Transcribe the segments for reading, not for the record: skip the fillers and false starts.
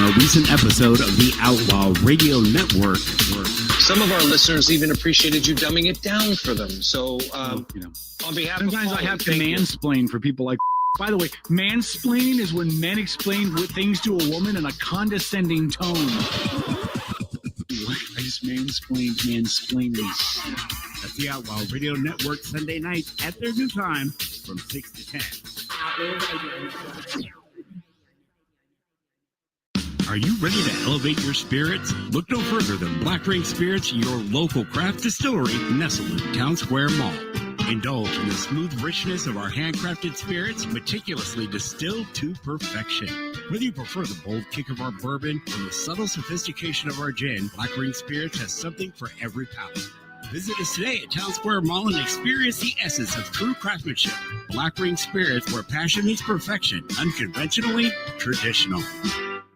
a recent episode of the Outlaw Radio Network. Some of our listeners even appreciated you dumbing it down for them. So, on behalf sometimes of I have to mansplain for people like. By the way, mansplaining is when men explain things to a woman in a condescending tone. I just mansplaining. That's the Outlaw Radio Network Sunday nights at their new time from 6 to 10. Are you ready to elevate your spirits? Look no further than Black Ring Spirits, your local craft distillery nestled in Town Square Mall. Indulge in the smooth richness of our handcrafted spirits, meticulously distilled to perfection. Whether you prefer the bold kick of our bourbon or the subtle sophistication of our gin, Black Ring Spirits has something for every palate. Visit us today at Town Square Mall and experience the essence of true craftsmanship. Black Ring Spirits, where passion meets perfection, unconventionally traditional.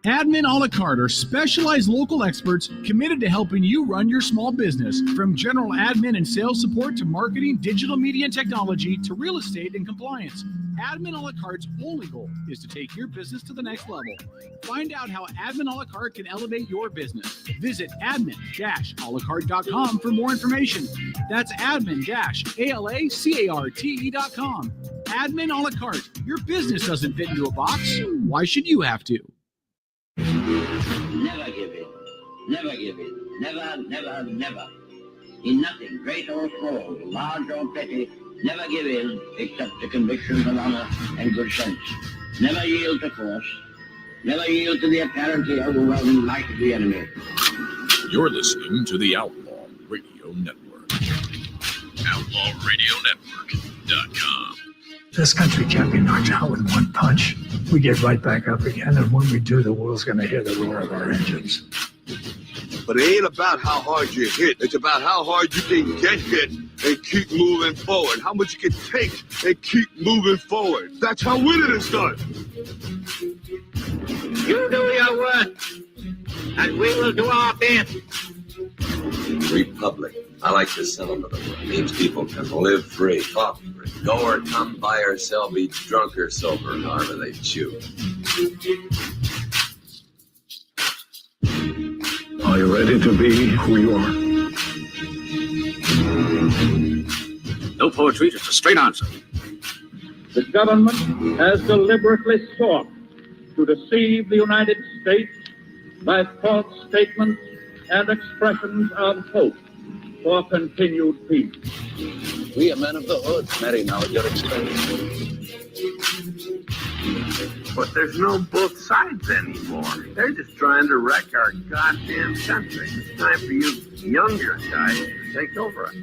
Admin a la carte are specialized local experts committed to helping you run your small business. From general admin and sales support to marketing, digital media and technology to real estate and compliance. Admin a la carte's only goal is to take your business to the next level. Find out how Admin a la carte can elevate your business. Visit admin-alacarte.com for more information. That's admin-alacarte.com. Admin a la carte. Your business doesn't fit into a box. Why should you have to? Never give in. Never give in. Never, never, never. In nothing, great or small, large or petty, never give in except to convictions of honor and good sense. Never yield to force. Never yield to the apparently overwhelming might of the enemy. You're listening to the Outlaw Radio Network. OutlawRadioNetwork.com. This country can't be knocked out with one punch. We get right back up again, and when we do, the world's going to hear the roar of our engines. But it ain't about how hard you hit. It's about how hard you can get hit and keep moving forward. How much you can take and keep moving forward. That's how winning is done. You do your work, and we will do our best. Republic. I like the sentiment of it. It means people can live free, talk free, go or come, buy or sell, be drunk or sober, however they choose. Are you ready to be who you are? No poetry, just a straight answer. The government has deliberately sought to deceive the United States by false statements and expressions of hope for continued peace. We are men of the hood, marry now at your expense. But there's no both sides anymore. They're just trying to wreck our goddamn country. It's time for you younger guys to take over.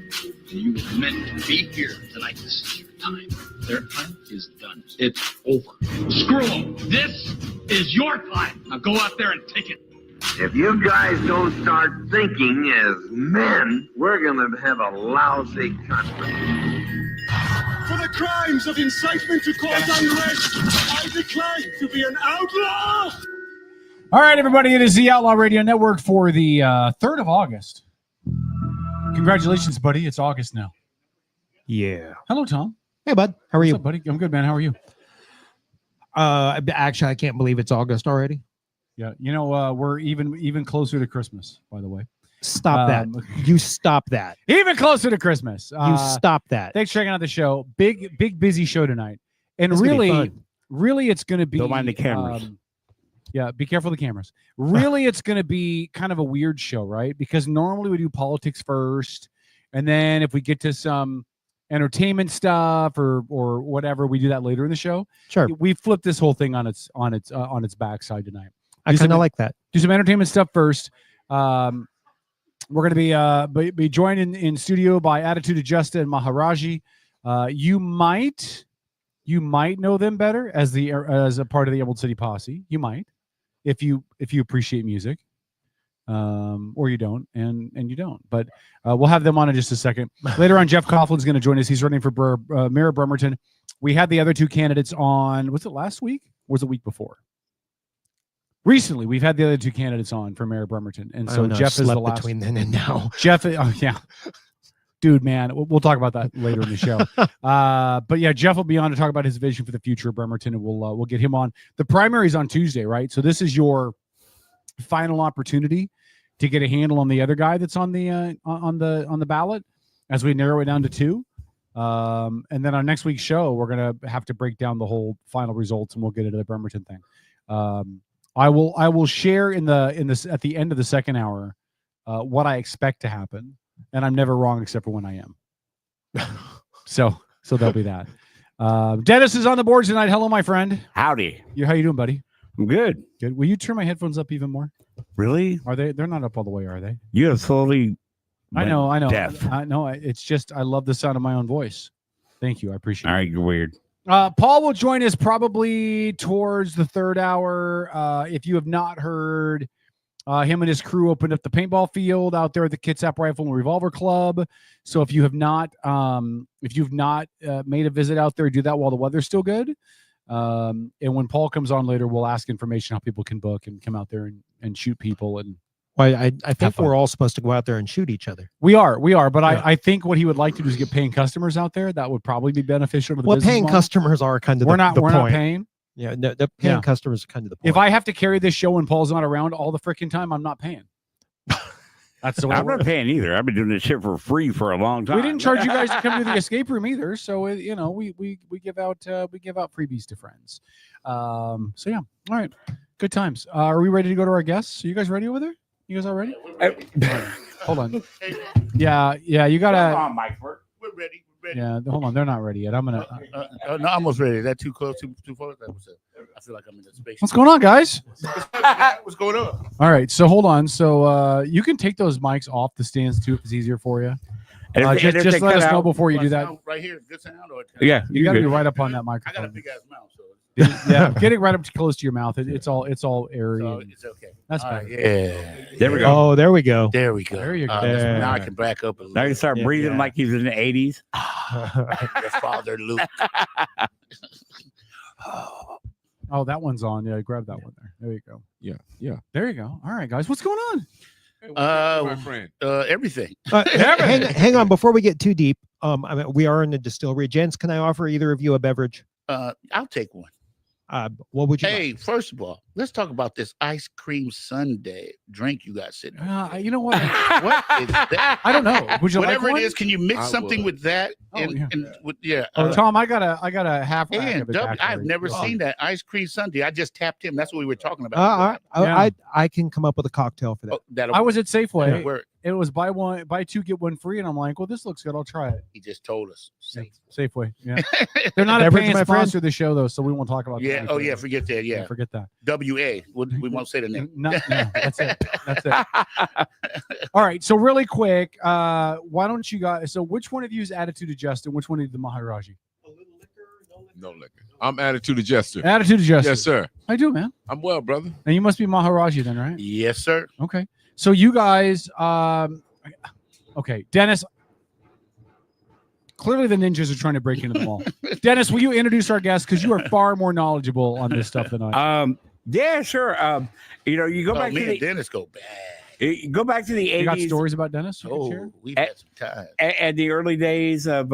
You were meant to be here tonight. This is your time. Their time is done. It's over. Screw them. This is your time. Now go out there and take it. If you guys don't start thinking as men, we're going to have a lousy country. For the crimes of incitement to cause unrest, I decline to be an outlaw! All right, everybody, it is the Outlaw Radio Network for the 3rd of August. Congratulations, buddy. It's August now. Yeah. Hello, Tom. Hey, bud. How are you? What's up, buddy? I'm good, man. How are you? Actually, I can't believe it's August already. Yeah, you know, we're even closer to Christmas, by the way. Stop that. You stop that. Even closer to Christmas. You stop that. Thanks for checking out the show. Big, busy show tonight. And It's really, it's going to be... Don't mind the cameras. Yeah, be careful of the cameras. Really, it's going to be kind of a weird show, right? Because normally we do politics first, and then if we get to some entertainment stuff or whatever, we do that later in the show. Sure. We flipped this whole thing on its backside tonight. I kind of like that. Do some entertainment stuff first. We're going to be joined in studio by Attitude Adjusta and Maharaji. You might know them better as a part of the Emerald City Posse. You might, if you appreciate music, or you don't, and you don't. But we'll have them on in just a second. Later on, Jeff Coughlin's going to join us. He's running for Mayor of Bremerton. We had the other two candidates on. Was it last week? Or was it the week before? Recently, we've had the other two candidates on for Mayor of Bremerton, and so Jeff is the last. Between then and now, Jeff, yeah, dude, man, we'll talk about that later in the show. But yeah, Jeff will be on to talk about his vision for the future of Bremerton, and we'll get him on. The primary is on Tuesday, right? So this is your final opportunity to get a handle on the other guy that's on the ballot as we narrow it down to 2. And then on next week's show, we're gonna have to break down the whole final results, and we'll get into the Bremerton thing. I will share at the end of the second hour what I expect to happen, and I'm never wrong except for when I am. so there'll be that. Dennis is on the board tonight. Hello, my friend. Howdy. How you doing, buddy? I'm good. Good. Will you turn my headphones up even more? Really? Are they? They're not up all the way, are they? You have slowly. I know. Deaf. I know. It's just I love the sound of my own voice. Thank you. I appreciate it. All right, you're weird. Paul will join us probably towards the third hour. If you have not heard, him and his crew opened up the paintball field out there at the Kitsap Rifle and Revolver Club. So if you have not, made a visit out there, do that while the weather's still good. And when Paul comes on later, we'll ask information how people can book and come out there and shoot people. And well, I think we're all supposed to go out there and shoot each other. we are. But Yeah. I think what he would like to do is get paying customers out there. That would probably be beneficial to the Well, business paying model. customers are kind of We're the not point. paying. Yeah, the paying Yeah. customers are kind of the point. If I have to carry this show and Paul's not around all the freaking time, I'm not paying. That's the way it I'm not works. paying either. I've been doing this shit for free for a long time. We didn't charge you guys to come to the escape room either, so we give out freebies to friends. So yeah, all right, good times. Are we ready to go to our guests? Are you guys ready over there? You guys all ready? All right, hold on. Yeah, you gotta. Come on, Mike. We're ready. Yeah, hold on. They're not ready yet. I'm gonna. No, almost ready. Is that too close? Too far? I feel like I'm in that space. What's going on, guys? What's going on? All right, so hold on. So you can take those mics off the stands too if it's easier for you. Just let us know before you do that. Right here, good sound. Or Yeah, You got to be good. right up on that I got a microphone. big ass mouth, so Yeah, getting right up to close to your mouth. It's all airy. and it's okay. That's All better. right, yeah. There we go. Oh, there we go. There we go. There you go. Now I can back up a little. Now you start Yeah, breathing yeah. like he's in the 80s. Your father, Luke. Oh, that one's on. Yeah, grab that one there. There you go. Yeah. There you go. All right, guys, what's going on? My friend. Everything. Hang on before we get too deep. I mean, we are in the distillery. Gents, can I offer either of you a beverage? I'll take one. What would you? Hey, first of all, let's talk about this ice cream sundae drink you got sitting there. You know what? What is that? I don't know. Would you Whatever like one? it is, can you mix I something would. with that? Oh, and, yeah. and with, yeah. Tom, I got a half rack And of it W, back I've there. never seen that ice cream sundae. I just tapped him. That's what we were talking about. I can come up with a cocktail for that. Oh, that'll I was at Safeway. that'll work. It was buy two get one free, and I'm like, well, this looks good. I'll try it. He just told us. Safeway. Yeah, they're not a Beverage, paying my friend? sponsor of the show though, so we won't talk about. Yeah. that. Oh yeah. Forget that. Yeah. Forget that. WA. We won't say the name. No, that's it. That's it. All right. So really quick, why don't you guys? So which one of you is Attitude Adjusted? Which one is the Maharaji? No liquor. I'm attitude adjuster. Attitude Adjusted. Yes, sir. I do, man. I'm well, brother. And you must be Maharaji then, right? Yes, sir. Okay. So you guys, okay, Dennis. Clearly, the ninjas are trying to break into the mall. Dennis, will you introduce our guest because you are far more knowledgeable on this stuff than I am. Yeah, sure. You go back me to and the Dennis go back. you go back to the 80s. You got stories about Dennis? You can share? Oh, we've had some time. And the early days of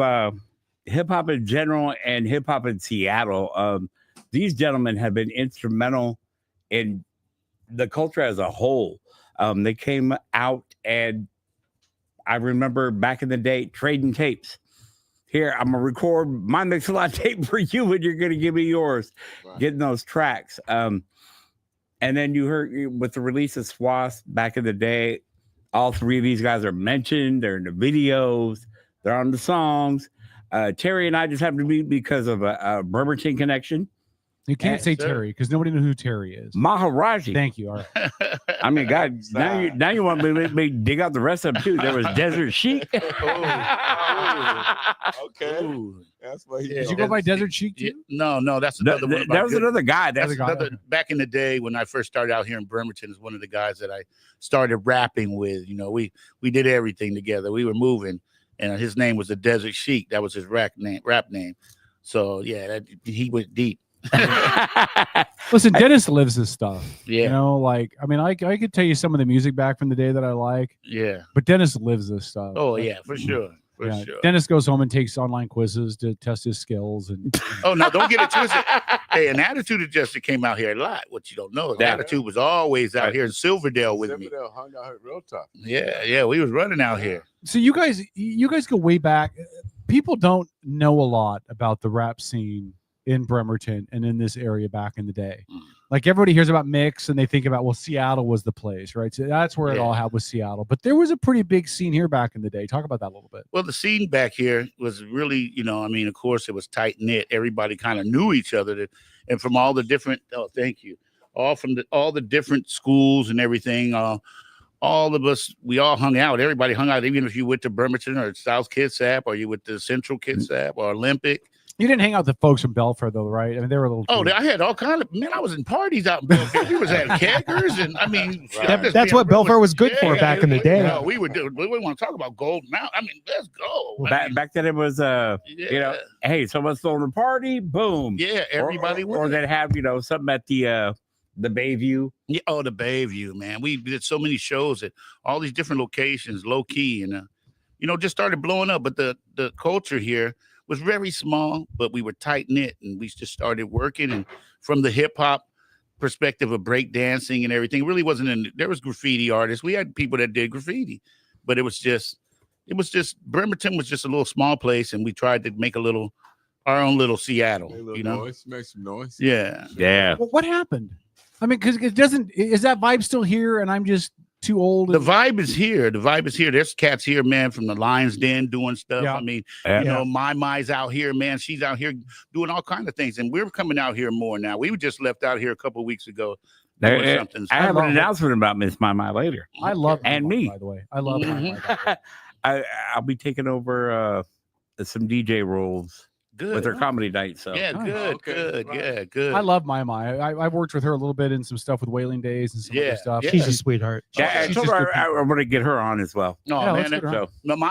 hip hop in general and hip hop in Seattle. These gentlemen have been instrumental in the culture as a whole. They came out, and I remember back in the day trading tapes. Here, I'm gonna record my Mix-A-Lot tape for you, and you're gonna give me yours. Right. Getting those tracks. And then you heard with the release of Swass back in the day, all three of these guys are mentioned. They're in the videos. They're on the songs. Terry and I just happened to meet because of a Bremerton connection. You can't say Terry because nobody knows who Terry is. Maharaji. Thank you. All right. I mean, God, now you want me to dig out the rest of them too. There was Desert Chic. Okay. Ooh. That's what he Did you go by Desert Chic too? No, that's another one. There was another guy. That's Another guy. another. Back in the day when I first started out here in Bremerton, is one of the guys that I started rapping with. You know, we did everything together. We were moving, and his name was the Desert Chic. That was his rap name. So yeah, he went deep. Listen, Dennis lives this stuff. Yeah. You know, like, I mean, I could tell you some of the music back from the day that I like, Yeah. but Dennis lives this stuff. Oh yeah, for sure. For sure. Dennis goes home and takes online quizzes to test his skills. And oh no, don't get it twisted. Hey, an Attitude Adjuster came out here a lot. What you don't know is Attitude was always out here in Silverdale with me. Silverdale hung out here real tough. Yeah, we was running out here. So you guys go way back. People don't know a lot about the rap scene in Bremerton and in this area back in the day. Like everybody hears about Mix and they think about, well, Seattle was the place, right? So that's where it all had, was Seattle. But there was a pretty big scene here back in the day. Talk about that a little bit. Well, the scene back here was really, I mean, of course, it was tight knit. Everybody kind of knew each other, and from all the different. Oh, thank you. All the different schools and everything. All of us, we all hung out. Everybody hung out, even if you went to Bremerton or South Kitsap, or you went to Central Kitsap or Olympic. You didn't hang out with the folks from Belfair, though, right? I mean, they were a little. Oh, I had all kind of. Man, I was in parties out in Belfair. We was at keggers, and I mean, that's what Belfair was good for back in the day. We were doing. We want to talk about Gold Mountain. I mean, let's go. Back then, it was hey, someone's throwing a party, boom. Yeah, everybody. Or they'd have something at the Bayview. Yeah, the Bayview, man. We did so many shows at all these different locations, low key, and just started blowing up. But the culture here was very small, but we were tight knit, and we just started working. And from the hip hop perspective of break dancing and everything, it really wasn't there was graffiti artists. We had people that did graffiti, but it was just Bremerton was just a little small place, and we tried to make our own little Seattle. Noise, make some noise. Yeah. Well, what happened? I mean, because is that vibe still here? And I'm just too old. The vibe is here. There's cats here, man, from the Lion's Den doing stuff. Yeah. I mean, Mai's out here, man. She's out here doing all kinds of things, and we're coming out here more now. We just left out here a couple of weeks ago. I have an announcement about Miss Mai later. I love and Mai, me, by the way. I love Mai. I'll be taking over some DJ roles. Good. With her comedy night, so yeah, good. Yeah, good. I love Mai. I worked with her a little bit in some stuff with Whaling Days and some other stuff. Yeah. She's a sweetheart. Yeah, I told her I want to get her on as well. No, man.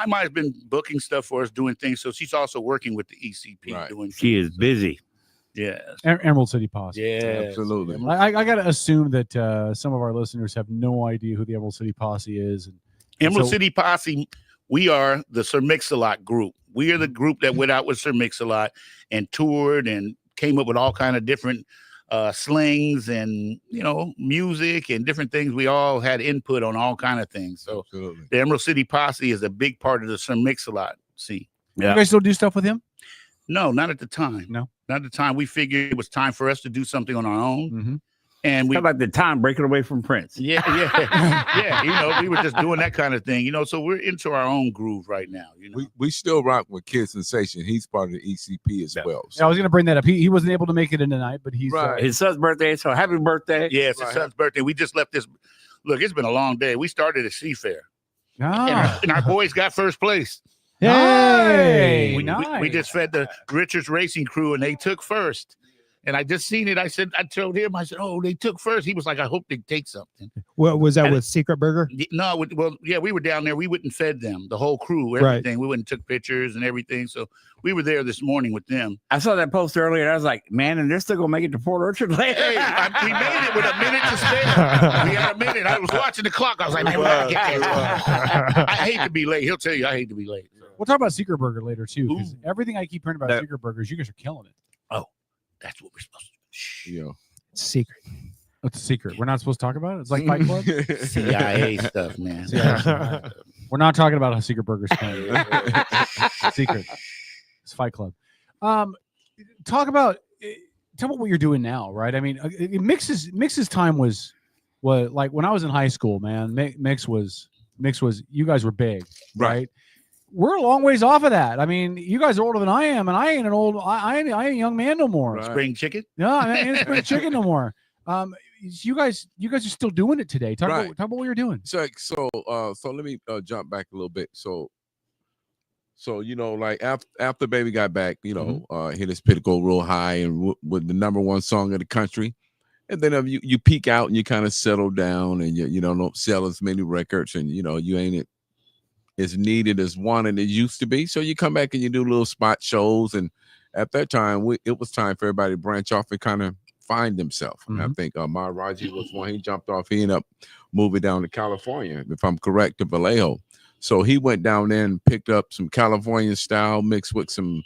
Mai's been booking stuff for us, doing things. So she's also working with the ECP, doing. She is busy. Yeah. Emerald City Posse. Yeah, absolutely. I got to assume that some of our listeners have no idea who the Emerald City Posse is. Emerald City Posse. We are the Sir-Mixx-A-Lot group. We are the group that went out with Sir-Mixx-A-Lot and toured and came up with all kind of different slings and music and different things. We all had input on all kind of things. So the Emerald City Posse is a big part of the Sir-Mixx-A-Lot scene. Yeah. You guys still do stuff with him? No, not at the time. No, not at the time. We figured it was time for us to do something on our own. Mm-hmm. And we how about the time breaking away from Prince? Yeah. We were just doing that kind of thing, So we're into our own groove right now. We still rock with Kid Sensation. He's part of the ECP as well. So. Yeah, I was going to bring that up. He wasn't able to make it in tonight, but he's his son's birthday. So happy birthday! Yeah, it's his son's birthday. We just left this. Look, it's been a long day. We started at Seafair, and our boys got first place. Hey, we just fed the Richards Racing crew, and they took first. And I just seen it. I told him, oh, they took first. He was like, I hope they take something. What was that with Secret Burger? No, we were down there. We went and fed them, the whole crew, everything. Right. We went and took pictures and everything. So we were there this morning with them. I saw that post earlier, and I was like, man, and they're still going to make it to Port Orchard later. Hey, we made it with a minute to spare. We had a minute. I was watching the clock. I was like, man, we got to get there. I hate to be late. He'll tell you I hate to be late. So. We'll talk about Secret Burger later, too, because everything I keep hearing about Secret Burgers, you guys are killing it. Oh, that's what we're supposed to do. Yeah. It's a secret. It's a secret. We're not supposed to talk about it. It's like Fight Club. CIA stuff, man. We're not talking about how Secret Burger's playing. Secret. It's Fight Club. Talk about what you're doing now, right? I mean, Mix's time was like when I was in high school, man. Mix was you guys were big, right? We're a long ways off of that. I mean, you guys are older than I am, and I ain't I ain't a young man no more. Right. Spring chicken? No, I ain't spring chicken no more. You guys are still doing it today. Talk about what you're doing. So let me jump back a little bit. So like after Baby got back, hit his pinnacle real high and with the #1 song of the country. And then you peak out and you kind of settle down and you don't sell as many records and you ain't as needed as wanted as used to be. So you come back and you do little spot shows. And at that time, it was time for everybody to branch off and kind of find themselves. Mm-hmm. And I think Maharaji was one. He jumped off. He ended up moving down to California, if I'm correct, to Vallejo. So he went down there and picked up some California style mixed with some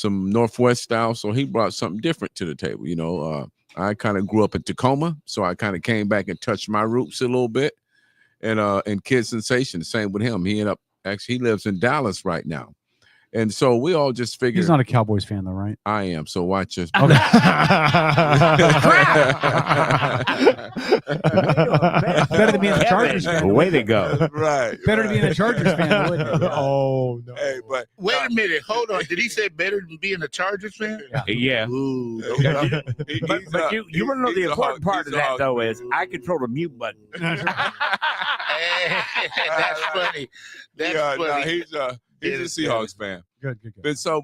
Northwest style. So he brought something different to the table. You know, I kind of grew up in Tacoma, so I kind of came back and touched my roots a little bit. And Kid Sensation, same with him. He he lives in Dallas right now. And so we all just figured. He's not a Cowboys fan, though, right? I am. So watch this. Okay. Better to be in the Chargers fan. Way to go. Right. Better to be in the Chargers fan, wouldn't it? Oh, no. Hey, but Wait a minute. Hold on. Did he say better than being a Chargers fan? Yeah. Ooh, But you want to know the important part of that, though, is I control the mute button. That's funny. That's funny. He's a Seahawks fan. Good. But so,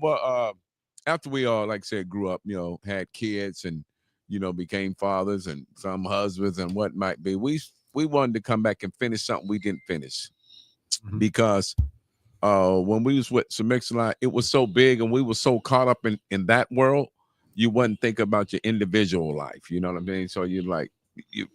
after we all, like I said, grew up, you know, had kids and, you know, became fathers and some husbands and what might be, we wanted to come back and finish something we didn't finish. Because when we was with Sir-Mixx-A-Lot, it was so big and we were so caught up in that world, you wouldn't think about your individual life. You know what I mean? So you're like,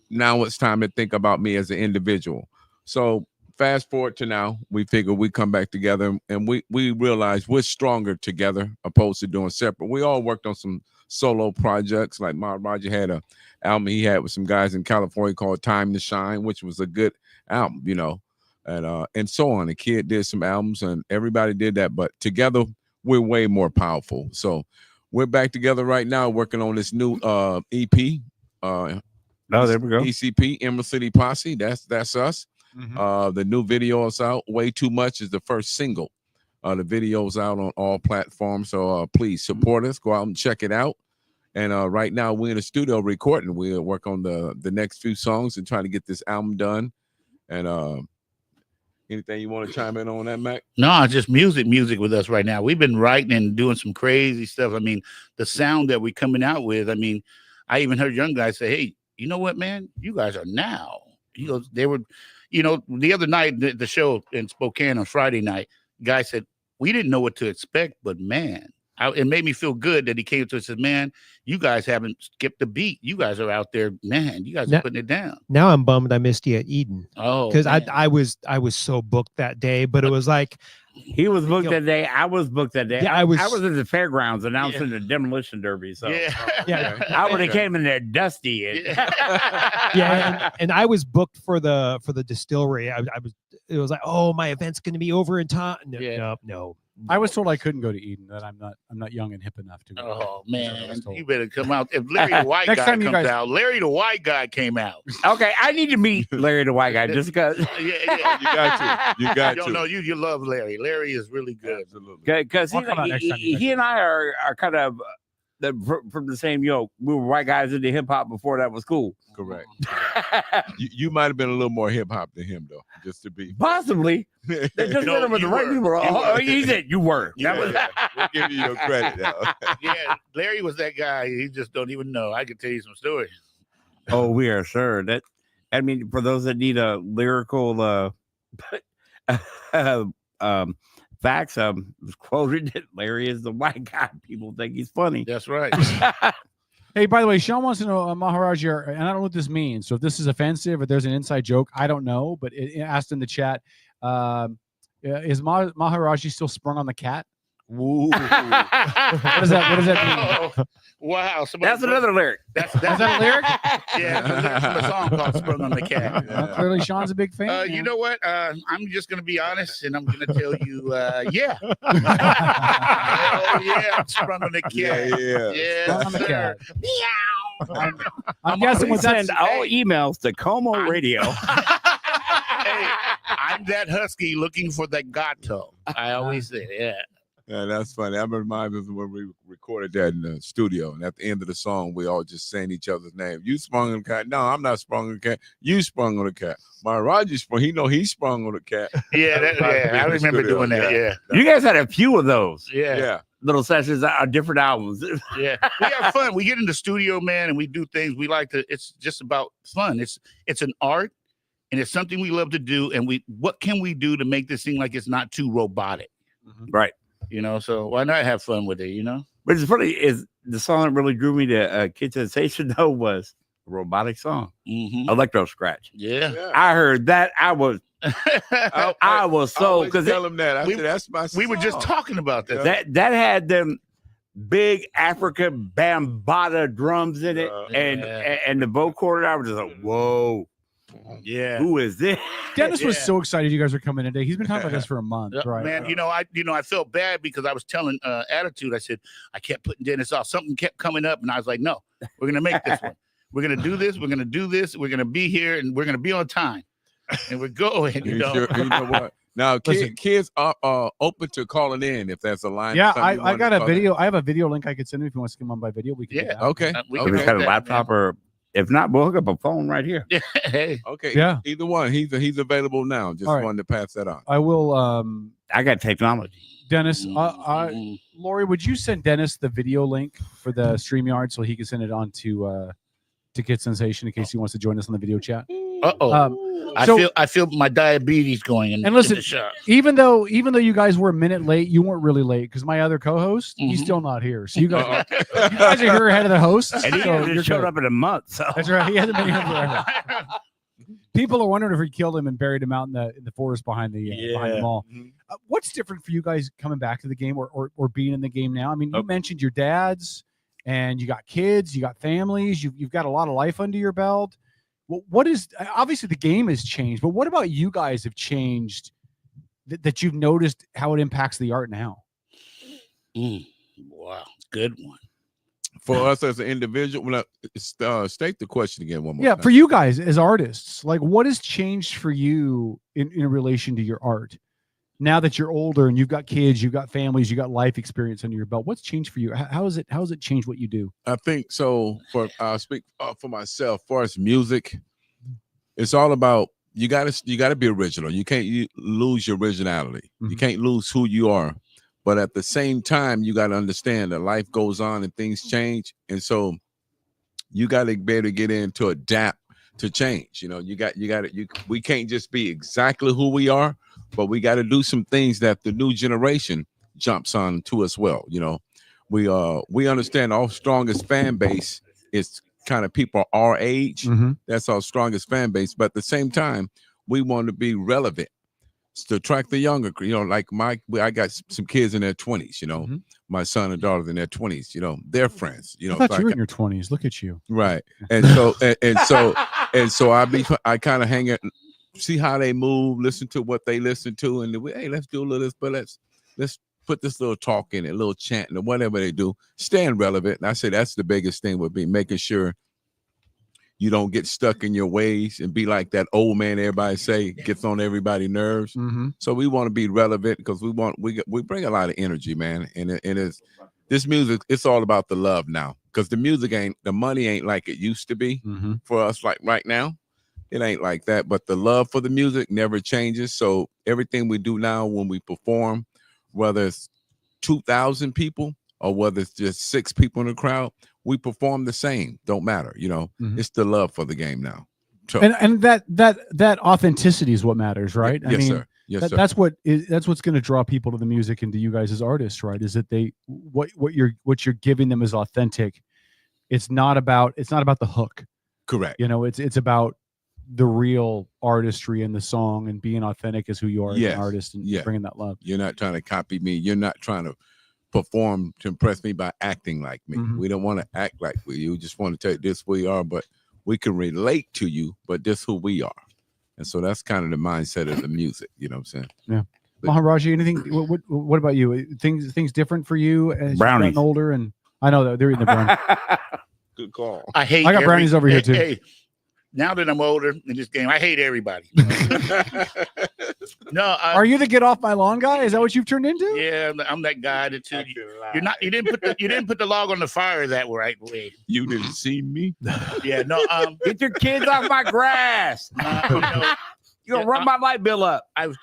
now it's time to think about me as an individual. So fast forward to now, we figure we come back together and we realize we're stronger together opposed to doing separate. We all worked on some solo projects. Like Roger had a album he had with some guys in California called Time to Shine, which was a good album, you know, and so on. The Kid did some albums and everybody did that, but together we're way more powerful. So we're back together right now working on this new EP. Oh, there we go. ECP, Emerald City Posse. That's us. The new video is out. Way Too Much is the first single. The video's out on all platforms. So please support us. Go out and check it out. And right now we're in the studio recording. We'll work on the next few songs and try to get this album done. And anything you want to chime in on that, Mac? No, it's just music with us right now. We've been writing and doing some crazy stuff. I mean, the sound that we're coming out with. I mean, I even heard young guys say, "Hey, you know what, man? You guys are now." He goes, they were, you know, the other night, the show in Spokane on Friday night, guy said, we didn't know what to expect, but man, it made me feel good that he came to us and said, man, you guys haven't skipped a beat. You guys are out there, man. You guys are putting it down. Now I'm bummed I missed you at Eden. Oh, because I was so booked that day, but it was like, he was booked that day. I was booked that day. Yeah, I was in the fairgrounds announcing the demolition derby. So I would have came in there dusty. And I was booked for the distillery. It was like, oh, my event's going to be over in time. No. I was told I couldn't go to Eden. That I'm not young and hip enough to go. Oh man, you better come out. If Larry the White Next Guy time you comes guys- out, Larry the White Guy came out. Okay, I need to meet Larry the White Guy just because. Yeah. You got to. No, you love Larry. Larry is really good. Absolutely. Because I'll come out next time you he and I are kind of from the same, you know, we were white guys into hip hop before that was cool. Correct. you might have been a little more hip hop than him, though, just to be. Possibly. They just No, went with the you right were. people. He said you were. We'll give you your credit now. Yeah, Larry was that guy. He just don't even know. I could tell you some stories. Oh, we are sure that. I mean, for those that need a lyrical facts, was quoted that Larry is the white guy. People think he's funny. That's right. Hey, by the way, Sean wants to know, Maharaji, and I don't know what this means. So if this is offensive or there's an inside joke, I don't know. But it asked in the chat, is Maharaji still sprung on the cat? Ooh. What does that mean? Wow. That's another lyric. That's Is that a lyric? Yeah, there's a song called Sprung on the Cat. Clearly, Sean's a big fan. You know what? I'm just going to be honest, and I'm going to tell you, yeah. Oh, yeah, I'm sprung on the cat. Yeah, Sprung on the cat. Meow. I'm guessing we what send that's. all emails to Como Radio. Hey, I'm that husky looking for that gato. I always say, yeah. Yeah, that's funny. I remind me of when we recorded that in the studio, and at the end of the song, we all just saying each other's name. You sprung on the cat. No, I'm not sprung on the cat. You sprung on the cat. My Roger sprung. He sprung on the cat. Yeah, I remember doing that. Yeah. You guys had a few of those. Yeah. Little sessions on different albums. Yeah, we have fun. We get in the studio, man, and we do things. We like to. It's just about fun. It's an art, and it's something we love to do. And what can we do to make this thing like it's not too robotic? Right. You know, so why not have fun with it? You know. But it's funny is the song that really drew me to Kid Sensation though was a robotic song, Electro Scratch. Yeah. I heard that. I was I was so because tell him that. I said, that's my we were just song. talking about that. That had them big African bambata drums in it, and the vocoder. I was just like, whoa. Yeah, who is this? Dennis was so excited you guys were coming today. He's been talking about this for a month, right? Man, I felt bad because I was telling Attitude. I said I kept putting Dennis off. Something kept coming up, and I was like, no, we're gonna make this one. We're gonna do this. We're gonna do this. We're gonna be here, and we're gonna be on time, and we're going. You know what? Now, kids are open to calling in if that's a line. Yeah, I got a video. I have a video link I could send him if you want to come on by video. We can. Yeah. Okay. If he's got a laptop or if not, we'll hook up a phone right here. Hey. Okay. Yeah. Either one. He's available now. Just wanted to pass that on. I will. I got technology. Dennis, Lori, would you send Dennis the video link for the StreamYard so he can send it on to Kid Sensation in case he wants to join us on the video chat? I feel my diabetes going in. And listen, in the shot. even though you guys were a minute late, you weren't really late because my other co-host, he's still not here. So you guys, are here ahead of the hosts. And he so just showed up in a month. So that's right. He hasn't been here forever. People are wondering if we killed him and buried him out in the forest behind the mall. What's different for you guys coming back to the game or being in the game now? I mean, you mentioned your dads and you got kids, you got families, you've got a lot of life under your belt. What is obviously the game has changed, but what about you guys have changed that you've noticed how it impacts the art now? Wow, good one. For us as an individual, state the question again one more time. For you guys as artists, like what has changed for you in relation to your art? Now that you're older and you've got kids, you've got families, you got life experience under your belt. What's changed for you? How has it changed what you do? I think so. I'll speak for myself. For us, music, it's all about you got to be original. You can't lose your originality. You can't lose who you are. But at the same time, you got to understand that life goes on and things change, and so you got to be able to get in to adapt to change. We can't just be exactly who we are. But we got to do some things that the new generation jumps on to as well. We understand our strongest fan base is kind of people our age. That's our strongest fan base. But at the same time, we want to be relevant to attract the younger. Like I got some kids in their 20s. My son and daughter in their 20s. They're friends. I thought you were in your 20s. Look at you. Right, and so I kind of hang it. See how they move, listen to what they listen to, and hey, let's do a little this, but let's put this little talk in it, a little chanting or whatever they do. Staying relevant. And I say that's the biggest thing would be making sure you don't get stuck in your ways and be like that old man everybody say gets on everybody's nerves. So we want to be relevant because we bring a lot of energy, man. And it's this music, it's all about the love now because the money ain't like it used to be for us like right now. It ain't like that, but the love for the music never changes. So everything we do now when we perform, whether it's 2,000 people or whether it's just 6 people in the crowd, we perform the same. Don't matter, It's the love for the game now. So, and that authenticity is what matters, right? Yes, sir. Yes, sir. That's what's going to draw people to the music and to you guys as artists, right? Is that what you're giving them is authentic. It's not about the hook. Correct. It's about the real artistry in the song and being authentic as who you are as an artist and bringing that love. You're not trying to copy me. You're not trying to perform to impress me by acting like me. We don't want to act like we just want to take this we are, but we can relate to you, but this who we are. And so that's kind of the mindset of the music, you know what I'm saying? Yeah. Maharaji, anything what about you? Things different for you as you've gotten older? And I know that they're eating the brownies. Good call. I got brownies over here too. Hey, now that I'm older in this game, I hate everybody. No, are you the get off my lawn guy? Is that what you've turned into? Yeah, I'm that guy that you're not. You didn't put the log on the fire that right way. You didn't see me. Yeah, no. Get your kids off my grass. You're gonna run my light bill up. I've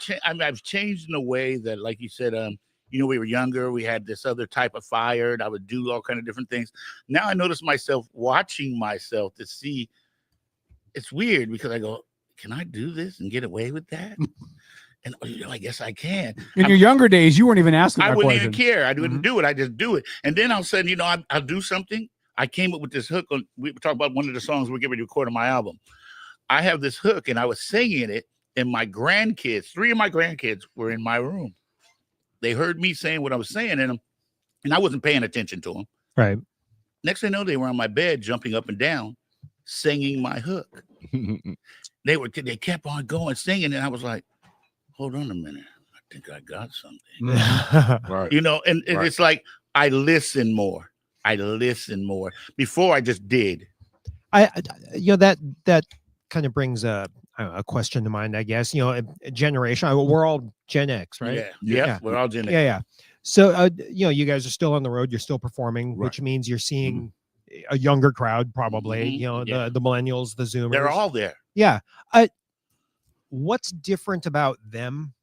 changed in a way that, like you said, we were younger. We had this other type of fire, and I would do all kind of different things. Now I notice myself watching myself to see. It's weird because I go, can I do this and get away with that? And I guess I can. In your younger days, you weren't even asking that question. I question. wouldn't even care. I wouldn't do it. I just do it. And then all of a sudden, I'll do something. I came up with this hook we talked about one of the songs we're getting ready to record on my album. I have this hook and I was singing it and my grandkids, 3 of my grandkids were in my room. They heard me saying what I was saying, and I wasn't paying attention to them. Right. Next thing I know, they were on my bed, jumping up and down, singing my hook. They kept on going, singing, and I was like, hold on a minute. I think I got something. Right. You know, and it's like I listen more. Before I just did. That kind of brings a question to mind, I guess. You know, a generation. We're all Gen X, right? Yeah. We're all Gen X. Yeah. So, you know, you guys are still on the road. You're still performing, Right. which means you're seeing a younger crowd, probably. Mhm. You know, Yeah. the millennials, the Zoomers. They're all there. Yeah. What's different about them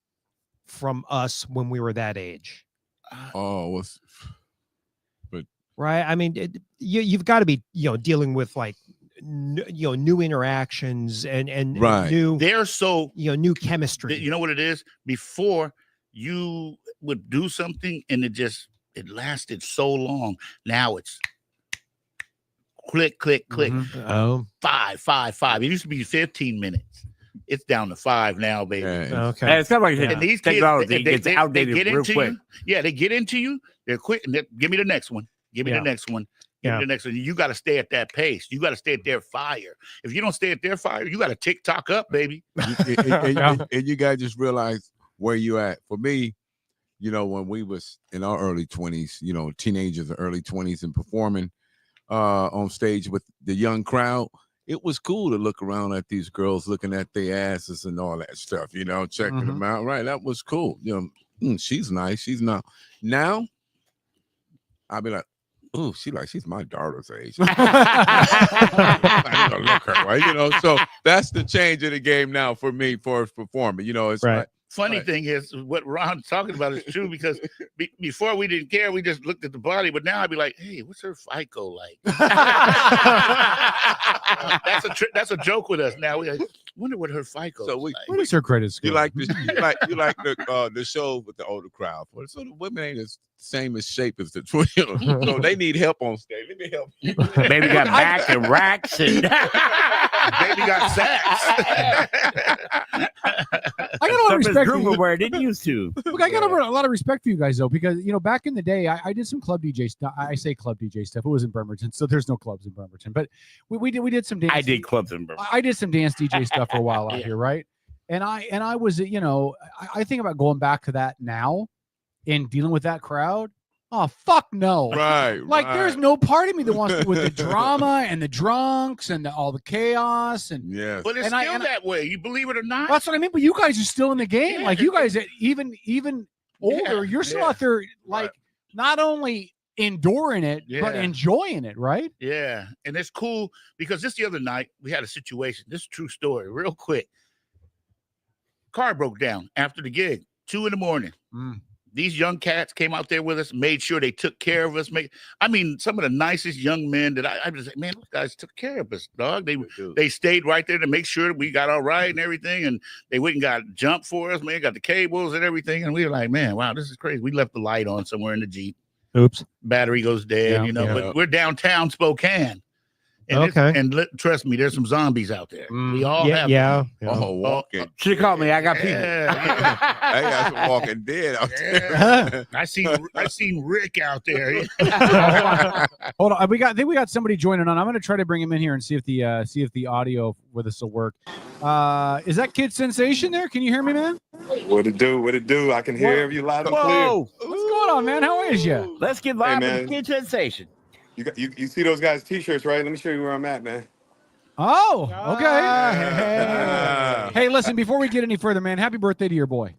from us when we were that age? Right. I mean, you've got to be, you know, dealing with like, new interactions and Right. new. They're so, new chemistry. You know what it is? Before you would do something and it lasted so long. Now it's click, click, click. Oh, 5. It used to be 15 minutes. It's down to 5 now, baby. Okay. And it's kind of like And these technology kids, gets outdated get real into quick. you. Yeah, they get into you. They're quick. And give me the next one. Give me the next one. Give me the next one. You got to stay at that pace. You got to stay at their fire. If you don't stay at their fire, you got to TikTok up, baby. And you guys just realize where you at. For me, you know, when we was in our early 20s, you know, teenagers or early 20s and performing on stage with the young crowd, it was cool to look around at these girls looking at their asses and all that stuff, you know, checking them out. Right. That was cool. You know, she's nice. She's not. Now, I'll be like, oh, she's my daughter's age. I don't look her way, you know. So that's the change of the game now for me for performing. You know, it's right. like, Funny thing is, what Ron's talking about is true because before we didn't care, we just looked at the body. But now I'd be like, "Hey, what's her FICO like?" That's a joke with us now. We like, wonder what her FICO. So like. What is her credit score? you like the show with the older crowd. So the women ain't as same as shape as the twins. So they need help on stage. Let me help you. Baby got back and racks and Baby got sacks. I got a lot of respect for you. where it didn't used to. Look, I got a lot of respect for you guys though, because you know back in the day, I did some club DJ stuff. I say club DJ stuff. It was in Bremerton, so there's no clubs in Bremerton. But we did some dance. I did clubs in Bremerton. I did some dance DJ stuff for a while out here, right? And I was, you know, I think about going back to that now and dealing with that crowd. Oh fuck no! Right, like there's no part of me that wants to with the drama and the drunks and all the chaos and yes. But it's still that way. You believe it or not. That's what I mean. But you guys are still in the game. Like you guys, even older, you're still out there, like not only enduring it but enjoying it, right? Yeah, and it's cool because just the other night we had a situation. This is a true story, real quick. Car broke down after the gig, 2 a.m. These young cats came out there with us, made sure they took care of us. I mean, some of the nicest young men that I was like, man, those guys took care of us, dog. They stayed right there to make sure that we got all right and everything. And they went and got jump for us, man, got the cables and everything. And we were like, man, wow, this is crazy. We left the light on somewhere in the Jeep. Oops. Battery goes dead, but we're downtown Spokane. And trust me, there's some zombies out there. We all have them. Oh, walking. She called me. I got people. I got some walking dead out there. I seen Rick out there. Hold on, I think we got somebody joining on. I'm going to try to bring him in here and see if the audio with us will work. Is that Kid Sensation there? Can you hear me, man? What it do? I can hear you loud and clear. What's going on, man? How is you? Let's get live with Kid Sensation. You see those guys' t-shirts, right? Let me show you where I'm at, man. Oh, okay. Hey, listen, before we get any further, man, happy birthday to your boy.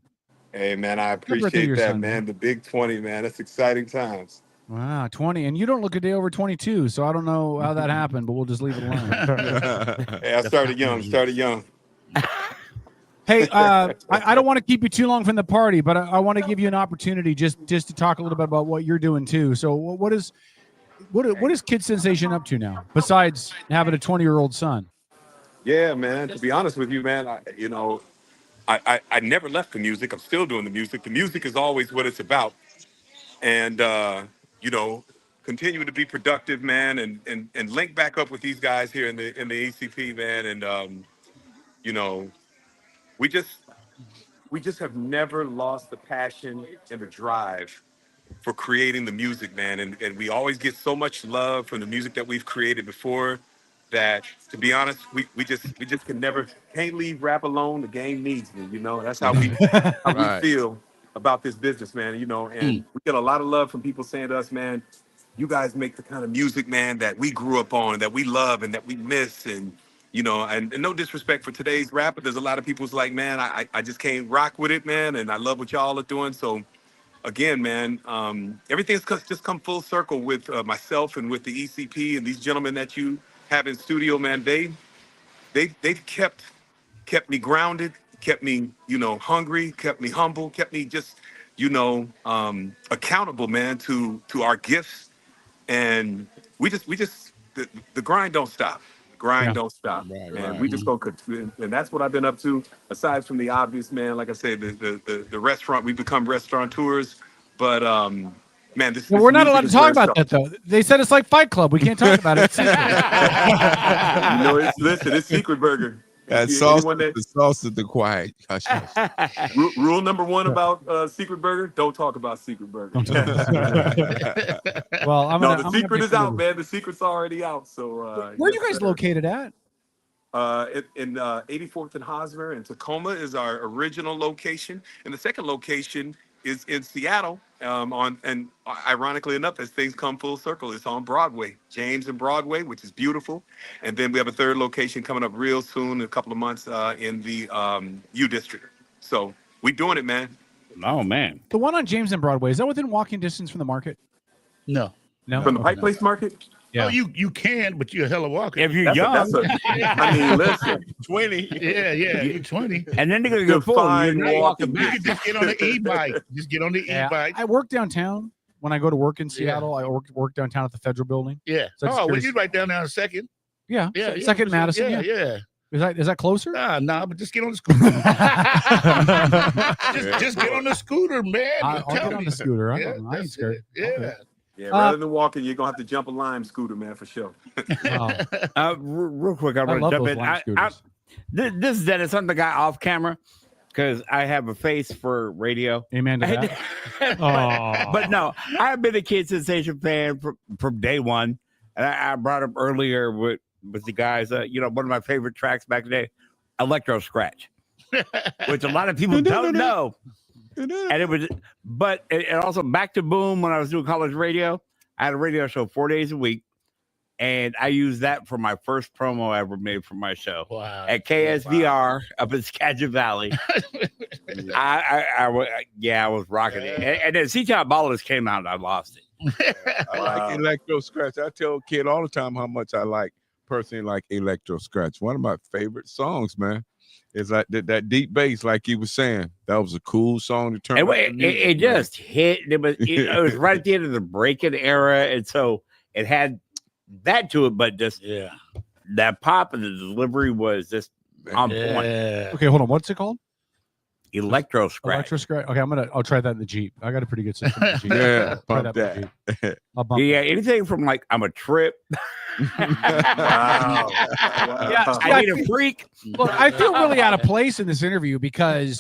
Hey, man, I birthday to appreciate your that, son, man. The big 20, man. That's exciting times. Wow, 20. And you don't look a day over 22, so I don't know how that happened, but we'll just leave it alone. Hey, I started young. Hey, I don't want to keep you too long from the party, but I want to give you an opportunity just to talk a little bit about what you're doing too. So what is Kid Sensation up to now, besides having a 20-year-old son? Yeah, man. To be honest with you, man, I never left the music. I'm still doing the music. The music is always what it's about. And, continue to be productive, man, and link back up with these guys here in the ECP, man. And, we just have never lost the passion and the drive for creating the music, man. And we always get so much love from the music that we've created before that, to be honest, we just can't leave rap alone. The game needs me, you know. That's how we Right. feel about this business, man, you know. And we get a lot of love from people saying to us, man, you guys make the kind of music, man, that we grew up on, that we love and that we miss. And you know, and no disrespect for today's rap, but there's a lot of people's like, man, I just can't rock with it, man, and I love what y'all are doing. So again, man, everything's just come full circle with myself and with the ECP and these gentlemen that you have in studio, man. They've kept me grounded, kept me, you know, hungry, kept me humble, kept me just, you know, accountable, man, to our gifts. And we just the grind don't stop. The grind don't stop. And we just go, and that's what I've been up to. Aside from the obvious, man, like I said, the restaurant, we become restaurateurs. But man, this Well, we're not music allowed to is talk where about it's that though. They said it's like Fight Club. We can't talk about it. you know, it's Secret Burger. That sauce, the sauce is the quiet. Hush, hush. Rule number one about Secret Burger: don't talk about Secret Burger. Well, the secret is out, man. The secret's already out. So where are you guys located at? In 84th and Hosmer, and Tacoma is our original location, and the second location is in Seattle. And ironically enough, as things come full circle, it's on Broadway, James and Broadway, which is beautiful. And then we have a third location coming up real soon, in a couple of months, in the U District. So we doing it, man. Oh man, The one on James and Broadway, is that within walking distance from the market? No. From the Pike Place Market. Yeah. Oh, you can, but you're a hella walker. If you're young. I mean, listen. 20. Yeah, you're 20. And then they're gonna go full. You're not walking You back. can just get on the e-bike. Just get on the e-bike. I work downtown. When I go to work in Seattle, I work downtown at the Federal Building. Yeah. So Oh, well, you right down there in a second. Yeah. Yeah. Second Madison. Yeah. Is that closer? Nah, but just get on the scooter. just get on the scooter, man. I'll get on the scooter. I ain't scared. Yeah. Okay. Yeah, rather than walking, you're gonna have to jump a Lime scooter, man, for sure. Real quick, I I want love to jump those in. Lime scooters. This is Dennis. I'm the guy off camera because I have a face for radio. Amen to that. But no, I've been a Kid Sensation fan from day one, and I brought up earlier with the guys. You know, one of my favorite tracks back in the day, Electro Scratch, which a lot of people don't know. And it was, but it also Back to Boom when I was doing college radio. I had a radio show 4 days a week, and I used that for my first promo I ever made for my show. Wow. At KSVR up in Skagit Valley. I was rocking it. And then See Child Ballers came out and I lost it. I like Electro Scratch. I tell a kid all the time how much I personally like Electro Scratch. One of my favorite songs, man. It's like that deep bass, like you were saying. That was a cool song to turn. It just hit. It was right at the end of the breaking era, and so it had that to it. But just that pop and the delivery was just on point. Okay, hold on. What's it called? Electro Scratch. Electro Scratch. Okay, I'll try that in the Jeep. I got a pretty good system in the Jeep. Yeah, Try pump in the that. Jeep. I'll bump Yeah, it. anything from like I'm a trip. Wow. Yeah, I need a freak. Look, I feel really out of place in this interview because,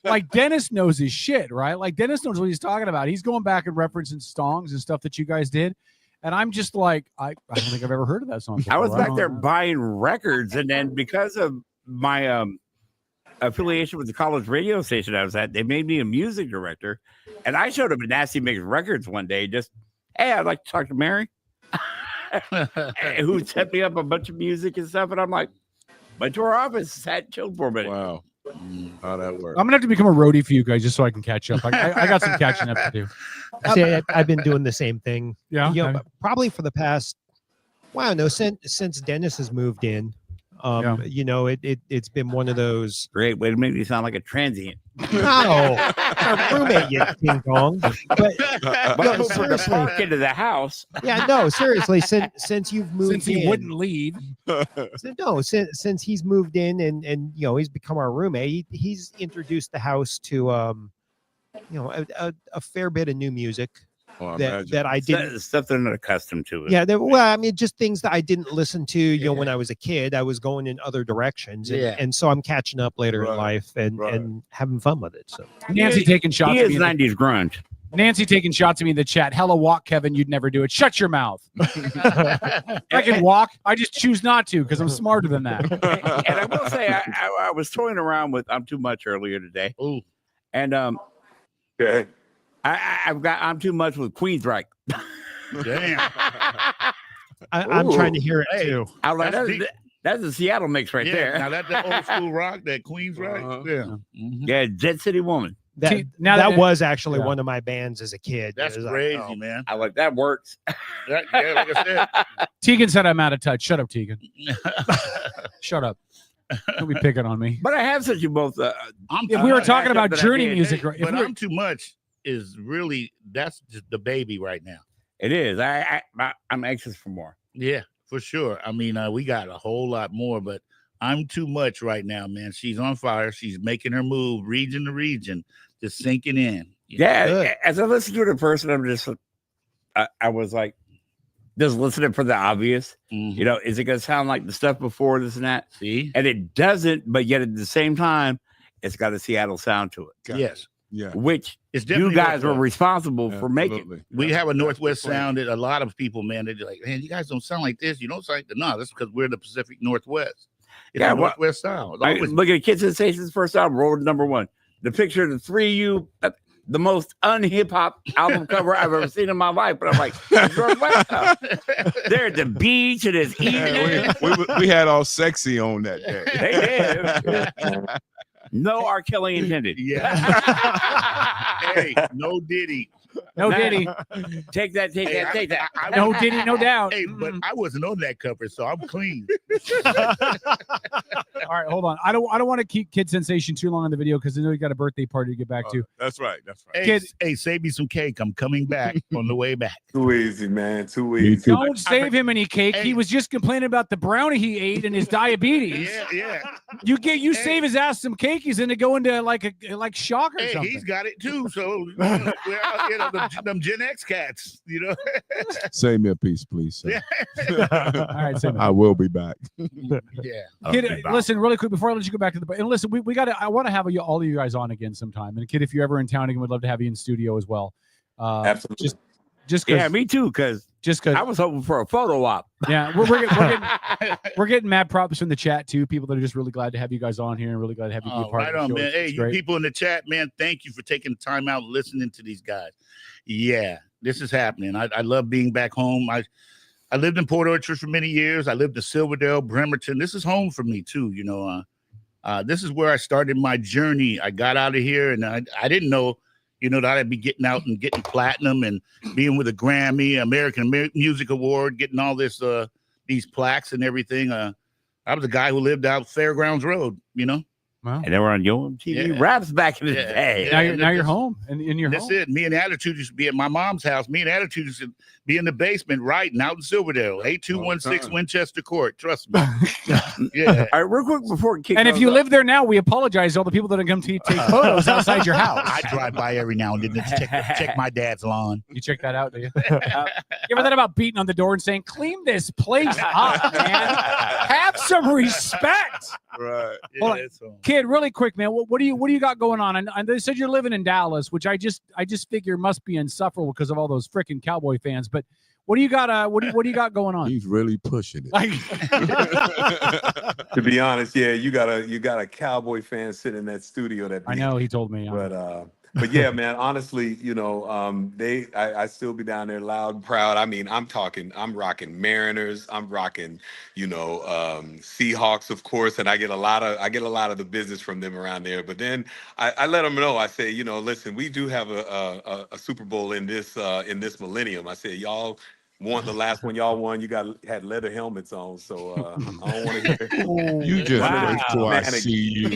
like, Dennis knows his shit, right? Like, Dennis knows what he's talking about. He's going back and referencing songs and stuff that you guys did, and I'm just like, I don't think I've ever heard of that song before. I was back there buying records, and then because of my affiliation with the college radio station I was at, they made me a music director, and I showed up at Nasty Mix Records one day. Just, hey, I'd like to talk to Mary, who set me up a bunch of music and stuff, and I'm like, went to her office, sat, chilled for a minute. Wow, how that works. I'm gonna have to become a roadie for you guys just so I can catch up. I got some catching up to do. See, I've been doing the same thing. Yeah, You know, probably for the past, since Dennis has moved in. You know, it's been one of those. Great way to make me sound like a transient. No, our roommate, you ding dong. But no, seriously, park into the house. Yeah, no, seriously. Since you've moved, Since he wouldn't leave. Since he's moved in and you know he's become our roommate, he's introduced the house to a fair bit of new music. that I didn't. Stuff they're not accustomed to. Yeah, well, I mean, just things that I didn't listen to. You know, when I was a kid, I was going in other directions, and so I'm catching up later in life and having fun with it. So Nancy taking shots. He is 90s grunge. Nancy taking shots at me in the chat. Hella walk, Kevin. You'd never do it. Shut your mouth. I can walk. I just choose not to because I'm smarter than that. And I will say, I was toying around with "I'm Too Much" earlier today. Ooh. And I've got "I'm Too Much" with Queensryche. Damn. I'm trying to hear it too. I was like, that's a Seattle mix right there. Now that's the old school rock, that Queensryche. Yeah. Yeah, Jet City Woman. That was actually one of my bands as a kid. That's crazy, man. I like that works. Like I said. Tegan said I'm out of touch. Shut up, Tegan. Shut up. Don't be picking on me. But I have sent you both. If we were talking about Journey music, but "I'm Too Much" is really, that's just the baby right now. It is. I'm anxious for more. Yeah, for sure. I mean, we got a whole lot more, but "I'm Too Much" right now, man. She's on fire. She's making her move region to region, just sinking in. Yeah. As I listen to it in person, I'm just, I was like, just listening for the obvious. You know, is it going to sound like the stuff before this and that? See? And it doesn't, but yet at the same time, it's got a Seattle sound to it. Yes. Yeah. Which It's you definitely guys were Northwest. responsible for making. We have a Northwest sound that a lot of people, man, they're like, man, you guys don't sound like this. You don't sound like no, that's because we're the Pacific Northwest. It's a Northwest sound. Look at Kid Sensation's first album, rolled #1. The picture of the three of you, the most un-hip hop album cover I've ever seen in my life. But I'm like, Northwest stuff. They're at the beach and it's evening. We had all sexy on that day. They did. No R. Kelly intended. Yeah. Hey, no Diddy. No Diddy. Take that. No Diddy, no doubt. Hey, but I wasn't on that cover, so I'm clean. All right, hold on. I don't want to keep Kid Sensation too long in the video because I know you got a birthday party to get back to. That's right. Hey, Kid, hey, save me some cake. I'm coming back on the way back. Too easy, man. Too easy. don't save him any cake. He was just complaining about the brownie he ate and his diabetes. Yeah. You save his ass some cake. He's gonna go into like shock or Hey, something. he's got it too. So we're out, them Gen X cats, Save me a piece, please. Sir. All right, save me. I will be back. Yeah. Kid, listen, really quick before I let you go back to the and listen, we got to. I want to have all of you guys on again sometime. And Kid, if you're ever in town again, we'd love to have you in studio as well. Absolutely. Just yeah, me too. Because I was hoping for a photo op. Yeah, we're getting mad props from the chat too. People that are just really glad to have you guys on here and really glad to have you be a part right of the on, show. man. It's Hey, great. you people in the chat, man, thank you for taking the time out listening to these guys. Yeah, this is happening. I love being back home. I lived in Port Orchard for many years. I lived in Silverdale, Bremerton. This is home for me too. This is where I started my journey. I got out of here, and I didn't know, that I'd be getting out and getting platinum and being with a Grammy, American Music Award, getting all this these plaques and everything. I was a guy who lived out Fairgrounds Road. Wow. And they were on Yo MTV Raps back in the day. Now you're home and in your That's home. it. Me and Attitude used to be at my mom's house. Me and Attitude used to be in the basement writing out in Silverdale, 8216 Winchester Court. Trust me. Yeah. All right, real quick before we kick And if those you off. live there now, we apologize to all the people that have come to take photos outside your house. I drive by every now and then to check my dad's lawn. You check that out, do you? You ever thought about beating on the door and saying, "Clean this place up, man. Have some respect." Right. Hold on. Kid, really quick, man. What do you got going on? And they said you're living in Dallas, which I just figure must be insufferable because of all those freaking Cowboy fans. But what do you got? What do you got going on? He's really pushing it. To be honest, yeah, you got a Cowboy fan sitting in that studio. That I know he told me. But yeah, man, honestly, I still be down there loud and proud. I mean, I'm rocking Mariners, I'm rocking, Seahawks, of course, and I get a lot of the business from them around there. But then I let them know, I say, listen, we do have a Super Bowl in this millennium. I said, y'all won the last one y'all won. You had leather helmets on, so I don't want to hear. You just wait till I see you.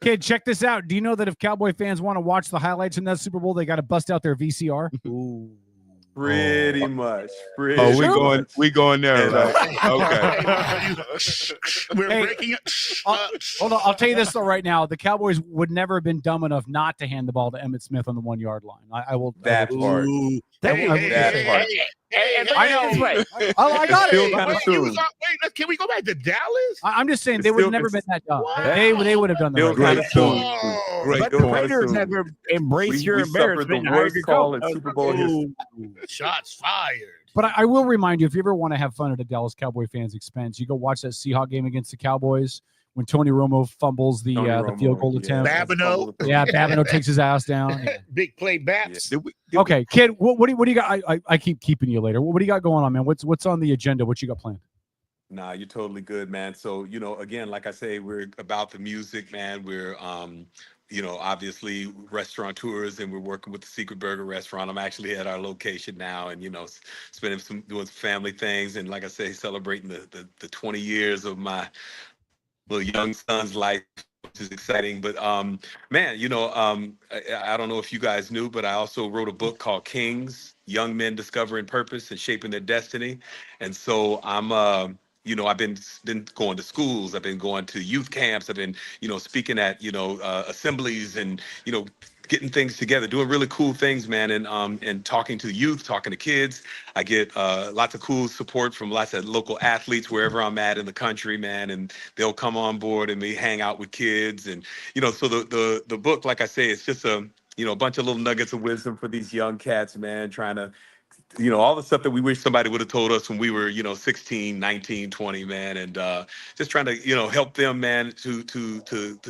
Kid, check this out. Do you know that if Cowboy fans want to watch the highlights in that Super Bowl, they got to bust out their VCR? Ooh. Pretty much. Pretty Oh, much. we going there. And, Okay. We're Hey, breaking it. Hold on, I'll tell you this though right now: the Cowboys would never have been dumb enough not to hand the ball to Emmitt Smith on the 1 yard line. I will. That part. That part. I know. I got Still it. kind of soon. Can we go back to Dallas? I'm just saying It's they would still- have never been that dumb. What? They would have done the Still right kind thing. of soon. Great But the Still point. kinda Raiders soon. never embraced your We suffered the embarrassment. and hired worst your call coach. in Super Bowl history. Shots fired. But I will remind you, if you ever want to have fun at a Dallas Cowboy fan's expense, you go watch that Seahawk game against the Cowboys when Tony Romo fumbles the field goal attempt. Babineau. Yeah, Babineau takes his ass down. Yeah. Big play Baps. Okay, kid, what do you got? I keep keeping you later. What do you got going on, man? What's on the agenda? What you got planned? Nah, you're totally good, man. So, again, like I say, we're about the music, man. We're, obviously restaurateurs, and we're working with the Secret Burger restaurant. I'm actually at our location now, and doing some family things, and like I say, celebrating the 20 years of my little young son's life, which is exciting. But man, I don't know if you guys knew, but I also wrote a book called Kings: Young Men Discovering Purpose and Shaping Their Destiny. And so I'm I've been going to schools, I've been going to youth camps, I've been, speaking at, assemblies and, getting things together, doing really cool things, man, and talking to youth, talking to kids. I get lots of cool support from lots of local athletes wherever I'm at in the country, man, and they'll come on board and we hang out with kids. And, so the book, like I say, it's just a bunch of little nuggets of wisdom for these young cats, man, trying to, all the stuff that we wish somebody would have told us when we were, 16, 19, 20, man. And just trying to, help them, man, to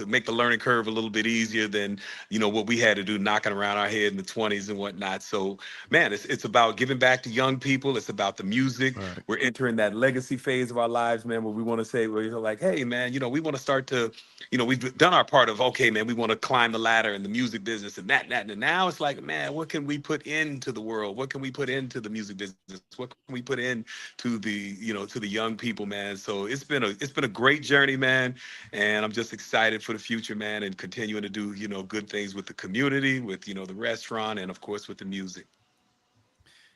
make the learning curve a little bit easier than, what we had to do, knocking around our head in the 20s and whatnot. So, man, it's about giving back to young people. It's about the music. Right. We're entering that legacy phase of our lives, man, where we want to say, where you're like, hey, man, we want to start to, we've done our part of, okay, man, we want to climb the ladder in the music business and that. And now it's like, man, what can we put into the world? What can we put into the music business? What can we put in to the to the young people, man? So it's been a great journey, man, and I'm just excited for the future, man, and continuing to do good things with the community, with the restaurant, and of course with the music.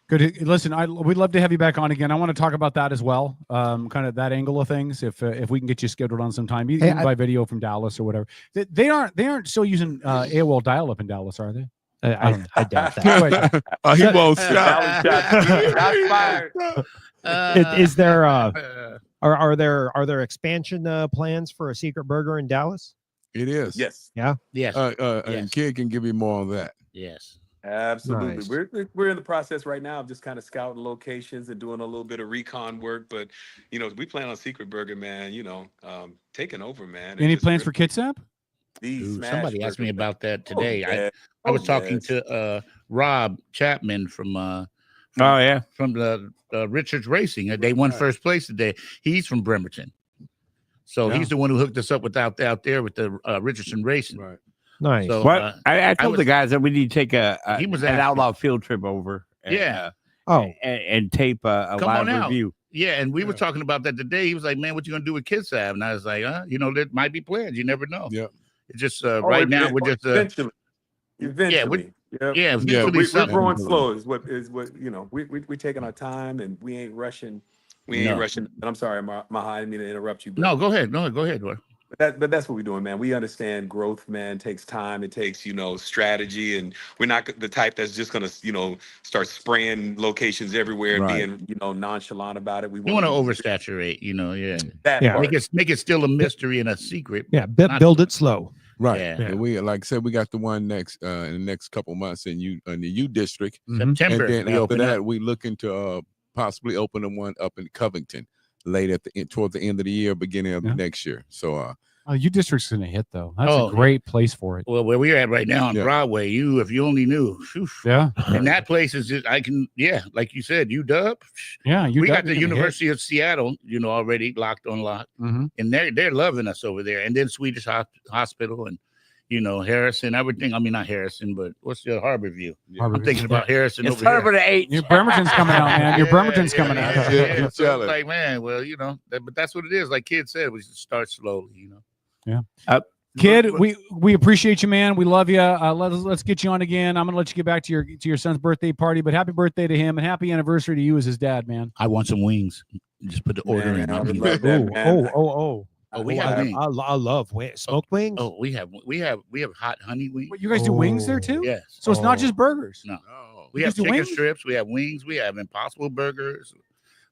Good. Listen, we'd love to have you back on again. I want to talk about that as well, kind of that angle of things. If we can get you scheduled on some time, even by video from Dallas or whatever. They aren't still using AOL dial-up in Dallas, are they? I doubt that. He won't stop. Is there are there expansion plans for a Secret Burger in Dallas? It is. Yes. Yeah. Yes. And Kid can give you more on that. Yes. Absolutely. Nice. We're in the process right now of just kind of scouting locations and doing a little bit of recon work, but we plan on Secret Burger, man, taking over, man. Any plans for Kitsap? Somebody asked me about that today. I was talking to Rob Chapman from the Richards Racing. They won first place today. He's from Bremerton, so he's the one who hooked us up out there with the Richardson Racing. Right. Nice. So, I told the guys that we need to take an Outlaw field trip over. And, and tape a live review. Yeah, and we were talking about that today. He was like, "Man, what you gonna do with Kitsap?" And I was like, there might be plans. You never know. Yeah. It's just right now we're just eventually. We're growing slow. Is what we're taking our time and we ain't rushing. We ain't rushing. And I'm sorry, Maha, I didn't mean to interrupt you. No, go ahead. No, go ahead. But that's what we're doing, man. We understand growth, man, takes time. It takes, strategy, and we're not the type that's just gonna, start spraying locations everywhere and being, nonchalant about it. We want to oversaturate, Make it still a mystery and a secret. Yeah, build it slow. Right. Yeah. And we, like I said, we got the one next in the next couple months in the U district. September. And then after that, we looking to possibly open the one up in Covington late toward the end of the year, beginning of the next year. So U district's gonna hit though. That's a great place for it. Well, where we're at right now on Broadway, if you only knew. Yeah. And that place is just like you said, UW. Yeah, we got the University of Seattle, already locked on lock. Mm-hmm. And they're loving us over there. And then Swedish Hospital and Harrison, everything. I mean, not Harrison, but what's the Harborview? I'm thinking about Harrison. It's over Harbor here. to 8. Your Bremerton's coming out, man. Your Bremerton's coming out. Yeah. So it's like, man, well, but that's what it is. Like Kid said, we should start slowly, Yeah. Kid, we appreciate you, man. We love you. Let's get you on again. I'm gonna let you get back to your son's birthday party, but happy birthday to him and happy anniversary to you as his dad, man. I want some wings. Just put the order in. Oh, We have wings. I love smoked wings. Oh, we have hot honey wings. What, you guys do wings there too? Yes. So it's not just burgers. No. You We have just do chicken wings? strips. We have wings. We have Impossible burgers.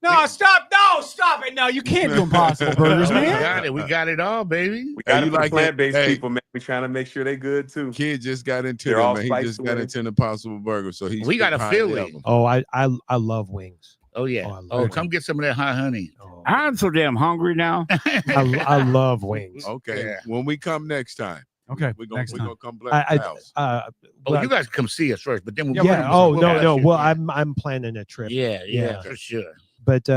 No, stop! No, stop it! No, you can't do Impossible burgers, We man. got it. We got it all, baby. We got you like like plant-based that? Hey. people, man. We trying to make sure they good too. Kid just got into They're them, all man. He spiced just got away. into an Impossible Burger, so he's We got a high Philly. level. Oh, I love wings. Oh yeah. Oh, I love Oh, it. come get some of that hot honey. I'm so damn hungry now. I love wings. Okay, Yeah. when we come next time, Okay, we're gonna next time. come bless the house. Oh, you guys come see us first, but then we'll Yeah. Oh no. Well, I'm planning a trip. Yeah, for sure. But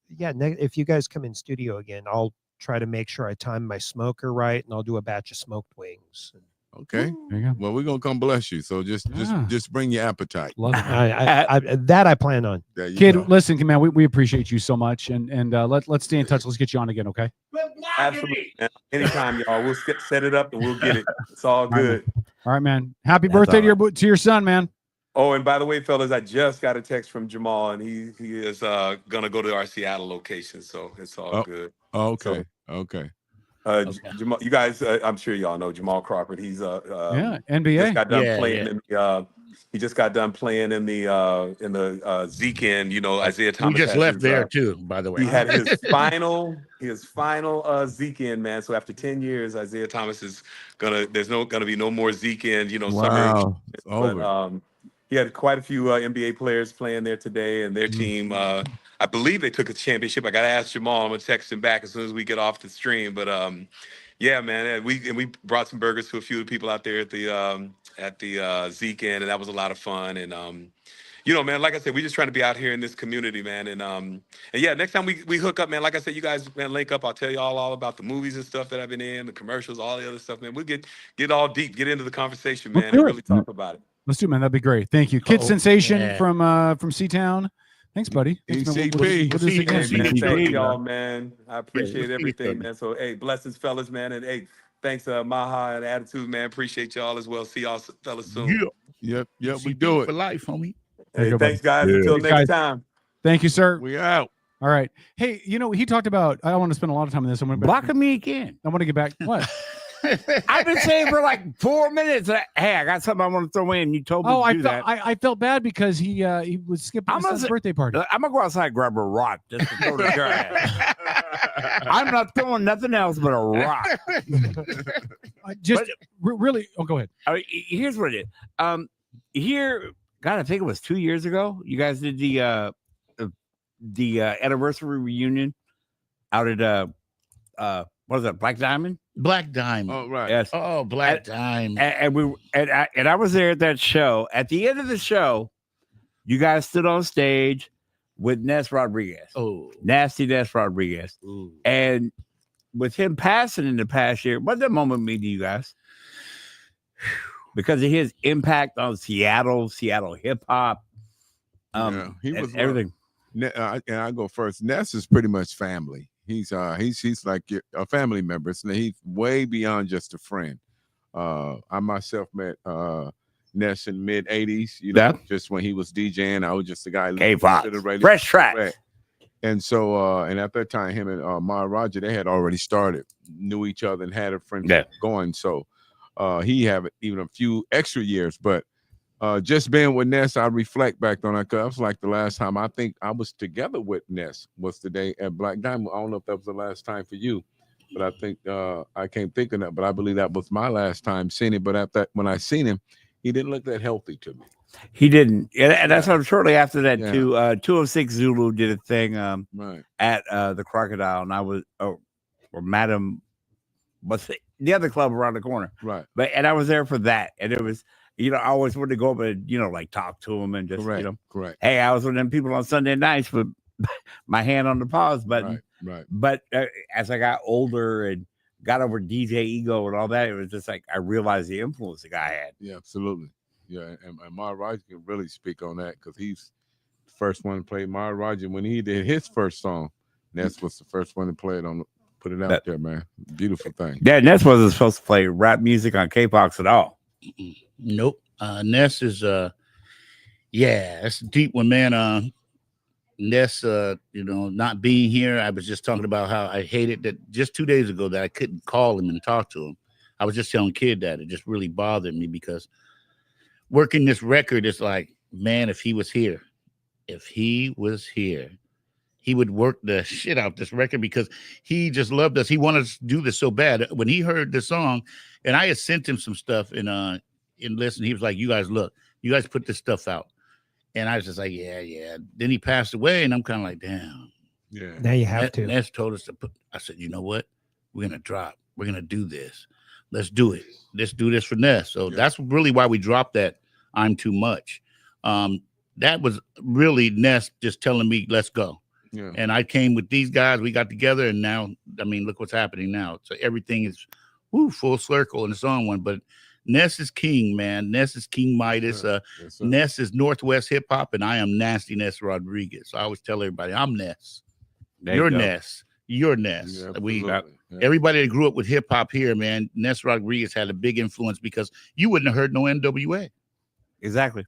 if you guys come in studio again, I'll try to make sure I time my smoker right, and I'll do a batch of smoked wings. Okay. There you go. Well, we're gonna come bless you. So just bring your appetite. Love it. I plan on. There you Kid, go. listen, man, we appreciate you so much, and let's stay in touch. Let's get you on again, okay? Absolutely. Man. Anytime, y'all. We'll set it up and we'll get it. It's all good. All right, man. Happy birthday to your son, man. Oh, and by the way, fellas, I just got a text from Jamal, and he is gonna go to our Seattle location, so it's all good. Okay. Okay. Jamal, you guys, I'm sure y'all know Jamal Crawford. He's NBA. Just got done playing in the. He just got done playing in the Zeke end. You know, Isaiah Thomas. We just had left his, there too, by the way. He had his final Zeke end, man. So after 10 years, Isaiah Thomas is there's gonna be no more Zeke end. You know, Wow. It's summer. over. But, he had quite a few NBA players playing there today, and their team, I believe they took a championship. I got to ask Jamal. I'm gonna text him back as soon as we get off the stream. But yeah, man, and we brought some burgers to a few of the people out there at the Zeke end, and that was a lot of fun. And you know, man, like I said, we just trying to be out here in this community, man. And yeah, next time we hook up, man. Like I said, you guys, man, link up. I'll tell y'all all about the movies and stuff that I've been in, the commercials, all the other stuff, man. We'll get all deep, get into the conversation, man, and really talk about it. Let's do it, man. That'd be great. Thank you, Kid Sensation from C-Town. Thanks, buddy. Thanks, man. We'll do this again. Hey, man, thank y'all, man. I appreciate everything, man. So, hey, blessings, fellas, man. And hey, thanks, Maha and Attitude, man. Appreciate y'all as well. See y'all fellas soon. Yep. We do it for life, homie. Hey, thanks, guys. Until next time. Thank you, sir. We out. All right. Hey, you know, he talked about, I don't want to spend a lot of time on this. I'm going to Blocking me again. I want to get back. What? I've been saying for like 4 minutes. Hey, I got something I want to throw in. You told me to do that. I felt bad because he was skipping his son's birthday party. I'm gonna go outside and grab a rock just to throw the guy. I'm not throwing nothing else but a rock. Really. Oh, go ahead. Here's what it is. Here, God, I think it was 2 years ago. You guys did the anniversary reunion out at what is that? Black Diamond. Black Diamond. Oh, right. Yes. Oh, Black Diamond. And I was there at that show. At the end of the show, you guys stood on stage with Ness Rodriguez. Oh, Nasty Ness Rodriguez. Ooh. And with him passing in the past year, what did that moment mean to you guys? Because of his impact on Seattle hip hop, he was everything. And I go first. Ness is pretty much family. He's like a family member. So he's way beyond just a friend. I myself met Ness in mid '80s. You know, just when he was DJing, I was just the guy listening to the radio. Fresh Tracks. And so, and at that time, him and Maharaja, they had already started, knew each other, and had a friendship going. So he had even a few extra years, but just being with Ness, I reflect back on it. Cause it was like the last time I think I was together with Ness was the day at Black Diamond. I don't know if that was the last time for you, but I think I can't think of that. But I believe that was my last time seeing him. But at that, when I seen him, he didn't look that healthy to me. He didn't, and that's shortly after that too. 206 Zulu did a thing at the Crocodile, and I was or Madam, what's the other club around the corner, right? And I was there for that, and it was. You know, I always wanted to go up and, like talk to him and just, correct. Hey, I was one of them people on Sunday nights with my hand on the pause button. Right. But as I got older and got over DJ ego and all that, it was just like I realized the influence the guy had. Yeah, absolutely. Yeah, and Maharaja can really speak on that because he's the first one to play Maharaja when he did his first song. Ness was the first one to play it on Put it out there, man. Beautiful thing. Yeah, Ness wasn't supposed to play rap music on K-Pox at all. Nope. Ness is that's a deep one, man. Ness, not being here. I was just talking about how I hated that just 2 days ago that I couldn't call him and talk to him. I was just telling Kid that it just really bothered me because working this record is like, man, if he was here, he would work the shit out this record because he just loved us. He wanted us to do this so bad. When he heard the song, and I had sent him some stuff and listen, he was like, you guys put this stuff out. And I was just like, yeah. Then he passed away, and I'm kind of like, damn. Yeah. Now you have to. Ness told us to put. I said, you know what? We're gonna drop. We're gonna do this. Let's do it. Let's do this for Ness. So that's really why we dropped that. I'm Too Much. That was really Ness just telling me, let's go. Yeah. And I came with these guys. We got together, and now, I mean, look what's happening now. So everything is full circle, and it's on one. But Ness is king, man. Ness is King Midas. Ness is Northwest hip hop, and I am Nasty Ness Rodriguez. So I always tell everybody, I'm Ness. You're Ness. You're Ness. Yeah, everybody that grew up with hip hop here, man, Ness Rodriguez had a big influence because you wouldn't have heard no NWA. Exactly.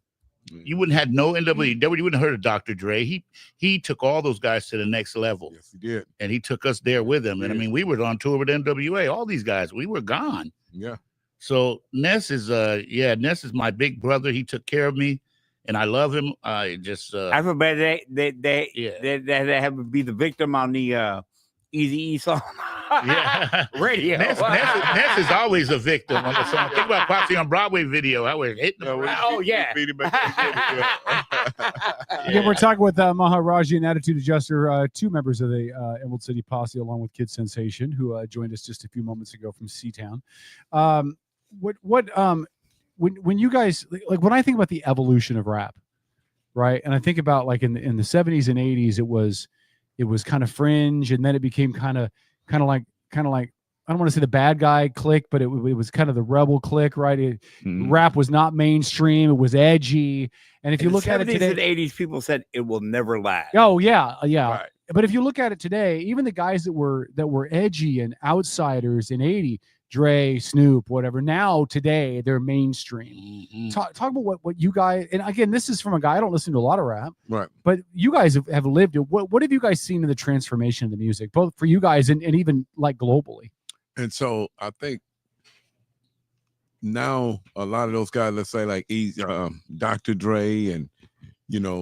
You wouldn't have had no NWA. You wouldn't have heard of Dr. Dre. He took all those guys to the next level. Yes, he did. And he took us there with him. And I mean, we were on tour with NWA. All these guys, we were gone. Yeah. So Ness is Ness is my big brother. He took care of me, and I love him. I just I feel bad they have to be the victim on the Eazy-E song. Yeah, radio. Ness is always a victim on the song. Think about Posse on Broadway video. I was hitting him. Again, we're talking with Maharaji and Attitude Adjuster, two members of the Emerald City Posse, along with Kid Sensation, who joined us just a few moments ago from C-Town. When you guys, like, when I think about the evolution of rap, right, and I think about like in the 70s and 80s, it was kind of fringe, and then it became kind of like I don't want to say the bad guy clique, but it was kind of the rebel clique, right? Rap was not mainstream; it was edgy. And if you look at it today, in the 80s, people said it will never last. Oh yeah. Right. But if you look at it today, even the guys that were edgy and outsiders in '80, Dre, Snoop, whatever. Now today they're mainstream. Talk about what you guys, and again, this is from a guy I don't listen to a lot of rap, right? But you guys have lived it. What have you guys seen in the transformation of the music, both for you guys and even like globally? And so I think now a lot of those guys, let's say like Dr. Dre and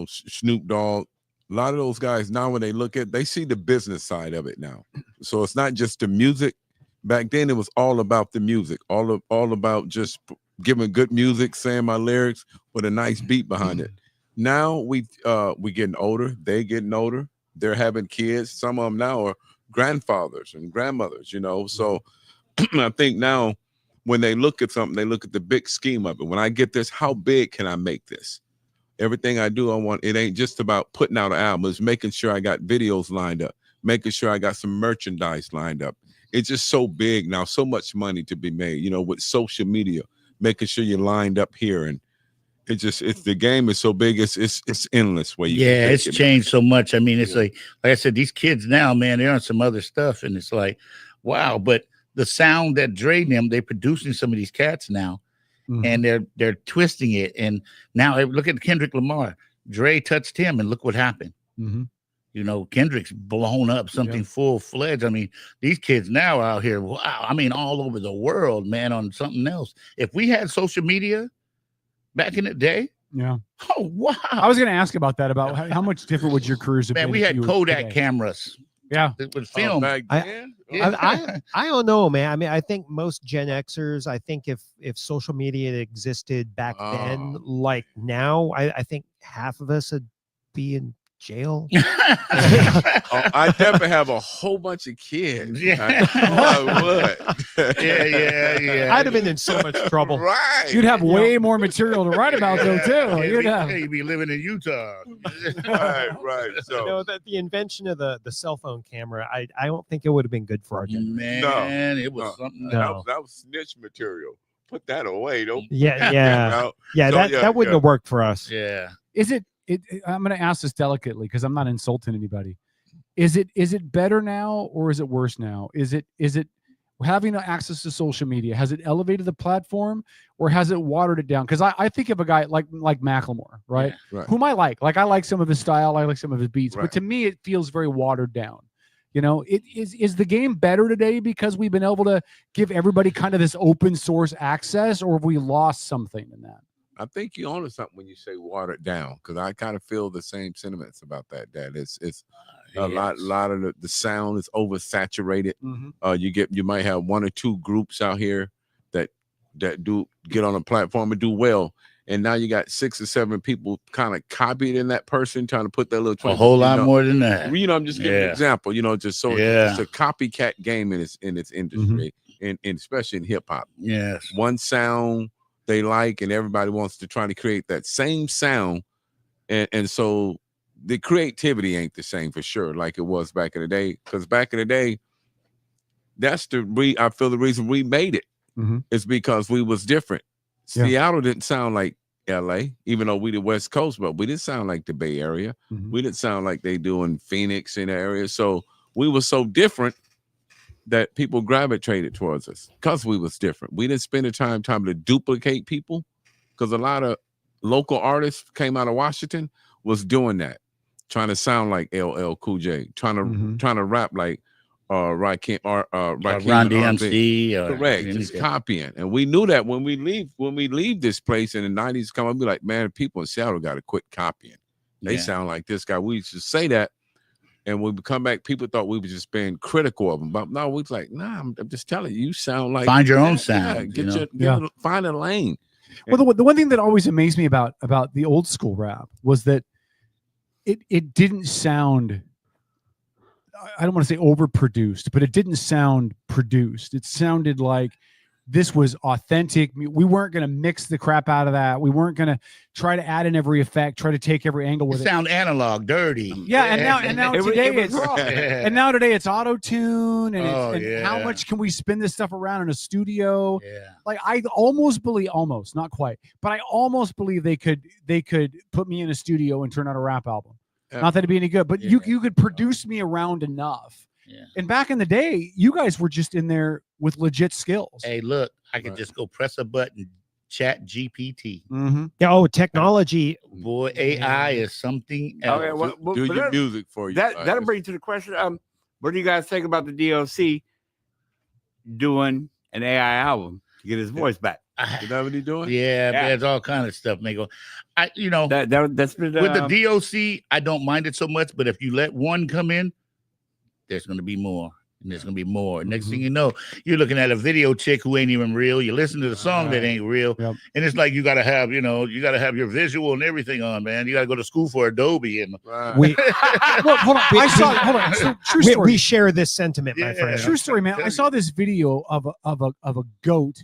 Snoop Dogg, a lot of those guys now when they look at, they see the business side of it now. So it's not just the music. Back then, it was all about the music, all about just giving good music, saying my lyrics with a nice beat behind it. Now we getting older, they getting older, they're having kids. Some of them now are grandfathers and grandmothers, So I think now when they look at something, they look at the big scheme of it. When I get this, how big can I make this? Everything I do, it ain't just about putting out an album. It's making sure I got videos lined up, making sure I got some merchandise lined up. It's just so big now, so much money to be made, with social media, making sure you're lined up here. And the game is so big, it's endless where you can it's changed so much. I mean, it's like I said, these kids now, man, they're on some other stuff, and it's like, wow. But the sound that Dre and them, they're producing some of these cats now, and they're twisting it. And now look at Kendrick Lamar. Dre touched him, and look what happened. Kendrick's blown up something full-fledged. I mean, these kids now out here, wow, I mean, all over the world, man, on something else. If we had social media back in the day, oh, wow. I was going to ask about that, about how much different would your careers have been? Man, we had Kodak cameras. Yeah. It was film. I don't know, man. I mean, I think most Gen Xers, I think if social media existed back then, like now, I think half of us would be in jail. I definitely have a whole bunch of kids. I would. Yeah. I'd have been in so much trouble. Right. You'd have way more material to write about, though, too. You'd be living in Utah. right. So the invention of the cell phone camera, I don't think it would have been good for our generation. Man, it was something. That was snitch material. Put that away. Don't. That wouldn't have worked for us. Yeah. Is it? I'm going to ask this delicately because I'm not insulting anybody. Is it better now or is it worse now? Is it having access to social media, has it elevated the platform or has it watered it down? Because I think of a guy like Macklemore, right? Yeah, right. Whom I like. Like I like some of his style, I like some of his beats, Right. but to me it feels very watered down. You know, is the game better today because we've been able to give everybody kind of this open source access, or have we lost something in that? I think you're onto something when you say watered down, because I kind of feel the same sentiments about that. That it's a lot of the sound is oversaturated. You might have one or two groups out here that do get on a platform and do well, and now you got 6 or 7 people kind of copying that person, trying to put their little a whole lot more than that. You know, I'm just giving an example. You know, just so it's a copycat game in its industry, and especially in hip hop. Yes, one sound they like, and everybody wants to try to create that same sound, and so the creativity ain't the same for sure like it was back in the day. Because back in the day, that's I feel the reason we made it is because we was different. Seattle didn't sound like LA, even though we the West Coast, but we didn't sound like the Bay Area. We didn't sound like they do in Phoenix in the area. So we were so different that people gravitated towards us because we was different. We didn't spend the time trying to duplicate people, because a lot of local artists came out of Washington was doing that, trying to sound like LL Cool J, trying to rap like Rakim or Run DMC. Correct, just copying. And we knew that when we leave this place in the 90s, come up, be like, man, people in Seattle got to quit copying. They sound like this guy. We used to say that. And when we come back, people thought we were just being critical of them. But no, we was like, nah, I'm just telling you, you sound like find your own sound. Find a lane. Well, the one thing that always amazed me about the old school rap was that it didn't sound, I don't want to say overproduced, but it didn't sound produced. It sounded like this was authentic. We weren't going to mix the crap out of that. We weren't going to try to add in every effect, try to take every angle with it. Sound analog, dirty. Yeah, and now today it's auto tune, and how much can we spin this stuff around in a studio? Yeah. Like I almost believe, not quite, but I almost believe they could put me in a studio and turn out a rap album. Not that it'd be any good, but you could produce me around enough. Yeah. And back in the day, you guys were just in there with legit skills. Hey, look, I could just go press a button, chat GPT. Yeah. Oh, technology. Boy, AI is something else. Okay, well, do your music for you. That'll bring you to the question. What do you guys think about the DOC doing an AI album to get his voice back? Is that what he's doing? Yeah, there's all kind of stuff, Mako. That's been with the DOC. I don't mind it so much, but if you let one come in, there's going to be more, and there's going to be more. Next thing you know, you're looking at a video chick who ain't even real. You listen to the song that ain't real, and it's like you got to have, your visual and everything on, man. You got to go to school for Adobe and. We, well, hold on. True story. We share this sentiment, my friend. True story, man. I saw this video of a goat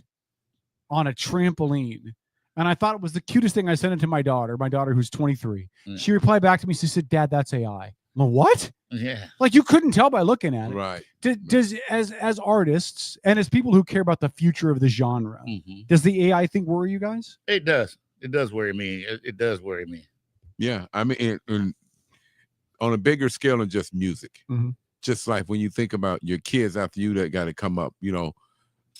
on a trampoline, and I thought it was the cutest thing. I sent it to my daughter who's 23. She replied back to me. She said, "Dad, that's AI." I'm like, what? Yeah. Like you couldn't tell by looking at it. Right. Does as artists and as people who care about the future of the genre, does the AI thing worry you guys? It does. It does worry me. It does worry me. Yeah. I mean, on a bigger scale than just music, just like when you think about your kids after you that got to come up,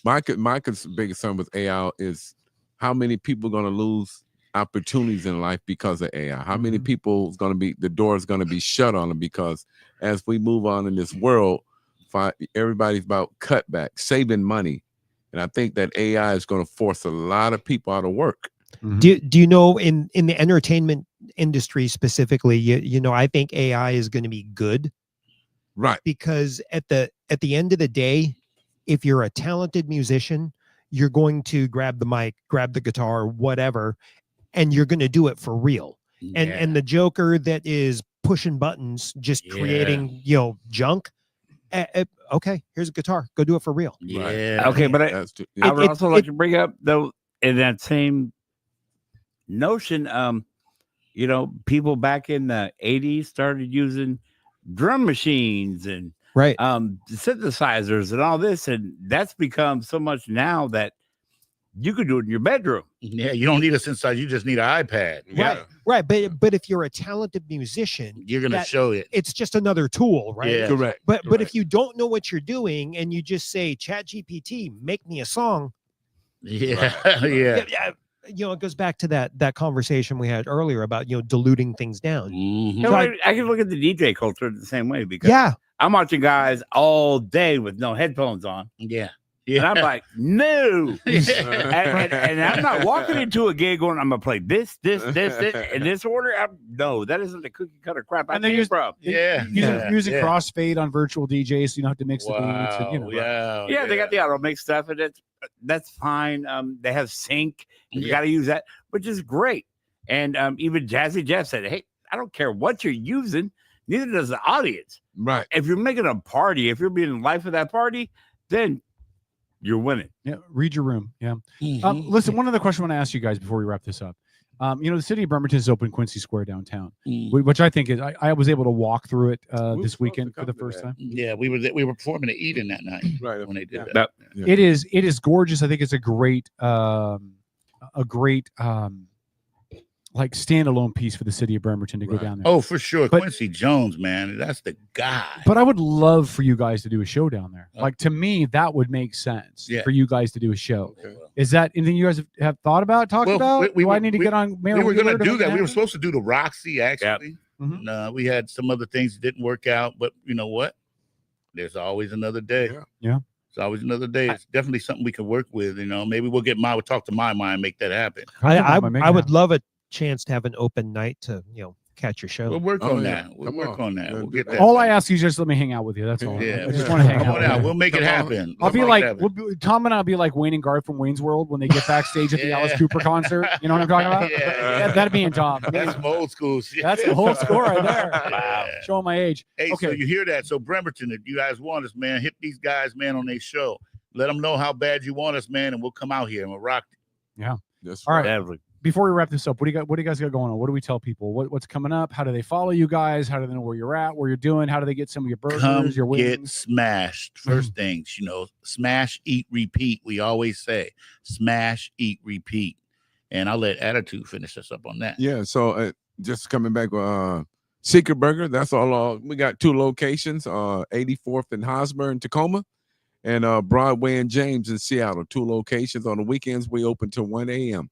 my biggest concern with AI is how many people are going to lose opportunities in life because of AI. How many people is going to be, the door is going to be shut on them, because as we move on in this world, everybody's about cutback, saving money. And I think that AI is going to force a lot of people out of work. Do you know, in the entertainment industry specifically, I think AI is going to be good. Right. Because at the end of the day, if you're a talented musician, you're going to grab the mic, grab the guitar, whatever, and you're going to do it for real. And the joker that is pushing buttons, just creating, junk. Okay, here's a guitar. Go do it for real. Yeah. Okay, but I would also like to bring up, though, in that same notion, people back in the 80s started using drum machines and synthesizers and all this, and that's become so much now that you could do it in your bedroom. Yeah, you don't need a synthesizer. You just need an iPad. Right. But if you're a talented musician, You're gonna show it. It's just another tool, right? Yeah. Correct. But if you don't know what you're doing and you just say, Chat GPT, make me a song. Yeah. Yeah. You know, it goes back to that conversation we had earlier about, diluting things down. Mm-hmm. So I can look at the DJ culture the same way because Yeah. I'm watching guys all day with no headphones on. Yeah. And I'm like, no. and I'm not walking into a gig going, I'm going to play this, in this order. No, that isn't the cookie cutter crap I came from. Using crossfade on virtual DJs, so you don't have to mix the beats. And, Yeah, they got the auto mix stuff, and that's fine. They have sync. You got to use that, which is great. And even Jazzy Jeff said, hey, I don't care what you're using. Neither does the audience. Right. If you're making a party, if you're being the life of that party, then you're winning. Yeah, read your room. Yeah. Listen, one other question I want to ask you guys before we wrap this up. The city of Bremerton has opened Quincy Square downtown, which I think is I was able to walk through it this weekend for the first time. Yeah, we were performing at Eden that night. Right. When they did Yeah. that. Yeah. It is gorgeous. I think it's a great like standalone piece for the city of Bremerton to go down there. Oh, for sure. Quincy Jones, man. That's the guy. But I would love for you guys to do a show down there. Like, to me, that would make sense for you guys to do a show. Okay. Is that anything you guys have thought about, talked about? I need to get on Mayor? We were going to do that. We were happen? supposed to do the Roxy, actually. Yep. We had some other things that didn't work out. But you know what? There's always another day. Yeah. It's always another day. It's definitely something we can work with. Maybe we'll talk to my mind and make that happen. I would love a chance to have an open night to catch your show. We'll work on that. We'll work on that. We'll get that. All I ask you is just let me hang out with you. That's all. Yeah. I just want to hang Come out. on out. We'll make it happen. I'll be like Tom and I'll be like Wayne and Garth from Wayne's World when they get backstage at the Alice Cooper concert. You know what I'm talking about? Yeah. That'd be in Tom. That's some old school shit. That's the whole score right there. Wow. Showing my age. Hey, so you hear that? So Bremerton, if you guys want us, man, hit these guys, man, on their show. Let them know how bad you want us, man, and we'll come out here and we'll rock it. Yeah. That's all right. Definitely. Before we wrap this up, what do you guys got going on? What do we tell people? What's coming up? How do they follow you guys? How do they know where you're at, where you're doing? How do they get some of your burgers, your wings? Get smashed. First things, smash, eat, repeat. We always say smash, eat, repeat. And I'll let Attitude finish us up on that. Yeah. So just coming back with Secret Burger. That's all. We got 2 locations, 84th and Hosmer in Tacoma, and Broadway and James in Seattle. 2 locations. On the weekends, we open till 1 a.m.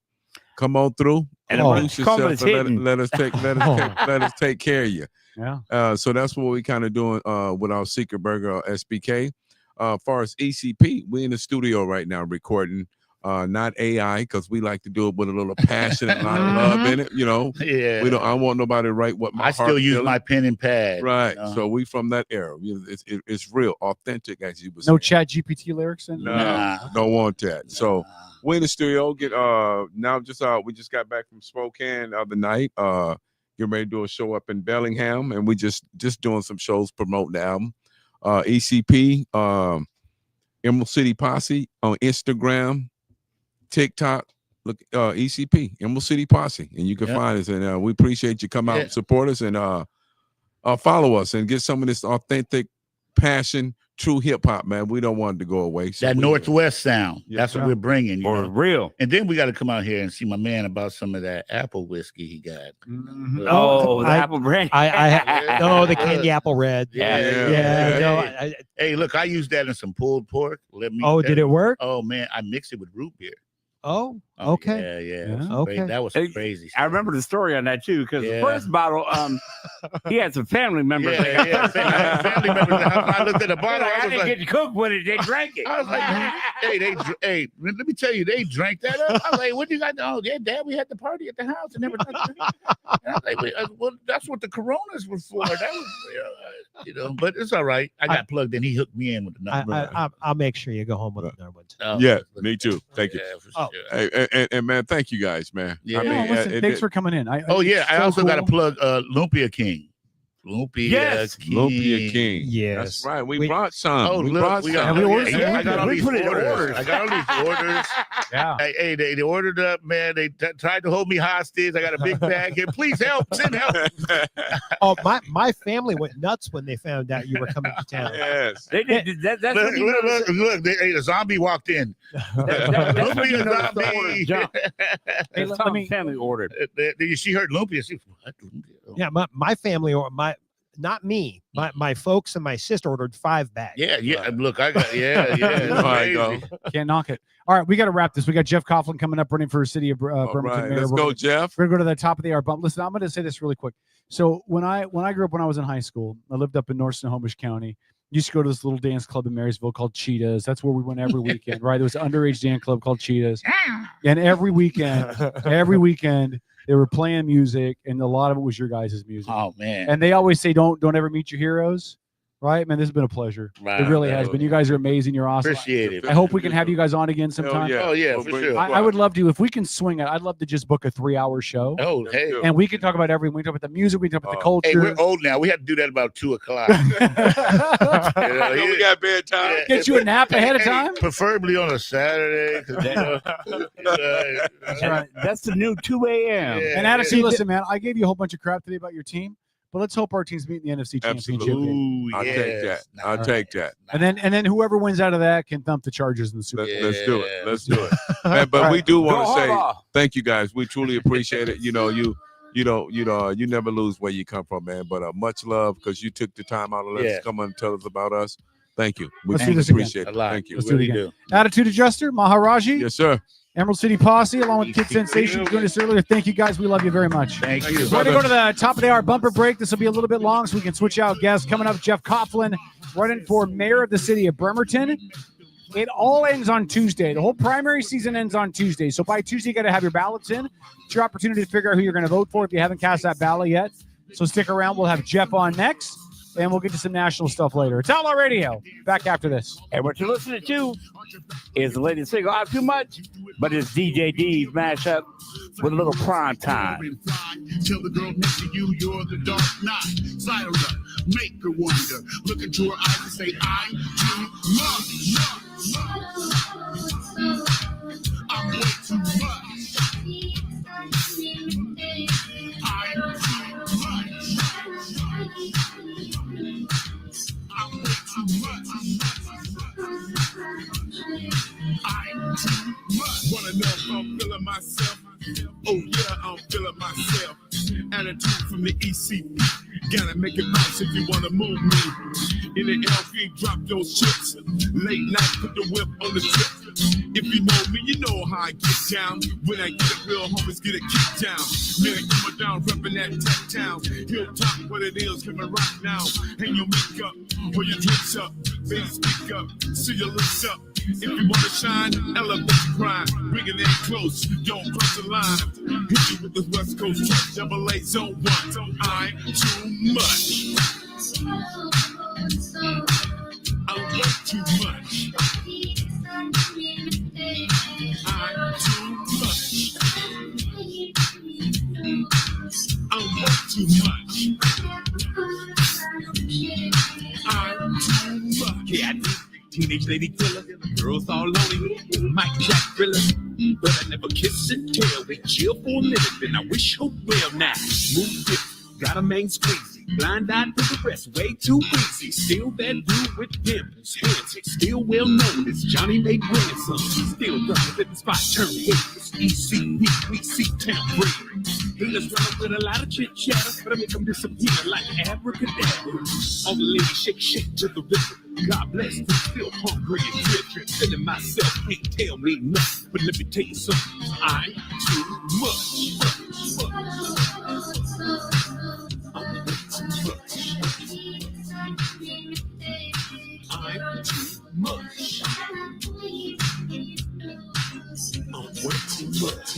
Come on through and introduce yourself and let us take care of you. Yeah. So that's what we kind of doing with our Secret Burger SBK. As far as ECP, we in the studio right now recording. Not AI, because we like to do it with a little passion and a lot of love in it. Yeah. We don't. I want nobody to write what my. I still use my pen and pad. Right. So we from that era. It's real, authentic, as you was. No Chat GPT lyrics in. No, don't want that. So we in the studio. We just got back from Spokane the other night. Getting ready to do a show up in Bellingham, and we just doing some shows promoting the album. ECP, Emerald City Posse on Instagram, TikTok. Look, ECP, Emerald City Posse, and you can find us. And we appreciate you come out and support us and follow us and get some of this authentic passion, true hip hop, man. We don't want it to go away. So that Northwest sound. That's what we're bringing. For real. And then we got to come out here and see my man about some of that apple whiskey he got. Oh, the apple brand. The candy apple red. Yeah. Hey, look, I used that in some pulled pork. Did it work? Oh man, I mixed it with root beer. Oh, okay. Yeah. Okay. That was crazy. I remember the story on that too, because the first bottle, he had some family members. Family members. I looked at the bottle. I didn't get to cook with it. They drank it. I was like, hey, let me tell you, they drank that up. I was like, what do you got? Oh, yeah, Dad, we had the party at the house and everything. And I was like, well, that's what the Coronas were for. That was, but it's all right. I got plugged in. He hooked me in with the number. I'll make sure you go home with another one. Yeah, me too. Thank you. Sure. Hey, and man, thank you guys, man. Yeah. Thanks for coming in. I also got to plug Lumpia King. Lumpia Yes. King. Lumpia King. Yes. That's right. We brought some. Oh, we look, brought we some. got, we ordered some I got all We these put it in orders. orders. I got all these orders. Yeah. Hey, they ordered up, man. They tried to hold me hostage. I got a big bag here. Please help. Send help. Oh, my family went nuts when they found out you were coming to town. Yes. They did that. That's Look, when you know look. A zombie walked in. that's when you Lumpia know the order zombie. jump. Hey, That's let Tom's me- family ordered. She heard Lumpia. She what? Yeah, my family or not me. My folks and my sister ordered 5 bags. Yeah. Look, I got it's There I go. amazing. Can't knock it. All right, we got to wrap this. We got Jeff Coughlin coming up, running for city of All Bremerton right. Mayor. Let's We're go, gonna- Jeff. We're gonna go to the top of the hour bump. Listen, I'm gonna say this really quick. So when I grew up, when I was in high school, I lived up in North Snohomish County. Used to go to this little dance club in Marysville called Cheetahs. That's where we went every weekend, right? There was an underage dance club called Cheetahs, and every weekend they were playing music, and a lot of it was your guys' music. Oh man. And they always say, don't ever meet your heroes, right? Man, this has been a pleasure. Wow, It really man. has been. You guys are amazing. You're awesome. Appreciate it. I hope we can have you guys on again sometime. Oh yeah, We'll for bring- sure. I would love to. If we can swing it, I'd love to just book a 3-hour show. Oh hey. And we can talk about everything. We can talk about the music. We can talk about the culture. Hey, we're old now. We have to do that about 2:00. We got bedtime. Get you a nap ahead of time. Preferably on a Saturday. 'Cause, That's right. That's the new 2 a.m. And Attitude, listen, man, I gave you a whole bunch of crap today about your team, but let's hope our teams meet in the NFC Championship game. Ooh, I'll take that. I'll take that. And then whoever wins out of that can thump the Chargers in the Super Bowl. Let's do it. Let's do it. Man, but we do want Go to say Harbaugh. thank you guys. We truly appreciate it. You never lose where you come from, man. But much love because you took the time out to let us come and tell us about us. Thank you. We Let's do this appreciate again. it. Thank you. Let's do it again. Attitude Adjuster, Maharaji. Yes, sir. Emerald City Posse, along with Kid Sensation, doing this earlier. Thank you, guys. We love you very much. Thank you. We're going to go to the top of the hour bumper break. This will be a little bit long, so we can switch out guests. Coming up, Jeff Coughlin, running for mayor of the city of Bremerton. It all ends on Tuesday. The whole primary season ends on Tuesday. So by Tuesday, you got to have your ballots in. It's your opportunity to figure out who you're going to vote for if you haven't cast that ballot yet. So stick around. We'll have Jeff on next, and we'll get to some national stuff later. It's Outlaw Radio. Back after this. And what you're listening to is the latest single, Out Too Much, but it's DJ D's mashup with a little prime time. Tell the girl next to you you're the dark knight. Siren up, make her wonder. Look into her eyes and say, I'm too much. I'm way too much. I'm too much. I'm way too much. I'm too much. Wanna know if I'm feeling myself? Oh yeah, I'm feeling myself. Attitude from the ECP. Gotta make it bounce if you wanna move me. In the LV, drop those chips. Late night, put the whip on the tip. If you know me, you know how I get down. When I get it real, homies get it kicked down. Man, coming down, repping that tech town. Hilltop, what it is, coming right now. Hang your makeup, pull your drinks up. Baby, speak up, see your lips up. If you wanna shine, elevate the grind. Bring it in close, don't cross the line. Hit you with the West Coast truck, double A zone 1. I'm too much. I'm way too much. I'm too much. I'm way too much. I'm too much. Yeah, I do. Teenage lady killer, girls all lonely, Mike Jack thriller, but I never kiss and tell. They chill for a minute, then I wish her well. Now, move it, got a man squeezy, blind eyed to the rest, way too easy. Still that dude with dimples, hands, still well known as Johnny May grandson. Still representing spot, turn heads, ECP, we see town breed. Haters run up with a lot of chit chatter, but I make them disappear like abracadabra. All the ladies shake to the rhythm. God bless, I'm still hungry and dripping. Feeling myself, can't tell me nothing. But let me tell you something, I'm too much. I'm way too much. I'm too much. I'm way too much.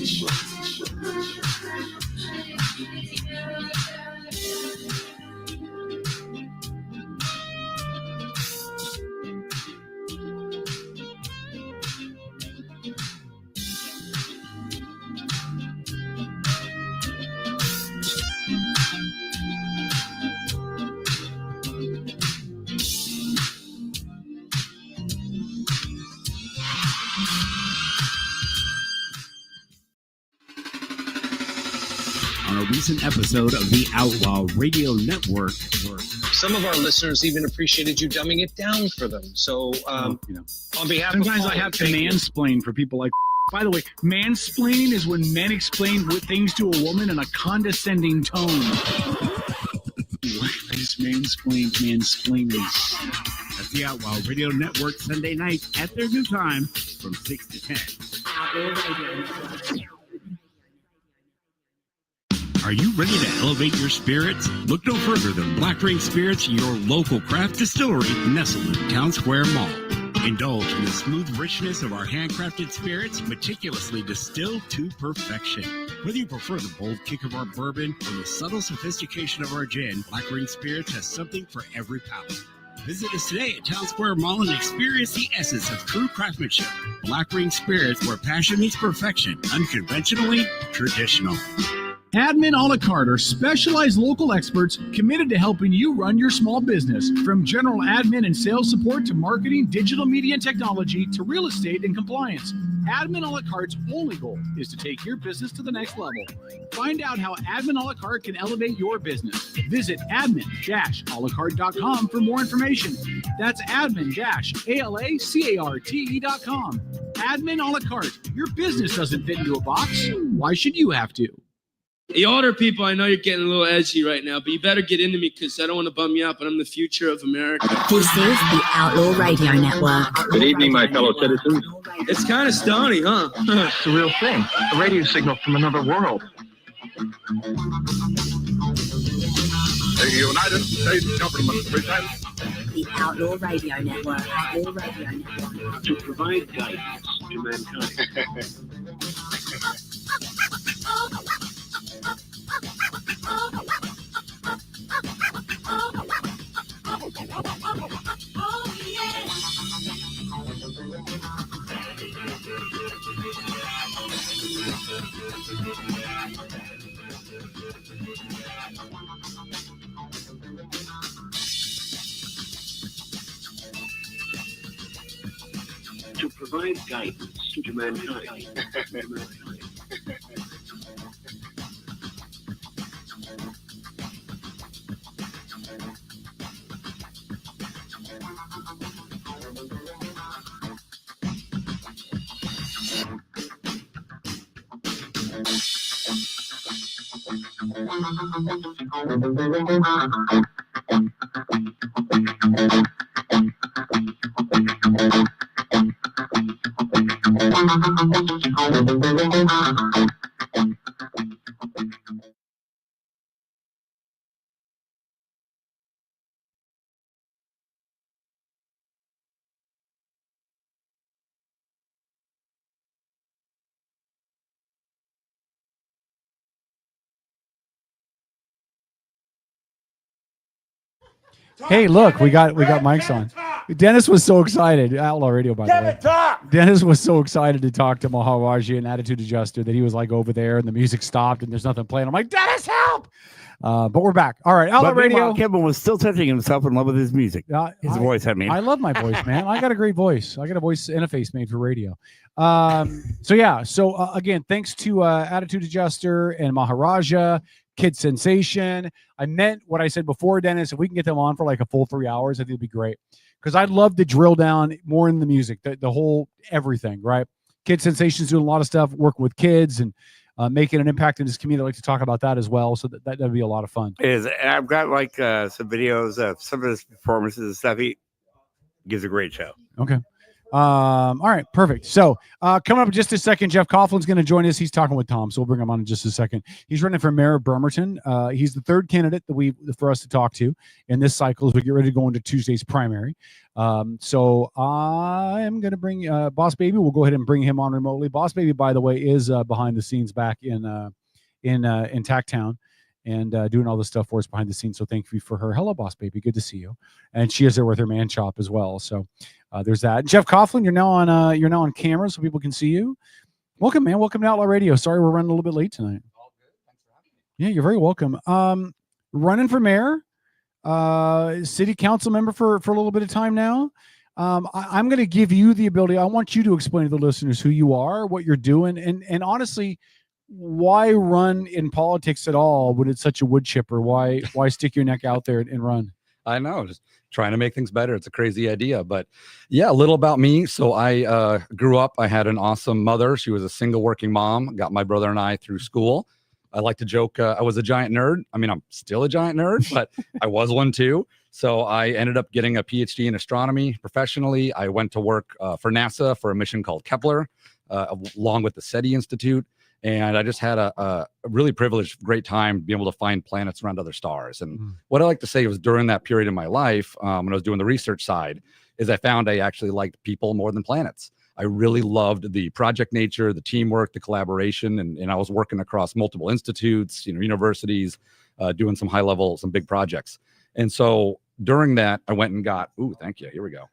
recent episode of the Outlaw Radio Network. Some of our listeners even appreciated you dumbing it down for them. So, on behalf of sometimes Paul, I have to thank you. mansplain for people like. By the way, mansplaining is when men explain things to a woman in a condescending tone. I just mansplaining. That's the Outlaw Radio Network, Sunday nights at their new time from 6 to 10. Are you ready to elevate your spirits? Look no further than Black Rain Spirits, your local craft distillery nestled in Town Square Mall. Indulge in the smooth richness of our handcrafted spirits, meticulously distilled to perfection. Whether you prefer the bold kick of our bourbon or the subtle sophistication of our gin, Black Rain Spirits has something for every palate. Visit us today at Town Square Mall and experience the essence of true craftsmanship. Black Rain Spirits, where passion meets perfection, unconventionally traditional. Admin a la carte are specialized local experts committed to helping you run your small business. From general admin and sales support to marketing, digital media and technology to real estate and compliance. Admin a la carte's only goal is to take your business to the next level. Find out how Admin a la carte can elevate your business. Visit admin-alacarte.com for more information. That's admin-alacarte.com. Admin a la carte. Your business doesn't fit into a box. Why should you have to? The older people, I know you're getting a little edgy right now, but you better get into me because I don't want to bum you out, but I'm the future of America. This is the Outlaw Radio Network. Good evening, my fellow citizens. It's kind of stony, huh? It's a real thing. A radio signal from another world. The United States government presents The Outlaw Radio Network. Outlaw Radio Network. To provide guidance to mankind. To provide guidance to mankind. Hey, look, we got mics on. Dennis was so excited. Outlaw Radio, by the way. Dennis was so excited to talk to Maharaji and Attitude Adjuster that he was like over there and the music stopped and there's nothing playing. I'm like, Dennis, help! But we're back. All right, Outlaw Radio. Kevin was still touching himself in love with his music. His voice, I mean. I love my voice, man. I got a great voice. I got a voice interface made for radio. So again, thanks to Attitude Adjuster and Maharaja, Kid Sensation. I meant what I said before, Dennis. If we can get them on for like a full 3 hours, I think it'd be great. Because I'd love to drill down more in the music, the whole everything, right? Kid Sensation's doing a lot of stuff, working with kids and making an impact in this community. I'd like to talk about that as well. So that'd be a lot of fun. I've got like some videos of some of his performances and stuff. He gives a great show. Okay. All right, perfect. So coming up in just a second, Jeff Coughlin's going to join us. He's talking with Tom, so we'll bring him on in just a second. He's running for mayor of Bremerton. He's the third candidate for us to talk to in this cycle as we get ready to go into Tuesday's primary. So I'm going to bring Boss Baby. We'll go ahead and bring him on remotely. Boss Baby, by the way, is behind the scenes back in Tacktown and doing all this stuff for us behind the scenes. So thank you for her. Hello, Boss Baby. Good to see you. And she is there with her man chop as well. So there's that. Jeff Coughlin, you're now on camera so people can see you. Welcome, man. Welcome to Outlaw Radio. Sorry we're running a little bit late tonight. All good. Thanks for having me. Yeah, you're very welcome. Running for mayor, city council member for a little bit of time now. I'm going to give you the ability. I want you to explain to the listeners who you are, what you're doing, and honestly, why run in politics at all when it's such a wood chipper? Why stick your neck out there and run? I know, just trying to make things better. It's a crazy idea, but yeah, a little about me. So I grew up, I had an awesome mother. She was a single working mom, got my brother and I through school. I like to joke, I was a giant nerd. I mean, I'm still a giant nerd, but I was one too. So I ended up getting a PhD in astronomy professionally. I went to work for NASA for a mission called Kepler, along with the SETI Institute. And I just had a really privileged, great time being able to find planets around other stars. And what I like to say was during that period in my life, when I was doing the research side, is I found I actually liked people more than planets. I really loved the project nature, the teamwork, the collaboration, and I was working across multiple institutes, universities, doing some high level, some big projects. And so during that, I went and got, thank you. Here we go.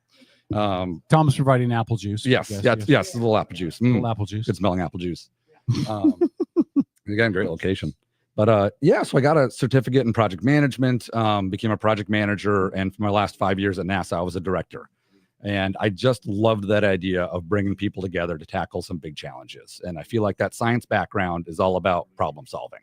Tom's providing apple juice. Yes, a little apple juice. Little apple juice. Good smelling apple juice. You got a great location. But so I got a certificate in project management, became a project manager, and for my last 5 years at NASA, I was a director. And I just loved that idea of bringing people together to tackle some big challenges. And I feel like that science background is all about problem solving.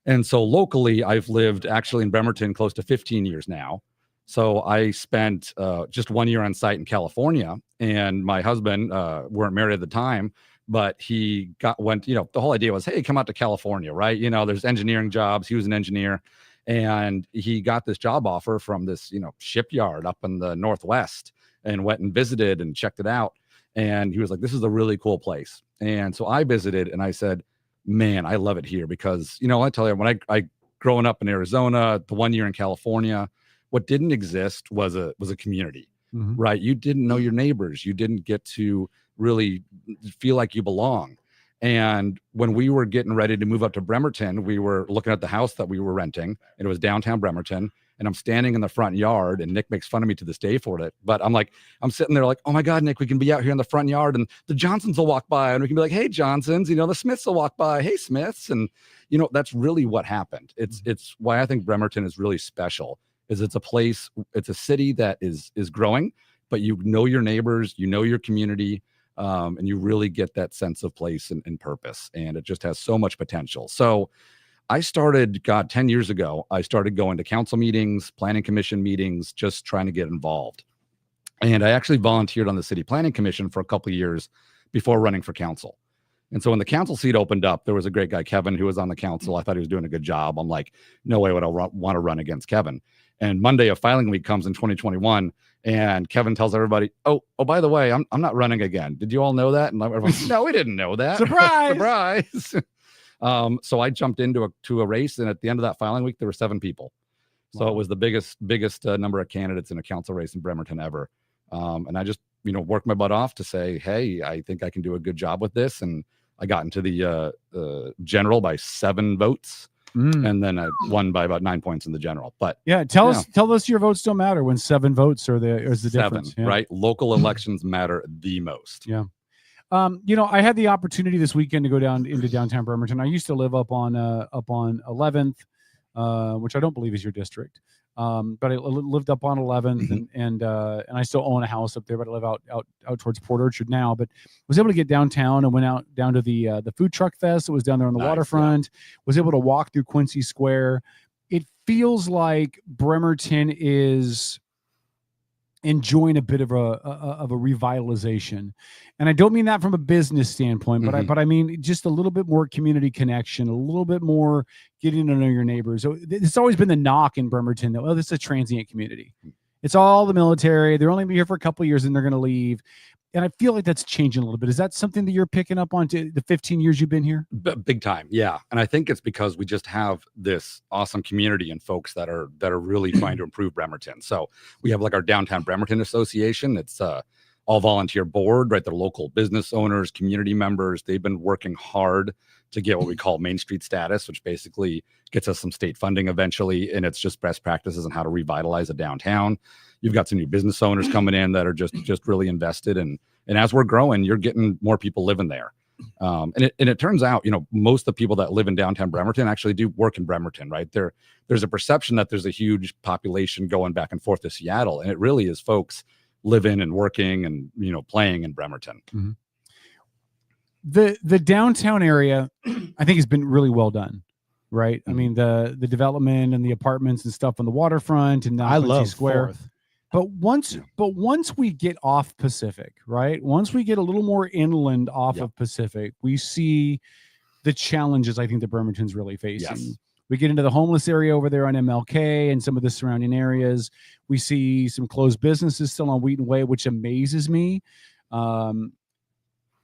And so locally, I've lived actually in Bremerton close to 15 years now. So I spent just 1 year on site in California, and my husband, weren't married at the time, but he went, the whole idea was, hey, come out to California, right? There's engineering jobs. He was an engineer, and he got this job offer from this, shipyard up in the Northwest, and went and visited and checked it out. And he was like, this is a really cool place. And so I visited, and I said, man, I love it here because, I tell you, when I growing up in Arizona, the 1 year in California, what didn't exist was a community, right? You didn't know your neighbors. You didn't get to really feel like you belong. And when we were getting ready to move up to Bremerton, we were looking at the house that we were renting, and it was downtown Bremerton. And I'm standing in the front yard, and Nick makes fun of me to this day for it. But I'm sitting there like, oh my God, Nick, we can be out here in the front yard, and the Johnsons will walk by, and we can be like, hey, Johnsons, the Smiths will walk by, hey, Smiths. And, that's really what happened. It's why I think Bremerton is really special, is it's a place, it's a city that is growing, but you know your neighbors, you know your community, and you really get that sense of place and purpose. And it just has so much potential. So I started, 10 years ago, I started going to council meetings, planning commission meetings, just trying to get involved. And I actually volunteered on the city planning commission for a couple of years before running for council. And so when the council seat opened up, there was a great guy, Kevin, who was on the council. I thought he was doing a good job. I'm like, no way would I want to run against Kevin. And Monday of filing week comes in 2021, and Kevin tells everybody, oh, by the way, I'm not running again. Did you all know that? And everyone's, no, we didn't know that. Surprise! Surprise! So I jumped into a race, and at the end of that filing week, there were 7 people. So It was the biggest number of candidates in a council race in Bremerton ever. And I just, worked my butt off to say, hey, I think I can do a good job with this. And I got into the general by 7 votes. And then I won by about 9 points in the general. But yeah, tell us your votes don't matter when 7 votes are is the 7, difference. Yeah. Right? Local elections matter the most. Yeah. I had the opportunity this weekend to go down into downtown Bremerton. I used to live up on 11th, which I don't believe is your district. But I lived up on 11th, and I still own a house up there, but I live out towards Port Orchard now. But was able to get downtown and went out down to the food truck fest that was down there on the waterfront. Yeah. Was able to walk through Quincy Square. It feels like Bremerton is enjoying a bit of a revitalization, and I don't mean that from a business standpoint, but I mean just a little bit more community connection, a little bit more getting to know your neighbors. So it's always been the knock in Bremerton that, this is a transient community. It's all the military. They're only here for a couple of years and they're going to leave. And I feel like that's changing a little bit. Is that something that you're picking up on to the 15 years you've been here? Big time. Yeah. And I think it's because we just have this awesome community and folks that are really trying to improve Bremerton. So we have our downtown Bremerton Association. It's all volunteer board, right? They're local business owners, community members. They've been working hard to get what we call Main Street status, which basically gets us some state funding eventually. And it's just best practices on how to revitalize a downtown. You've got some new business owners coming in that are just really invested. And as we're growing, you're getting more people living there. And it turns out, most of the people that live in downtown Bremerton actually do work in Bremerton, right? There's a perception that there's a huge population going back and forth to Seattle. And it really is folks living and working and, playing in Bremerton. The downtown area, I think, has been really well done. Right. I mean, the development and the apartments and stuff on the waterfront and now I Quincy love Square. 4th. But once we get off Pacific, right? Once we get a little more inland off of Pacific, we see the challenges I think that Bremerton's really facing. Yes. We get into the homeless area over there on MLK and some of the surrounding areas. We see some closed businesses still on Wheaton Way, which amazes me.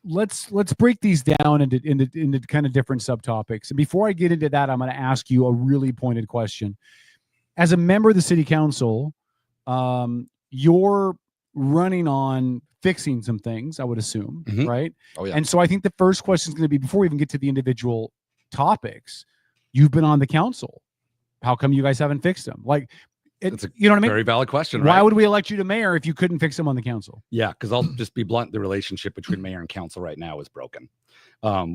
Let's break these down into kind of different subtopics. And before I get into that, I'm going to ask you a really pointed question. As a member of the city council, you're running on fixing some things, I would assume, right? Oh, yeah. And so I think the first question is going to be, before we even get to the individual topics, you've been on the council. How come you guys haven't fixed them? Like, It's a you know what I mean? very valid question. Why right? would we elect you to mayor if you couldn't fix them on the council? Yeah, because I'll just be blunt. The relationship between mayor and council right now is broken.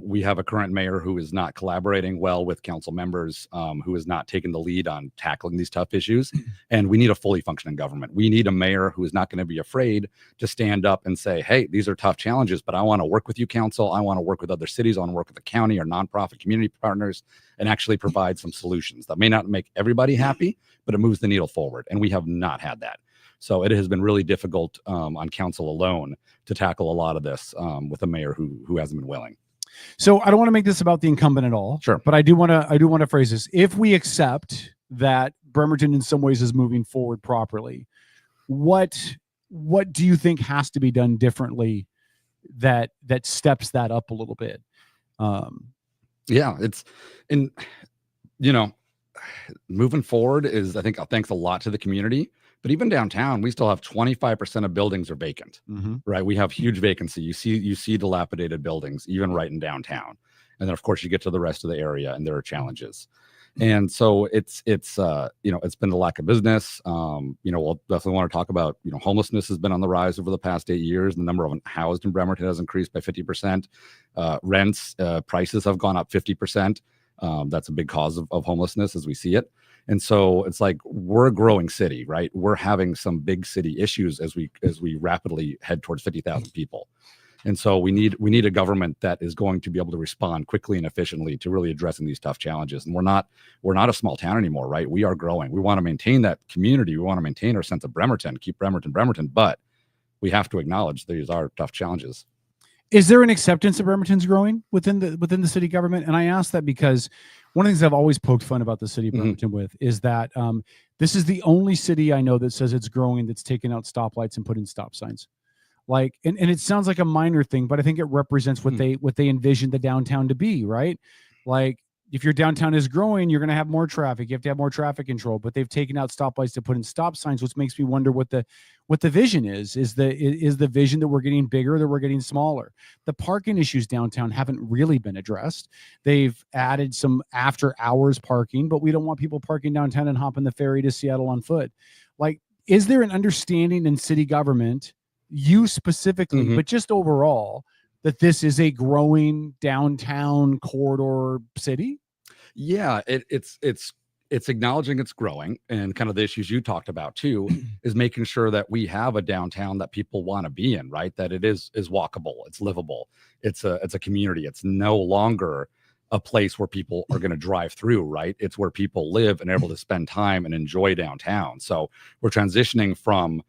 We have a current mayor who is not collaborating well with council members, who is not taking the lead on tackling these tough issues. And we need a fully functioning government. We need a mayor who is not going to be afraid to stand up and say, hey, these are tough challenges, but I want to work with you, council. I want to work with other cities. I want to work with the county or nonprofit community partners and actually provide some solutions that may not make everybody happy, but it moves the needle forward. And we have not had that. So it has been really difficult on council alone to tackle a lot of this with a mayor who hasn't been willing. So I don't want to make this about the incumbent at all. Sure. But I do want to phrase this. If we accept that Bremerton in some ways is moving forward properly, what do you think has to be done differently that steps that up a little bit? Yeah, moving forward is, I think, thanks a lot to the community. But even downtown, we still have 25% of buildings are vacant, right? We have huge vacancy. You see dilapidated buildings, even right in downtown. And then, of course, you get to the rest of the area and there are challenges. And so it's been the lack of business. We'll definitely want to talk about, homelessness has been on the rise over the past 8 years. The number of housed in Bremerton has increased by 50%. Rents, prices have gone up 50%. That's a big cause of homelessness as we see it. And so it's like, we're a growing city, right? We're having some big city issues as we rapidly head towards 50,000 people. And so we need a government that is going to be able to respond quickly and efficiently to really addressing these tough challenges. And we're not a small town anymore, right? We are growing. We want to maintain that community. We want to maintain our sense of Bremerton, keep Bremerton, but we have to acknowledge these are tough challenges. Is there an acceptance that Bremerton's growing within the city government? And I ask that because one of the things I've always poked fun about the city of Bremerton with is that this is the only city I know that says it's growing that's taken out stoplights and put in stop signs. Like, and it sounds like a minor thing, but I think it represents what they envision the downtown to be, right? Like, if your downtown is growing, you're going to have more traffic. You have to have more traffic control, but they've taken out stoplights to put in stop signs, which makes me wonder what the vision is. Is the vision that we're getting bigger, that we're getting smaller? The parking issues downtown haven't really been addressed. They've added some after hours parking, but we don't want people parking downtown and hopping the ferry to Seattle on foot. Like, is there an understanding in city government, you specifically, but just overall, that this is a growing downtown corridor city? Yeah, it's acknowledging it's growing, and kind of the issues you talked about too is making sure that we have a downtown that people want to be in, right? That it is walkable, it's livable, it's a community. It's no longer a place where people are going to drive through, right? It's where people live and are able to spend time and enjoy downtown. So we're transitioning from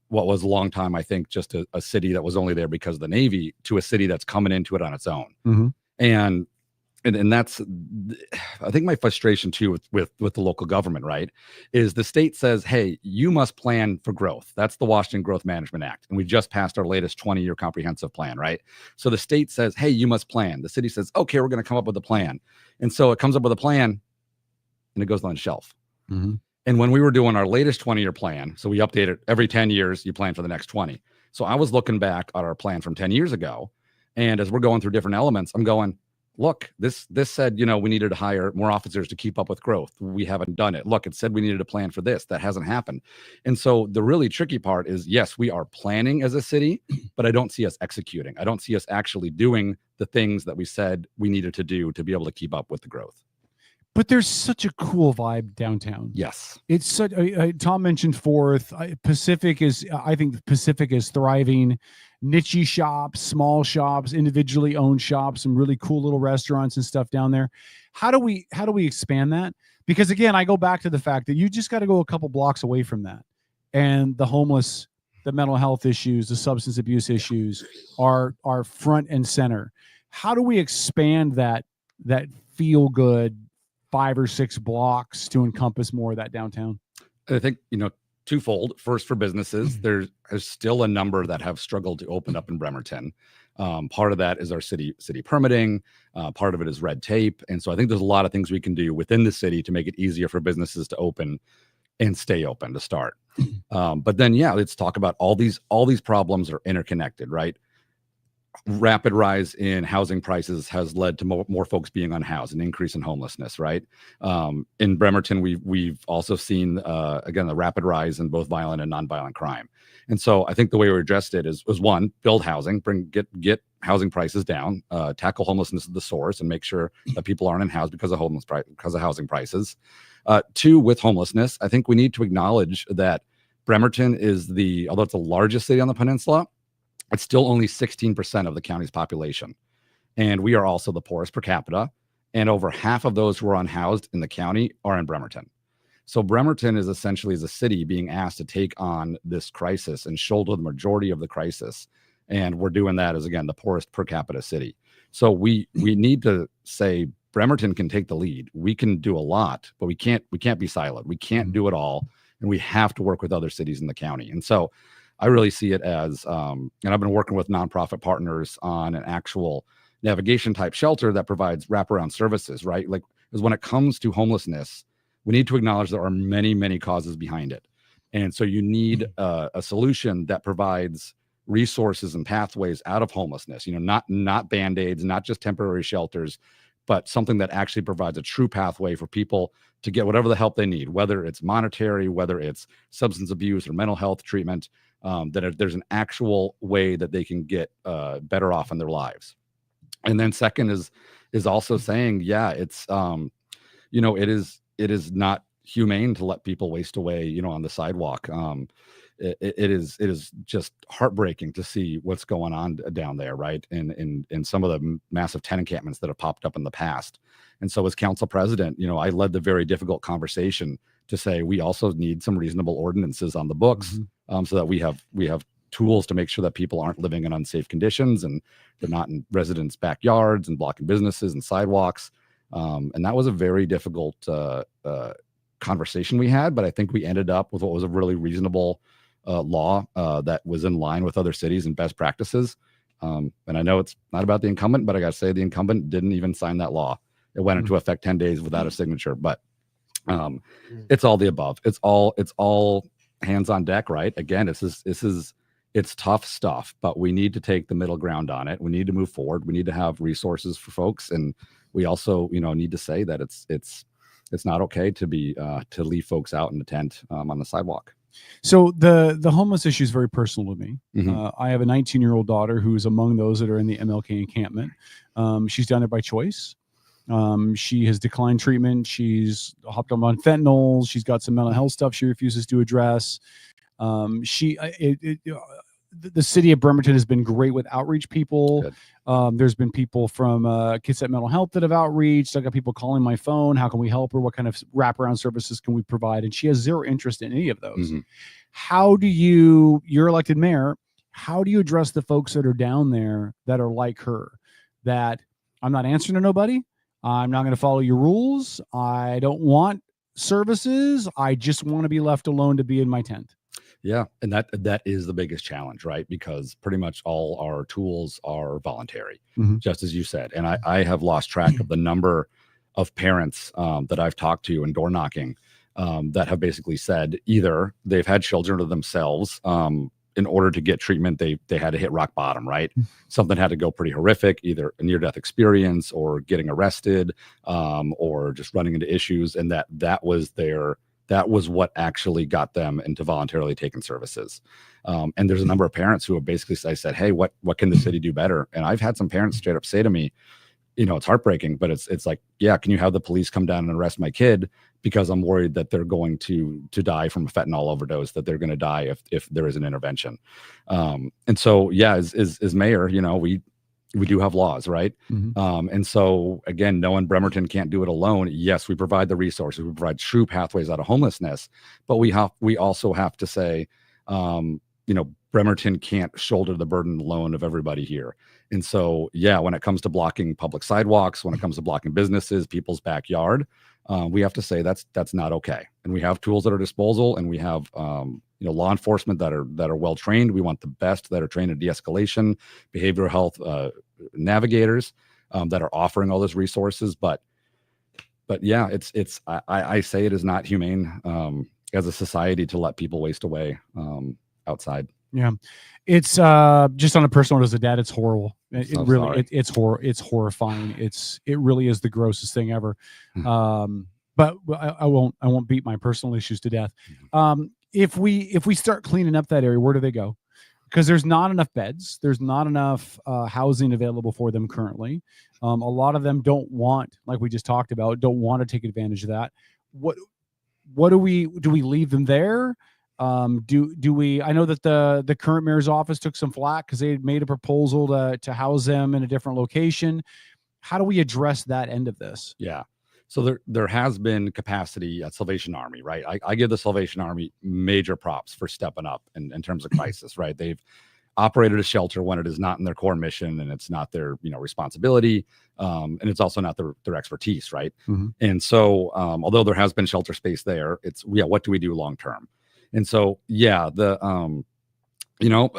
what was a long time, I think, just a city that was only there because of the Navy to a city that's coming into it on its own. And that's, I think, my frustration too with the local government, right, is the state says, hey, you must plan for growth. That's the Washington Growth Management Act. And we just passed our latest 20-year comprehensive plan, right? So the state says, hey, you must plan. The city says, okay, we're going to come up with a plan. And so it comes up with a plan and it goes on the shelf. And when we were doing our latest 20-year plan, so we update it every 10 years, you plan for the next 20. So I was looking back at our plan from 10 years ago. And as we're going through different elements, I'm going, look, this said, we needed to hire more officers to keep up with growth. We haven't done it. Look, it said we needed a plan for this. That hasn't happened. And so the really tricky part is, yes, we are planning as a city, but I don't see us executing. I don't see us actually doing the things that we said we needed to do to be able to keep up with the growth. But there's such a cool vibe downtown. Yes. It's such, Tom mentioned Fourth. Pacific is thriving. niche shops, small shops, individually owned shops, some really cool little restaurants and stuff down there. How do we expand that? Because again, I go back to the fact that you just got to go a couple blocks away from that, and the homeless, the mental health issues, the substance abuse issues are front and center. How do we expand that feel good 5 or 6 blocks to encompass more of that downtown? I think, twofold. First, for businesses, there's still a number that have struggled to open up in Bremerton. Part of that is our city permitting. Part of it is red tape. And so I think there's a lot of things we can do within the city to make it easier for businesses to open and stay open to start. But then, let's talk about all these problems are interconnected, right? Rapid rise in housing prices has led to more folks being unhoused, an increase in homelessness, right? In Bremerton, we've also seen, again, the rapid rise in both violent and nonviolent crime. And so I think the way we addressed it was one, build housing, get housing prices down, tackle homelessness at the source, and make sure that people aren't unhoused because of housing prices. 2, with homelessness, I think we need to acknowledge that Bremerton is although it's the largest city on the peninsula, it's still only 16% of the county's population. And we are also the poorest per capita. And over half of those who are unhoused in the county are in Bremerton. So Bremerton is essentially, as a city, being asked to take on this crisis and shoulder the majority of the crisis. And we're doing that as, again, the poorest per capita city. So we need to say Bremerton can take the lead. We can do a lot, but we can't be siloed. We can't do it all. And we have to work with other cities in the county. And so I really see it as, and I've been working with nonprofit partners on an actual navigation type shelter that provides wraparound services, right? Like, because when it comes to homelessness, we need to acknowledge there are many, many causes behind it. And so you need a solution that provides resources and pathways out of homelessness, not Band-Aids, not just temporary shelters, but something that actually provides a true pathway for people to get whatever the help they need, whether it's monetary, whether it's substance abuse or mental health treatment. That there's an actual way that they can get better off in their lives. And then second is also saying, it's it is not humane to let people waste away, on the sidewalk. It is just heartbreaking to see what's going on down there, right? In some of the massive tent encampments that have popped up in the past. And so as council president, I led the very difficult conversation to say we also need some reasonable ordinances on the books, so that we have tools to make sure that people aren't living in unsafe conditions and they're not in residents' backyards and blocking businesses and sidewalks. And that was a very difficult conversation we had, but I think we ended up with what was a really reasonable law that was in line with other cities and best practices. And I know it's not about the incumbent, but I got to say the incumbent didn't even sign that law. It went into effect 10 days without a signature, but it's all the above. It's all hands on deck, right? Again, it's tough stuff, but we need to take the middle ground on it. We need to move forward. We need to have resources for folks, and we also, need to say that it's not okay to leave folks out in the tent on the sidewalk. So the homeless issue is very personal to me. I have a 19-year-old daughter who is among those that are in the MLK encampment. She's down there by choice. She has declined treatment. She's hopped on fentanyl. She's got some mental health stuff she refuses to address. The city of Bremerton has been great with outreach people. There's been people from Kids at Mental Health that have outreached. I got people calling my phone. How can we help her? What kind of wraparound services can we provide? And she has zero interest in any of those. How do you're elected mayor, how do you address the folks that are down there that are like her? That I'm not answering to nobody. I'm not going to follow your rules. I don't want services. I just want to be left alone to be in my tent. Yeah. And that is the biggest challenge, right? Because pretty much all our tools are voluntary, just as you said. And I have lost track of the number of parents that I've talked to and door knocking that have basically said either they've had children to themselves. In order to get treatment, they had to hit rock bottom, right? Something had to go pretty horrific, either a near-death experience or getting arrested or just running into issues. And that was what actually got them into voluntarily taking services. And there's a number of parents who have basically said, hey, what can the city do better? And I've had some parents straight up say to me, it's heartbreaking, but it's like, yeah, can you have the police come down and arrest my kid? because I'm worried that they're going to die from a fentanyl overdose, that they're going to die if there is an intervention. And so, yeah, as mayor, you know, we do have laws, right? And so again, knowing Bremerton can't do it alone, yes, we provide the resources, we provide true pathways out of homelessness, but we also have to say, you know, Bremerton can't shoulder the burden alone of everybody here. And so, yeah, when it comes to blocking public sidewalks, when it comes to blocking businesses, people's backyard, we have to say that's not okay. And we have tools at our disposal, and we have you know, law enforcement that are well trained. We want the best that are trained in de-escalation, behavioral health navigators that are offering all those resources. But yeah, I say it is not humane as a society to let people waste away outside. Yeah, it's just on a personal note, as a dad, it's horrible. It's horrifying. It really is the grossest thing ever. But I won't beat my personal issues to death. If we start cleaning up that area, where do they go? Because there's not enough beds. There's not enough housing available for them currently. A lot of them don't want, like we just talked about, don't want to take advantage of that. What do we leave them there? Do we? I know that the current mayor's office took some flack because they made a proposal to house them in a different location. How do we address that end of this? Yeah. So there has been capacity at Salvation Army, right? I give the Salvation Army major props for stepping up in terms of crisis, right? They've operated a shelter when it is not in their core mission and it's not their, you know, responsibility. And it's also not their expertise, right? And so although there has been shelter space there, it's, yeah, what do we do long term? And so, yeah, you know,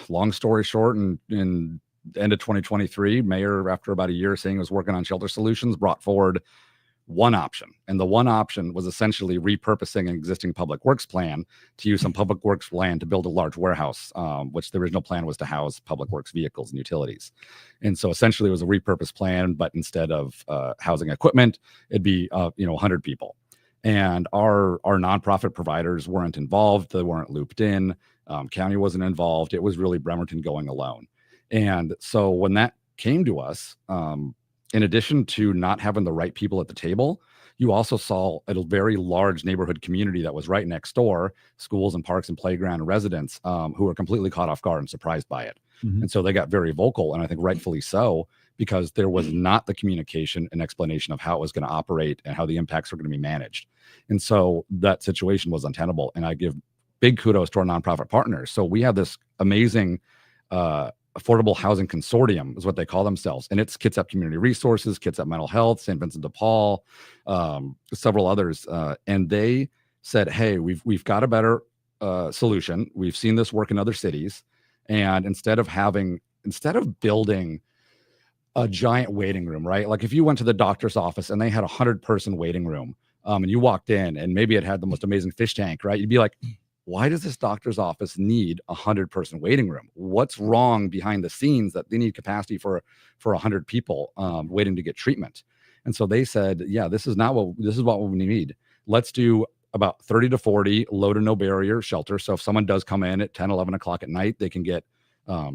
long story short, in end of 2023, mayor, after about a year saying he was working on shelter solutions, brought forward one option. And the one option was essentially repurposing an existing public works plan to use some public works land to build a large warehouse, which the original plan was to house public works vehicles and utilities. And so essentially it was a repurposed plan, but instead of housing equipment, it'd be, you know, 100 people. And our nonprofit providers weren't involved. They weren't looped in. County wasn't involved. It was really Bremerton going alone. And so when that came to us, in addition to not having the right people at the table, you also saw a very large neighborhood community that was right next door, schools and parks and playground and residents who were completely caught off guard and surprised by it. And so they got very vocal, and I think rightfully so, because there was not the communication and explanation of how it was going to operate and how the impacts were going to be managed. And so that situation was untenable. And I give big kudos to our nonprofit partners. So we have this amazing affordable housing consortium is what they call themselves. And it's Kitsap Community Resources, Kitsap Mental Health, St. Vincent de Paul, several others. And they said, hey, we've got a better solution. We've seen this work in other cities. And instead of building a giant waiting room, right? Like if you went to the doctor's office and they had 100-person waiting room, and you walked in and maybe it had the most amazing fish tank, right? You'd be like, why does this doctor's office need a 100-person waiting room? What's wrong behind the scenes that they need capacity for 100 people waiting to get treatment? And so they said, yeah, this is what we need. Let's do about 30 to 40 low to no barrier shelter. So if someone does come in at 10, 11 o'clock at night, they can get a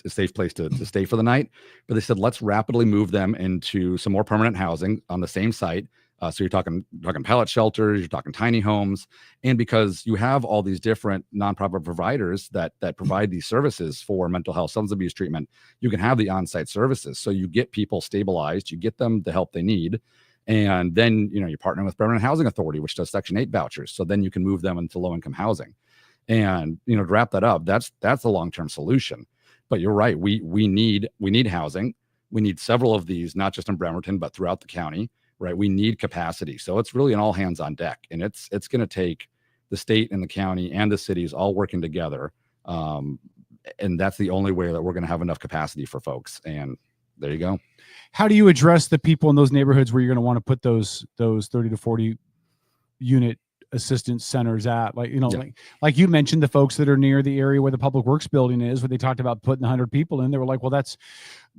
safe place to stay for the night. But they said, let's rapidly move them into some more permanent housing on the same site. So you're talking pallet shelters, you're talking tiny homes. And because you have all these different nonprofit providers that provide these services for mental health, substance abuse treatment, you can have the on-site services. So you get people stabilized, you get them the help they need. And then, you know, you're partnering with Bremerton Housing Authority, which does Section 8 vouchers. So then you can move them into low-income housing. And, you know, to wrap that up, that's the long-term solution. But you're right. We need housing. We need several of these, not just in Bremerton, but throughout the county. Right. We need capacity. So it's really an all hands on deck. And it's going to take the state and the county and the cities all working together. And that's the only way that we're going to have enough capacity for folks. And there you go. How do you address the people in those neighborhoods where you're going to want to put those 30 to 40 unit assistance centers at? Like, you know, yeah. like you mentioned, the folks that are near the area where the public works building is, where they talked about putting 100 people in, they were like, well, that's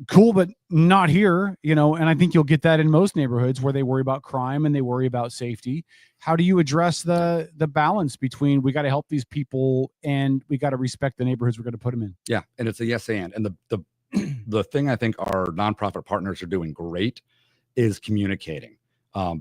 cool, but not here, you know. And I think you'll get that in most neighborhoods where they worry about crime and they worry about safety. How do you address the balance between, we got to help these people and we got to respect the neighborhoods we're going to put them in? Yeah. And it's a yes and the thing I think our nonprofit partners are doing great is communicating,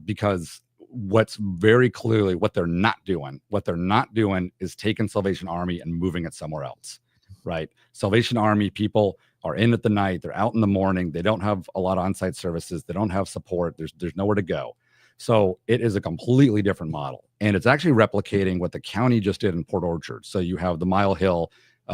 because what's very clearly what they're not doing. What they're not doing is taking Salvation Army and moving it somewhere else, right? Salvation Army people are in at the night. They're out in the morning. They don't have a lot of on-site services. They don't have support. There's nowhere to go. So it is a completely different model. And it's actually replicating what the county just did in Port Orchard. So you have the Mile Hill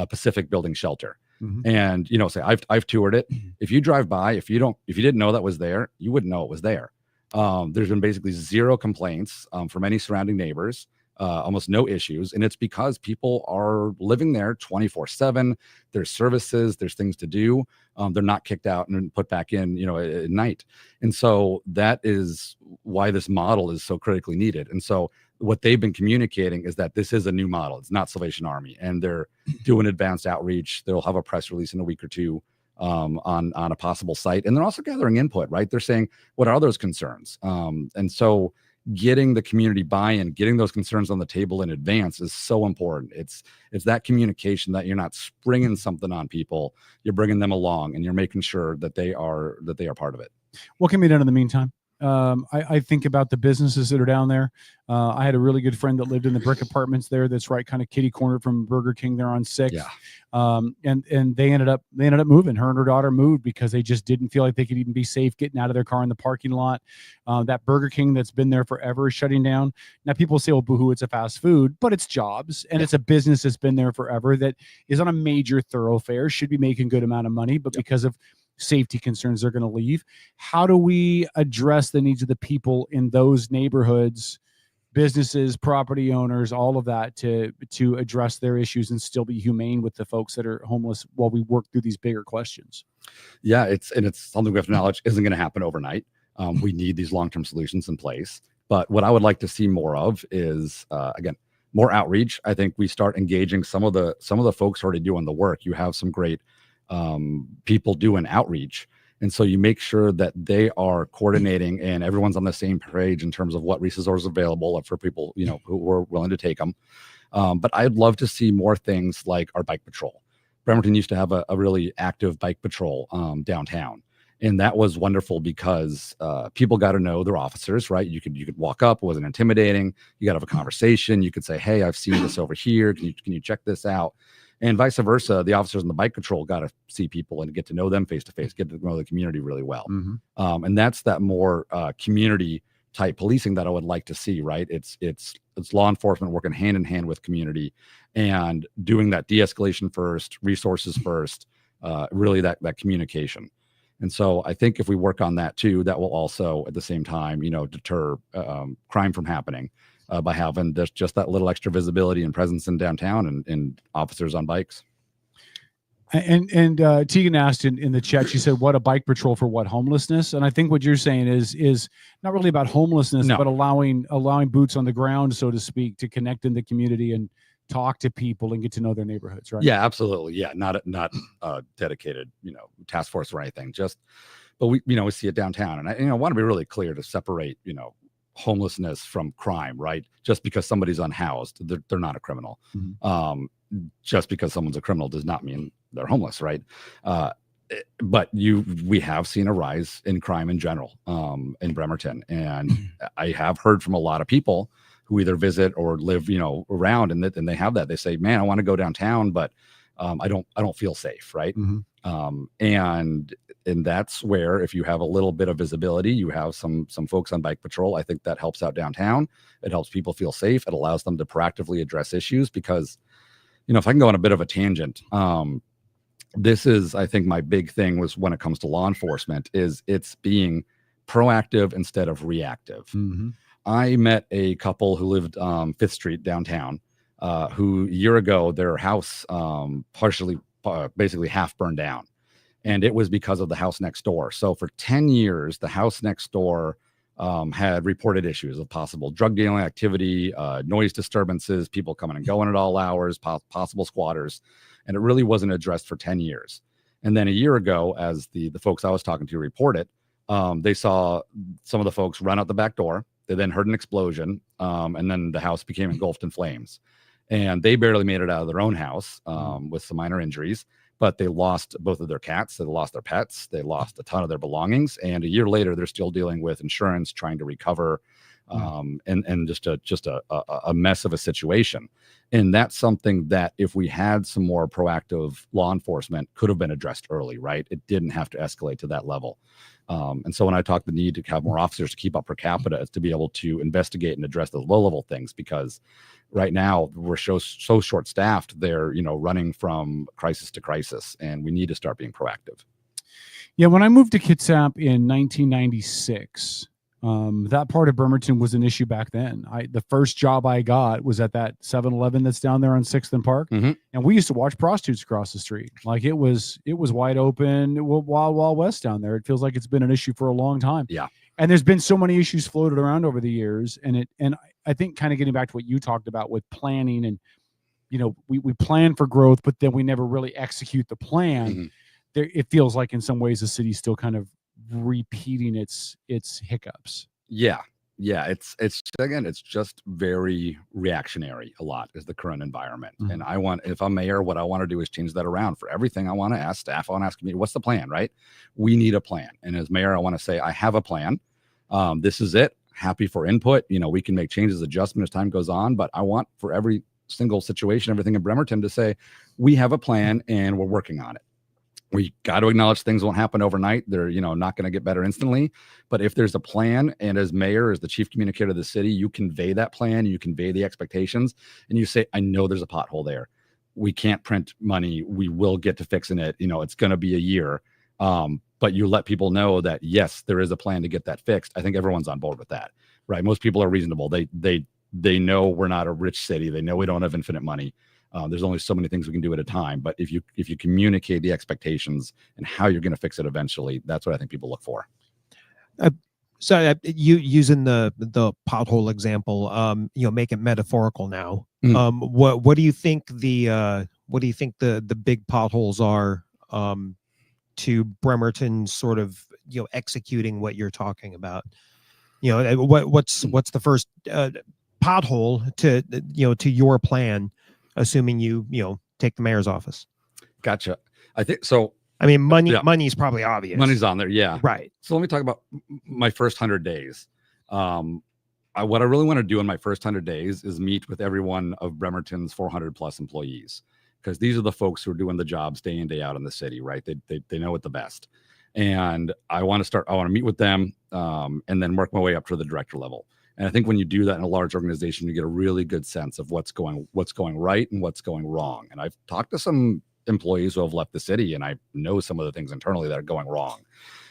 Pacific Building Shelter. And, you know, say I've toured it. If you drive by, if you didn't know that was there, you wouldn't know it was there. There's been basically zero complaints from any surrounding neighbors, almost no issues. And it's because people are living there 24/7. There's services, there's things to do. They're not kicked out and put back in, you know, at night. And so that is why this model is so critically needed. And so what they've been communicating is that this is a new model. It's not Salvation Army, and they're doing advanced outreach. They'll have a press release in a week or two on a possible site. And they're also gathering input, right? They're saying, what are those concerns? And so getting the community buy-in, getting those concerns on the table in advance is so important. It's that communication that you're not springing something on people, you're bringing them along and you're making sure that they are part of it. What can be done in the meantime? I think about the businesses that are down there. I had a really good friend that lived in the brick apartments there. That's right, kind of kitty corner from Burger King there on 6th. Yeah. And they ended up moving. Her and her daughter moved because they just didn't feel like they could even be safe getting out of their car in the parking lot. That Burger King that's been there forever is shutting down. Now people say, well, boohoo, it's a fast food, but it's jobs and it's a business that's been there forever that is on a major thoroughfare, should be making a good amount of money, but because of safety concerns, they're going to leave. How do we address the needs of the people in those neighborhoods, businesses, property owners, all of that to address their issues and still be humane with the folks that are homeless while we work through these bigger questions? Yeah, it's something we have to acknowledge isn't going to happen overnight. We need these long-term solutions in place. But what I would like to see more of is, again, more outreach. I think we start engaging some of the folks already doing the work. You have some great people doing outreach. And so you make sure that they are coordinating and everyone's on the same page in terms of what resources are available for people, you know, who are willing to take them. But I'd love to see more things like our bike patrol. Bremerton used to have a really active bike patrol downtown. And that was wonderful because people got to know their officers, right? You could walk up, it wasn't intimidating. You got to have a conversation. You could say, hey, I've seen this over here. Can you check this out? And vice versa, the officers in the bike patrol got to see people and get to know them face to face, get to know the community really well. And that's that more community type policing that I would like to see, right? It's law enforcement working hand in hand with community and doing that de-escalation first, resources first, really that communication. And so I think if we work on that too, that will also at the same time, you know, deter crime from happening. By having just that little extra visibility and presence in downtown and officers on bikes. And Tegan asked in the chat, she said, what a bike patrol for what, homelessness? And I think what you're saying is not really about homelessness, but allowing boots on the ground, so to speak, to connect in the community and talk to people and get to know their neighborhoods, right? Yeah, absolutely. Yeah, not dedicated, you know, task force or anything. But we see it downtown, and I want to be really clear to separate, you know, homelessness from crime, right? Just because somebody's unhoused, they're not a criminal. Just because someone's a criminal does not mean they're homeless, right? But we have seen a rise in crime in general in Bremerton, and I have heard from a lot of people who either visit or live, you know, around, and they have that. They say, "Man, I want to go downtown, but I don't feel safe," right? And that's where, if you have a little bit of visibility, you have some folks on bike patrol. I think that helps out downtown. It helps people feel safe. It allows them to proactively address issues because, you know, if I can go on a bit of a tangent, this is, I think my big thing was when it comes to law enforcement is it's being proactive instead of reactive. I met a couple who lived 5th Street downtown, who a year ago, their house basically half burned down. And it was because of the house next door. So for 10 years, the house next door had reported issues of possible drug dealing activity, noise disturbances, people coming and going at all hours, possible squatters. And it really wasn't addressed for 10 years. And then a year ago, as the folks I was talking to reported, they saw some of the folks run out the back door. They then heard an explosion, and then the house became engulfed in flames. And they barely made it out of their own house with some minor injuries. But they lost both of their cats, they lost their pets, they lost a ton of their belongings. And a year later, they're still dealing with insurance, trying to recover and just a mess of a situation. And that's something that if we had some more proactive law enforcement could have been addressed early, right? It didn't have to escalate to that level. And so when I talk the need to have more officers to keep up per capita, it's to be able to investigate and address those low level things, because right now we're so short staffed. They're, running from crisis to crisis, and we need to start being proactive. Yeah, when I moved to Kitsap in 1996, that part of Bremerton was an issue back then. The first job I got was at that 7-Eleven that's down there on 6th and Park, and we used to watch prostitutes across the street. Like it was wide open, wild west down there. It feels like it's been an issue for a long time. Yeah, and there's been so many issues floated around over the years, and I think kind of getting back to what you talked about with planning, and we plan for growth, but then we never really execute the plan. It feels like in some ways the city's still kind of repeating its hiccups. Yeah. It's just very reactionary. A lot is the current environment. And if I'm mayor, what I want to do is change that around. For everything, I want to ask staff, I want to ask community, what's the plan, right? We need a plan. And as mayor, I want to say, I have a plan. This is it. Happy for input. We can make changes, adjustment as time goes on, but I want for every single situation, everything in Bremerton to say, we have a plan and we're working on it. We got to acknowledge things won't happen overnight. They're, not going to get better instantly. But if there's a plan, and as mayor, as the chief communicator of the city, you convey that plan, you convey the expectations, and you say, I know there's a pothole there. We can't print money. We will get to fixing it. It's going to be a year. But you let people know that, yes, there is a plan to get that fixed. I think everyone's on board with that, right? Most people are reasonable. They know we're not a rich city. They know we don't have infinite money. There's only so many things we can do at a time. But if you communicate the expectations and how you're going to fix it eventually, that's what I think people look for. So you using the pothole example, make it metaphorical now. What do you think the big potholes are to Bremerton sort of executing what you're talking about? What's the first pothole to your plan, assuming you take the mayor's office? Gotcha. I think so. I mean, money's probably obvious. Money's on there. Yeah. Right. So let me talk about my first 100 days. What I really want to do in my first 100 days is meet with every one of Bremerton's 400 plus employees, because these are the folks who are doing the jobs day in, day out in the city, right? They know it the best. And I want to meet with them and then work my way up to the director level. And I think when you do that in a large organization, you get a really good sense of what's going right and what's going wrong. And I've talked to some employees who have left the city, and I know some of the things internally that are going wrong.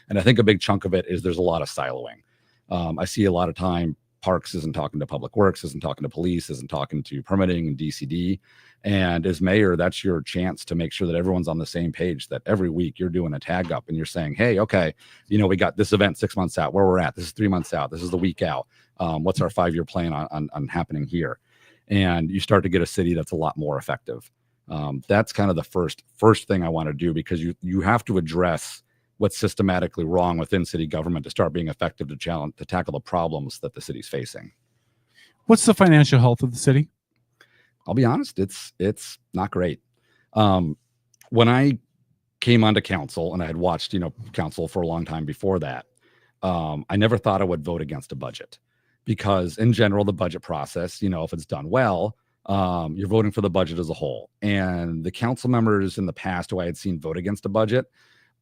And I think a big chunk of it is there's a lot of siloing. I see a lot of time Parks isn't talking to Public Works, isn't talking to police, isn't talking to permitting and DCD. And as mayor, that's your chance to make sure that everyone's on the same page, that every week you're doing a tag up and you're saying, hey, okay, we got this event 6 months out, where we're at. This is 3 months out. This is the week out. What's our 5-year plan on happening here? And you start to get a city that's a lot more effective. That's kind of the first thing I want to do, because you have to address what's systematically wrong within city government to start being effective to tackle the problems that the city's facing. What's the financial health of the city? I'll be honest, it's not great. When I came onto council, and I had watched, council for a long time before that, I never thought I would vote against a budget, because in general, the budget process, if it's done well, you're voting for the budget as a whole. And the council members in the past who I had seen vote against a budget,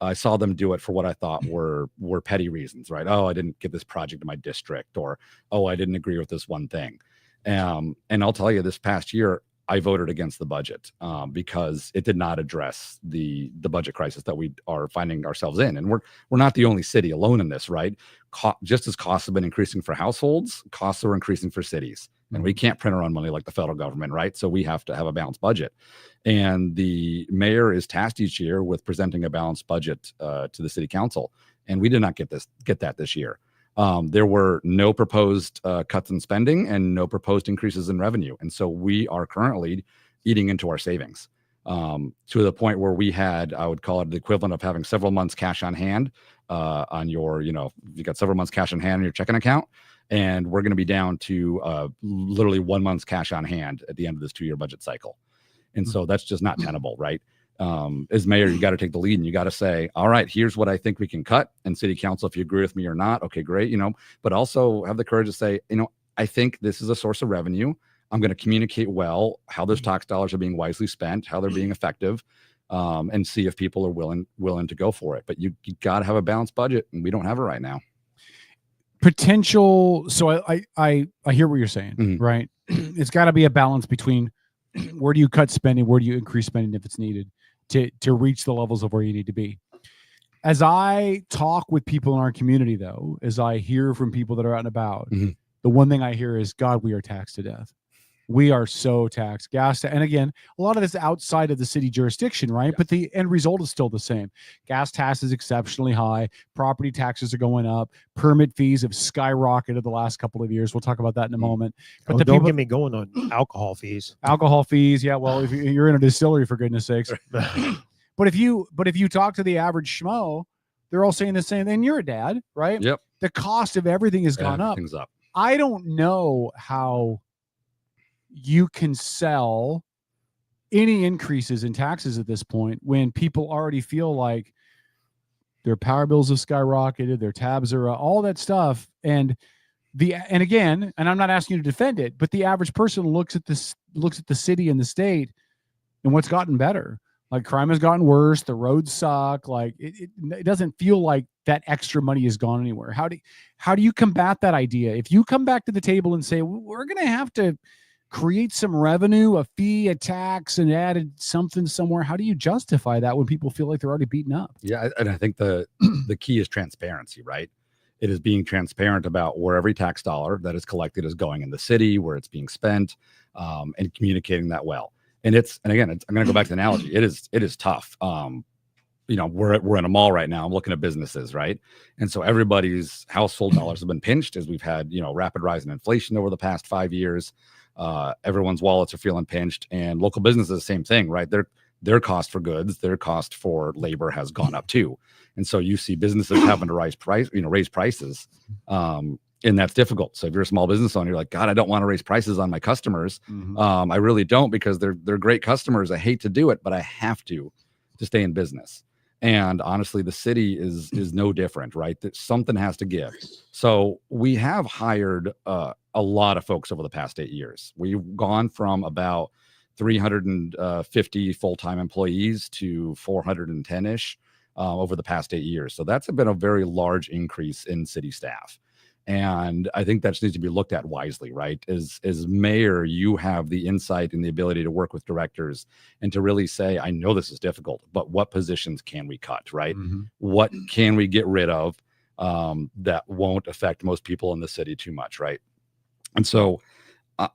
I saw them do it for what I thought were petty reasons, right? Oh, I didn't get this project in my district, or, oh, I didn't agree with this one thing. And I'll tell you, this past year, I voted against the budget because it did not address the budget crisis that we are finding ourselves in. And we're not the only city alone in this, right? Just as costs have been increasing for households, costs are increasing for cities. And we can't print our own money like the federal government, right? So we have to have a balanced budget. And the mayor is tasked each year with presenting a balanced budget to the city council. And we did not get that this year. There were no proposed cuts in spending and no proposed increases in revenue. And so we are currently eating into our savings to the point where we had, I would call it the equivalent of having several months cash on hand on your, you got several months cash on hand in your checking account. And we're going to be down to literally 1 month's cash on hand at the end of this 2-year budget cycle. And so that's just not tenable, right? As mayor, you got to take the lead and you got to say, all right, here's what I think we can cut. And city council, if you agree with me or not, okay, great, but also have the courage to say, I think this is a source of revenue. I'm going to communicate well how those tax dollars are being wisely spent, how they're being effective, and see if people are willing to go for it. But you got to have a balanced budget, and we don't have it right now. Potential. So I hear what you're saying, right? It's got to be a balance between where do you cut spending, where do you increase spending if it's needed to reach the levels of where you need to be. As I talk with people in our community, though, as I hear from people that are out and about, the one thing I hear is, God, we are taxed to death. We are so taxed. And again, a lot of this outside of the city jurisdiction, right? Yes. But the end result is still the same. Gas tax is exceptionally high. Property taxes are going up. Permit fees have skyrocketed the last couple of years. We'll talk about that in a moment. But don't get me going on alcohol fees. Alcohol fees, yeah. Well, if you're in a distillery, for goodness sakes. But if you talk to the average schmo, they're all saying the same thing. You're a dad, right? Yep. The cost of everything has gone up. Everything's up. I don't know how you can sell any increases in taxes at this point when people already feel like their power bills have skyrocketed, their tabs are all that stuff. And again, and I'm not asking you to defend it, but the average person looks at the city and the state and what's gotten better. Like crime has gotten worse. The roads suck. Like it doesn't feel like that extra money has gone anywhere. How do you combat that idea? If you come back to the table and say, we're going to have to create some revenue, a fee, a tax, and added something somewhere, how do you justify that when people feel like they're already beaten up? Yeah. And I think the key is transparency, right? It is being transparent about where every tax dollar that is collected is going in the city, where it's being spent, and communicating that well. And again, I'm going to go back to the analogy. It is tough. We're in a mall right now. I'm looking at businesses, right? And so everybody's household dollars have been pinched as we've had, rapid rise in inflation over the past 5 years. Everyone's wallets are feeling pinched, and local businesses, the same thing, right? Their cost for goods, their cost for labor has gone up too. And so you see businesses having to raise prices. And that's difficult. So if you're a small business owner, you're like, God, I don't want to raise prices on my customers. I really don't, because they're great customers. I hate to do it, but I have to stay in business. And honestly, the city is no different, right? That something has to give. So we have hired a lot of folks over the past 8 years. We've gone from about 350 full-time employees to 410-ish over the past 8 years. So that's been a very large increase in city staff. And I think that needs to be looked at wisely, right? As mayor, you have the insight and the ability to work with directors and to really say, I know this is difficult, but what positions can we cut, right? What can we get rid of that won't affect most people in the city too much, right? And so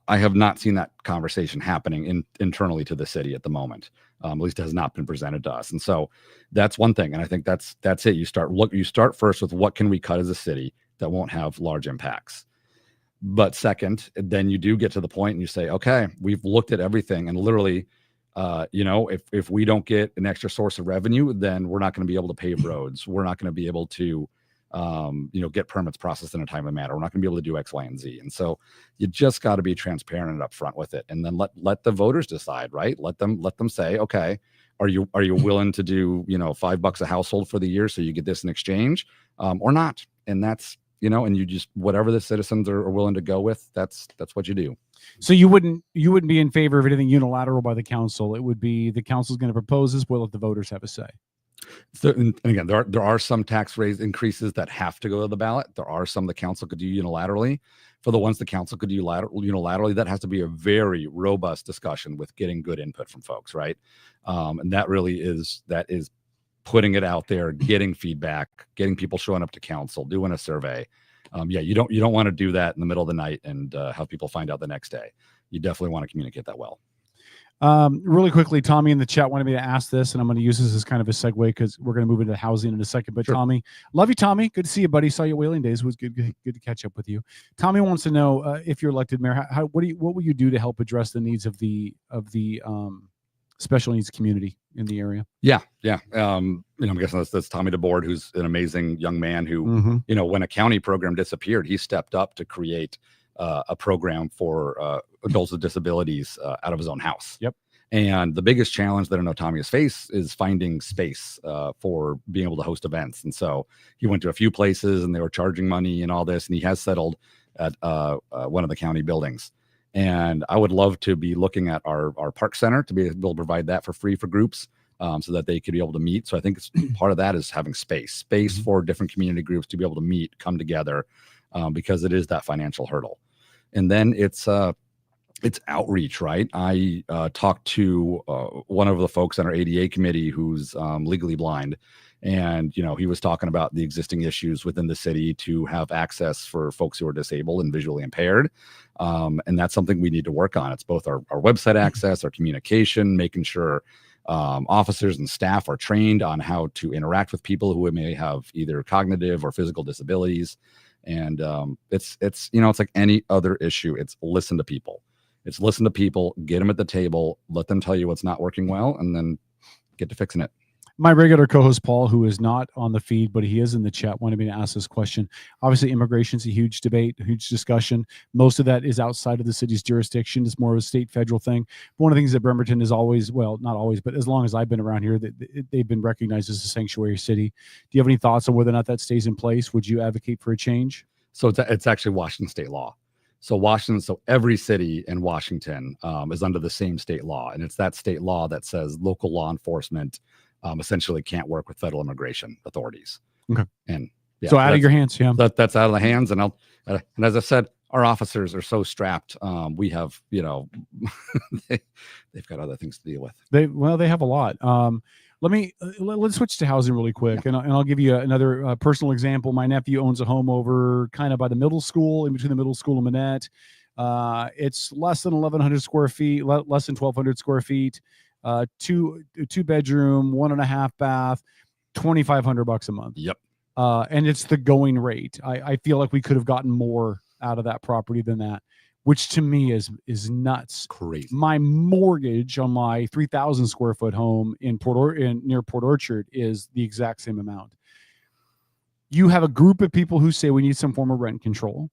I have not seen that conversation happening internally to the city at the moment. At least it has not been presented to us. And so that's one thing. And I think that's it. You start first with what can we cut as a city that won't have large impacts. But second, then you do get to the point and you say, okay, we've looked at everything, and literally, if we don't get an extra source of revenue, then we're not going to be able to pave roads. We're not going to be able to, get permits processed in a timely manner. We're not going to be able to do X, Y, and Z. And so you just got to be transparent and upfront with it, and then let the voters decide, right? Let them say, okay, are you willing to do, $5 a household for the year so you get this in exchange, or not? And that's, and you just, whatever the citizens are willing to go with, that's what you do. So you wouldn't be in favor of anything unilateral by the council. It would be the council's going to propose this. We'll let the voters have a say. So, and again, there are some tax rate increases that have to go to the ballot. There are some the council could do unilaterally. For the ones the council could do unilaterally, that has to be a very robust discussion with getting good input from folks, right? And that is putting it out there, getting feedback, getting people showing up to council, doing a survey. You don't want to do that in the middle of the night and have people find out the next day. You definitely want to communicate that well. Really quickly, Tommy in the chat wanted me to ask this, and I'm going to use this as kind of a segue because we're going to move into housing in a second. But sure. Tommy, love you, Tommy. Good to see you, buddy. Saw you at Whaling Days. It was good to catch up with you. Tommy wants to know if you're elected mayor, what will you do to help address the needs of the special needs community in the area? Yeah. I'm guessing that's Tommy DeBoard, who's an amazing young man who, when a county program disappeared, he stepped up to create a program for adults with disabilities out of his own house. Yep. And the biggest challenge that I know Tommy has faced is finding space for being able to host events. And so he went to a few places and they were charging money and all this, and he has settled at one of the county buildings. And I would love to be looking at our park center to be able to provide that for free for groups so that they could be able to meet. So I think part of that is having space for different community groups to be able to meet, come together, because it is that financial hurdle. And then it's outreach, right? I talked to one of the folks on our ADA committee who's legally blind. And, he was talking about the existing issues within the city to have access for folks who are disabled and visually impaired. And that's something we need to work on. It's both our website access, our communication, making sure officers and staff are trained on how to interact with people who may have either cognitive or physical disabilities. And it's like any other issue. It's listen to people. It's listen to people, get them at the table, let them tell you what's not working well, and then get to fixing it. My regular co-host Paul, who is not on the feed, but he is in the chat, wanted me to ask this question. Obviously, immigration is a huge debate, a huge discussion. Most of that is outside of the city's jurisdiction. It's more of a state federal thing. One of the things that Bremerton is always, well, not always, but as long as I've been around here, they've been recognized as a sanctuary city. Do you have any thoughts on whether or not that stays in place? Would you advocate for a change? So it's actually Washington state law. So every city in Washington is under the same state law, and it's that state law that says local law enforcement essentially can't work with federal immigration authorities. Okay. And so out of your hands, yeah. That's out of the hands. And and as I said, our officers are so strapped. We have, they've got other things to deal with. They have a lot. Let's switch to housing really quick, and I'll give you another personal example. My nephew owns a home over kind of by the middle school, in between the middle school and Manette. It's less than 1,100 square feet, less than 1,200 square feet. Two bedroom, 1.5 bath, $2,500 a month. Yep. And it's the going rate. I feel like we could have gotten more out of that property than that, which to me is nuts. Crazy. My mortgage on my 3,000 square foot home near Port Orchard is the exact same amount. You have a group of people who say we need some form of rent control.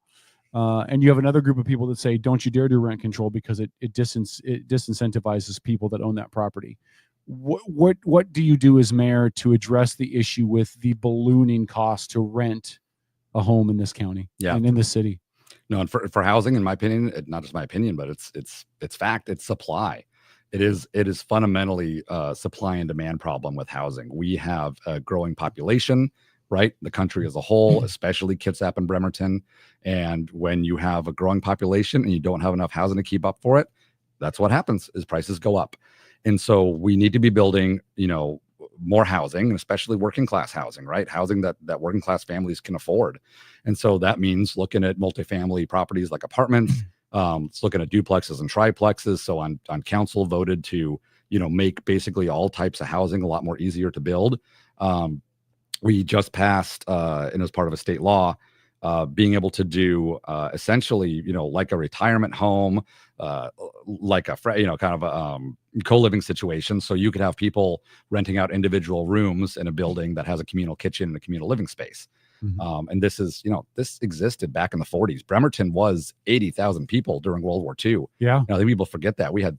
And you have another group of people that say, don't you dare do rent control because it disincentivizes people that own that property. What do you do as mayor to address the issue with the ballooning cost to rent a home in this county and in the city? No, and for housing, in my opinion, not just my opinion, but it's fact, it's supply. It is fundamentally a supply and demand problem with housing. We have a growing population, right? The country as a whole, especially Kitsap and Bremerton. And when you have a growing population and you don't have enough housing to keep up for it, that's what happens is prices go up. And so we need to be building, more housing, and especially working class housing, right? Housing that working class families can afford. And so that means looking at multifamily properties like apartments, it's looking at duplexes and triplexes. So on council voted to, make basically all types of housing a lot more easier to build. We just passed, and as part of a state law, being able to do essentially, like a retirement home, like a kind of a co-living situation. So you could have people renting out individual rooms in a building that has a communal kitchen and a communal living space. Mm-hmm. And this is, this existed back in the 40s. Bremerton was 80,000 people during World War II. Yeah. I think people forget that we had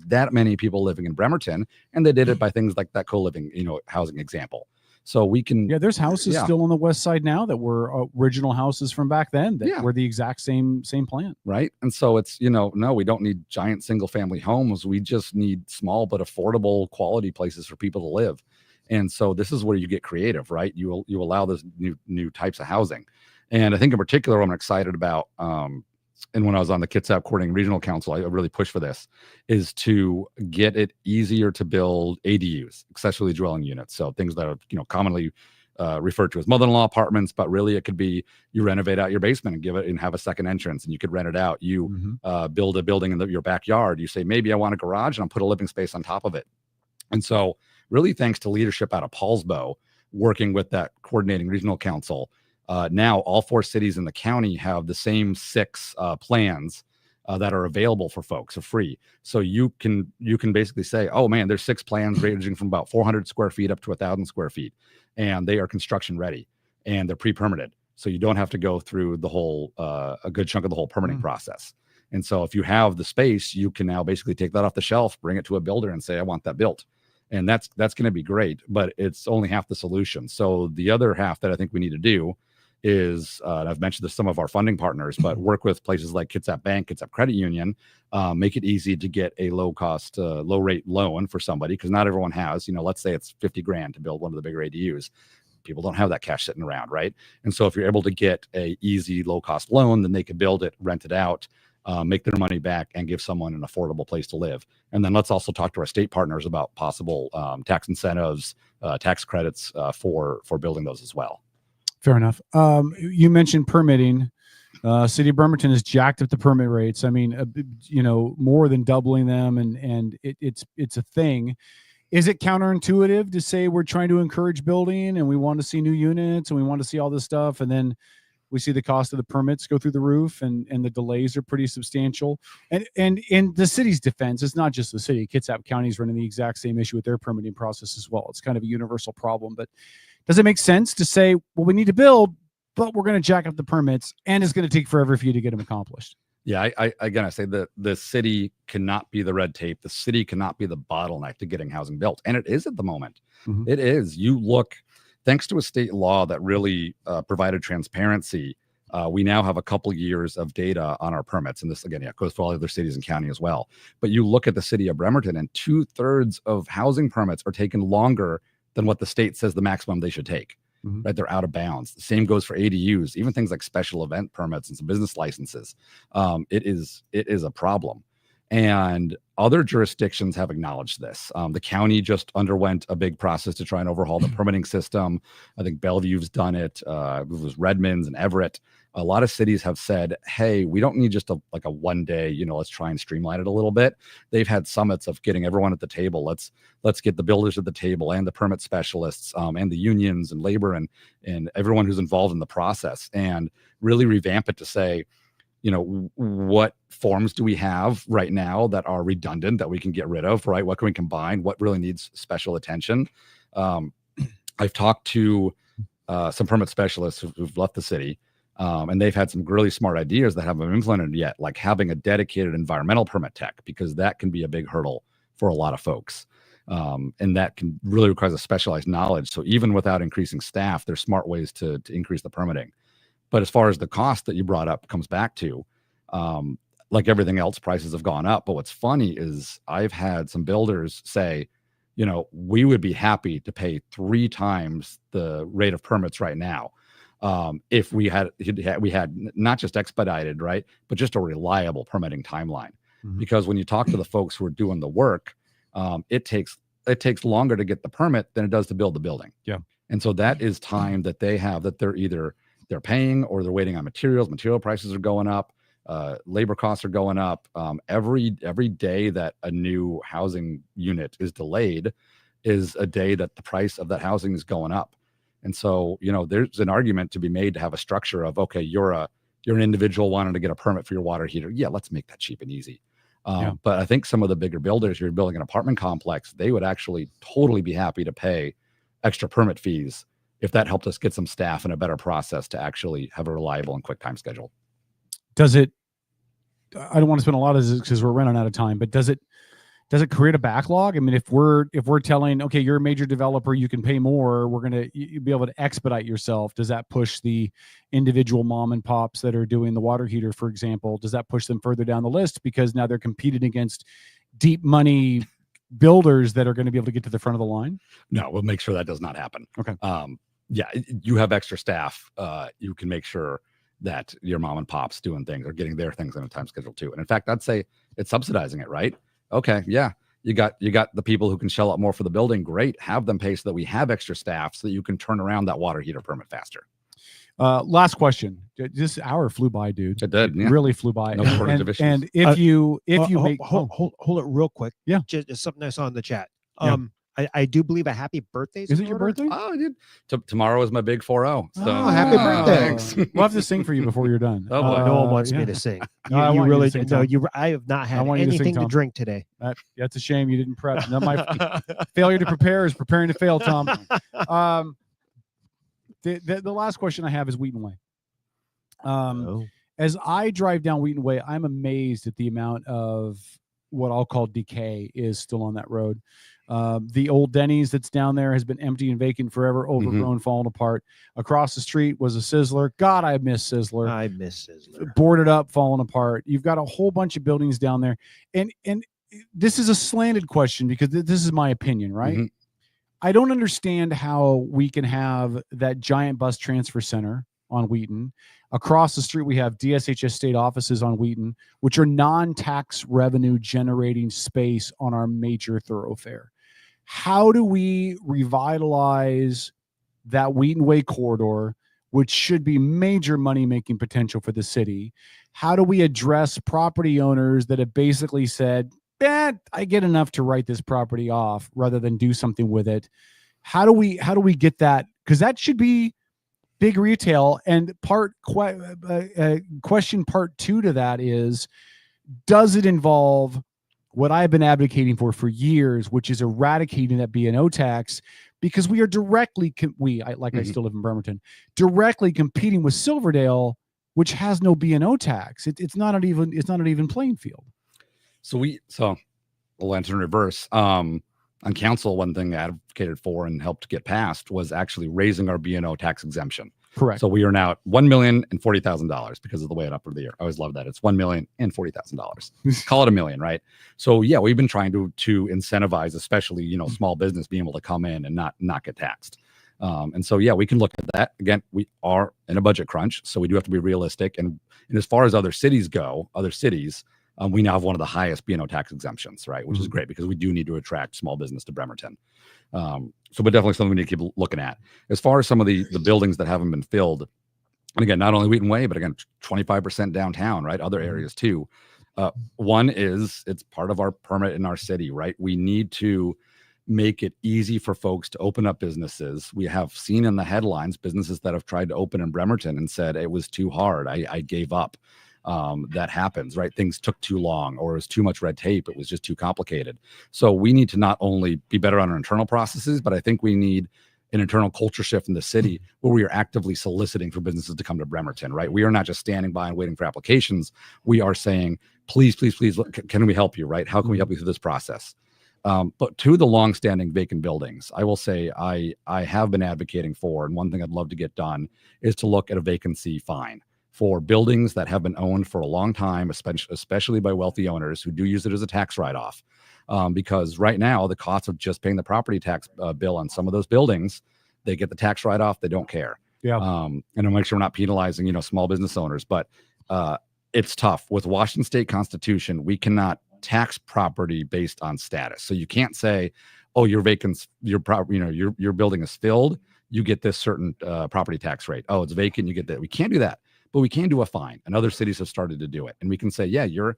that many people living in Bremerton, and they did it by things like that co-living, housing example. So we can. Yeah, there's houses still on the west side now that were original houses from back then that were the exact same plan. Right. And so it's, no, we don't need giant single family homes. We just need small but affordable quality places for people to live. And so this is where you get creative, right? You allow this new types of housing. And I think in particular, what I'm excited about, and when I was on the Kitsap Coordinating Regional Council, I really pushed for this, is to get it easier to build ADUs, accessory dwelling units. So things that are, commonly referred to as mother-in-law apartments, but really it could be you renovate out your basement and give it and have a second entrance, and you could rent it out. You build a building in your backyard. You say, maybe I want a garage, and I'll put a living space on top of it. And so really thanks to leadership out of Paulsbo, working with that Coordinating Regional Council, now all 4 cities in the county have the same 6 plans that are available for folks for free. So you can basically say, oh man, there's 6 plans ranging from about 400 square feet up to 1,000 square feet, and they are construction ready and they're pre-permitted. So you don't have to go through the whole, a good chunk of the whole permitting process. And so if you have the space, you can now basically take that off the shelf, bring it to a builder and say, I want that built. And that's going to be great, but it's only half the solution. So the other half that I think we need to do is, and I've mentioned this to some of our funding partners, but work with places like Kitsap Bank, Kitsap Credit Union, make it easy to get a low cost, low rate loan for somebody, because not everyone has, let's say it's 50 grand to build one of the bigger ADUs. People don't have that cash sitting around, right? And so if you're able to get a easy, low cost loan, then they could build it, rent it out, make their money back, and give someone an affordable place to live. And then let's also talk to our state partners about possible tax incentives, tax credits for building those as well. Fair enough. You mentioned permitting. City of Bremerton has jacked up the permit rates. I mean, more than doubling them, and it's a thing. Is it counterintuitive to say we're trying to encourage building and we want to see new units and we want to see all this stuff, and then we see the cost of the permits go through the roof, and the delays are pretty substantial? And in the city's defense, it's not just the city. Kitsap County is running the exact same issue with their permitting process as well. It's kind of a universal problem. But does it make sense to say, well, we need to build, but we're going to jack up the permits, and it's going to take forever for you to get them accomplished? Yeah, I say that the city cannot be the red tape. The city cannot be the bottleneck to getting housing built. And it is at the moment. Mm-hmm. It is. You look, thanks to a state law that really provided transparency, we now have a couple years of data on our permits. And this, again, goes for all other cities and county as well. But you look at the city of Bremerton, and 2/3 of housing permits are taken longer than what the state says the maximum they should take. Mm-hmm. Right, they're out of bounds. The same goes for ADUs, even things like special event permits and some business licenses. It is a problem, and other jurisdictions have acknowledged this. The county just underwent a big process to try and overhaul the permitting system. I think Bellevue's done it. It was Redmond's and Everett. A lot of cities have said, hey, we don't need just a one day, let's try and streamline it a little bit. They've had summits of getting everyone at the table. Let's get the builders at the table, and the permit specialists, and the unions and labor, and everyone who's involved in the process, and really revamp it to say, what forms do we have right now that are redundant that we can get rid of, right? What can we combine? What really needs special attention? I've talked to some permit specialists who've left the city, and they've had some really smart ideas that haven't been implemented yet, like having a dedicated environmental permit tech, because that can be a big hurdle for a lot of folks. And that can really require a specialized knowledge. So even without increasing staff, there's smart ways to increase the permitting. But as far as the cost that you brought up comes back to, like everything else, prices have gone up. But what's funny is I've had some builders say, we would be happy to pay 3 times the rate of permits right now, if we had not just expedited, right, but just a reliable permitting timeline. Mm-hmm. Because when you talk to the folks who are doing the work, it takes longer to get the permit than it does to build the building. Yeah. And so that is time that they have that they're paying, or they're waiting on materials. Material prices are going up. Labor costs are going up. Every day that a new housing unit is delayed is a day that the price of that housing is going up. And so, there's an argument to be made to have a structure of, okay, you're an individual wanting to get a permit for your water heater. Yeah, let's make that cheap and easy. But I think some of the bigger builders, you're building an apartment complex, they would actually totally be happy to pay extra permit fees if that helped us get some staff and a better process to actually have a reliable and quick time schedule. Does it, I don't want to spend a lot of this because we're running out of time, but does it create a backlog? I mean, if we're telling, okay, you're a major developer, you can pay more, we're going to be able to expedite yourself. Does that push the individual mom and pops that are doing the water heater, for example, does that push them further down the list because now they're competing against deep money builders that are going to be able to get to the front of the line? No, we'll make sure that does not happen. Okay. Yeah, you have extra staff. You can make sure that your mom and pops doing things are getting their things on a time schedule too. And in fact, I'd say it's subsidizing it, right? Okay, yeah, you got the people who can shell out more for the building. Great, have them pay so that we have extra staff so that you can turn around that water heater permit faster. Last question. This hour flew by, dude. It did. Yeah. Really flew by. No shortage of issues. And if you make hold it real quick. Yeah, just something I saw in the chat. Yeah. I do believe a happy birthday. Is it your birthday? Oh, I did. Tomorrow is my big 4-0. So happy birthday! Thanks. We'll have to sing for you before you're done. Oh boy. No one wants me to sing. You really no. I have not had anything to drink today. That's a shame you didn't prep. Now my failure to prepare is preparing to fail, Tom. The last question I have is Wheaton Way. As I drive down Wheaton Way, I'm amazed at the amount of what I'll call decay is still on that road. The old Denny's that's down there has been empty and vacant forever, overgrown, falling apart. Across the street was a Sizzler. God, I miss Sizzler. I miss Sizzler. Boarded up, falling apart. You've got a whole bunch of buildings down there. And this is a slanted question because this is my opinion, right? I don't understand how we can have that giant bus transfer center on Wheaton. Across the street, we have DSHS state offices on Wheaton, which are non-tax revenue generating space on our major thoroughfare. How do we revitalize that Wheaton Way corridor, which should be major money-making potential for the city? How do we address property owners that have basically said, I get enough to write this property off rather than do something with it? How do we get that? Because that should be big retail. And question part 2 to that is, does it involve what I've been advocating for years, which is eradicating that B&O tax? Because we are directly, I still live in Bremerton, directly competing with Silverdale, which has no B&O tax. It's not an even playing field. So we'll answer in reverse. On council, one thing I advocated for and helped get passed was actually raising our B&O tax exemption. Correct. So we are now at $1,040,000 because of the way it up for the year. I always love that. It's $1,040,000. Call it $1 million, right? So yeah, we've been trying to incentivize, especially small business being able to come in and not get taxed. And so yeah, we can look at that. Again, we are in a budget crunch, so we do have to be realistic. And as far as other cities go, we now have one of the highest B&O tax exemptions, right? Which is great because we do need to attract small business to Bremerton. But definitely something we need to keep looking at. As far as some of the buildings that haven't been filled, and again, not only Wheaton Way, but again, 25% downtown, right? Other areas too. One is it's part of our permit in our city, right? We need to make it easy for folks to open up businesses. We have seen in the headlines businesses that have tried to open in Bremerton and said it was too hard. I gave up. That happens, right? Things took too long, or it was too much red tape. It was just too complicated. So we need to not only be better on our internal processes, but I think we need an internal culture shift in the city where we are actively soliciting for businesses to come to Bremerton, right? We are not just standing by and waiting for applications. We are saying, please, can we help you, right? How can we help you through this process? But to the longstanding vacant buildings, I will say I have been advocating for, and one thing I'd love to get done is to look at a vacancy fine for buildings that have been owned for a long time, especially by wealthy owners who do use it as a tax write-off. Because right now, the cost of just paying the property tax bill on some of those buildings, they get the tax write-off, they don't care. Yeah. And to make sure we're not penalizing, small business owners. But it's tough. With Washington State Constitution, we cannot tax property based on status. So you can't say, oh, your building is filled, you get this certain property tax rate. Oh, it's vacant, you get that. We can't do that. But we can do a fine, and other cities have started to do it. And we can say, yeah, your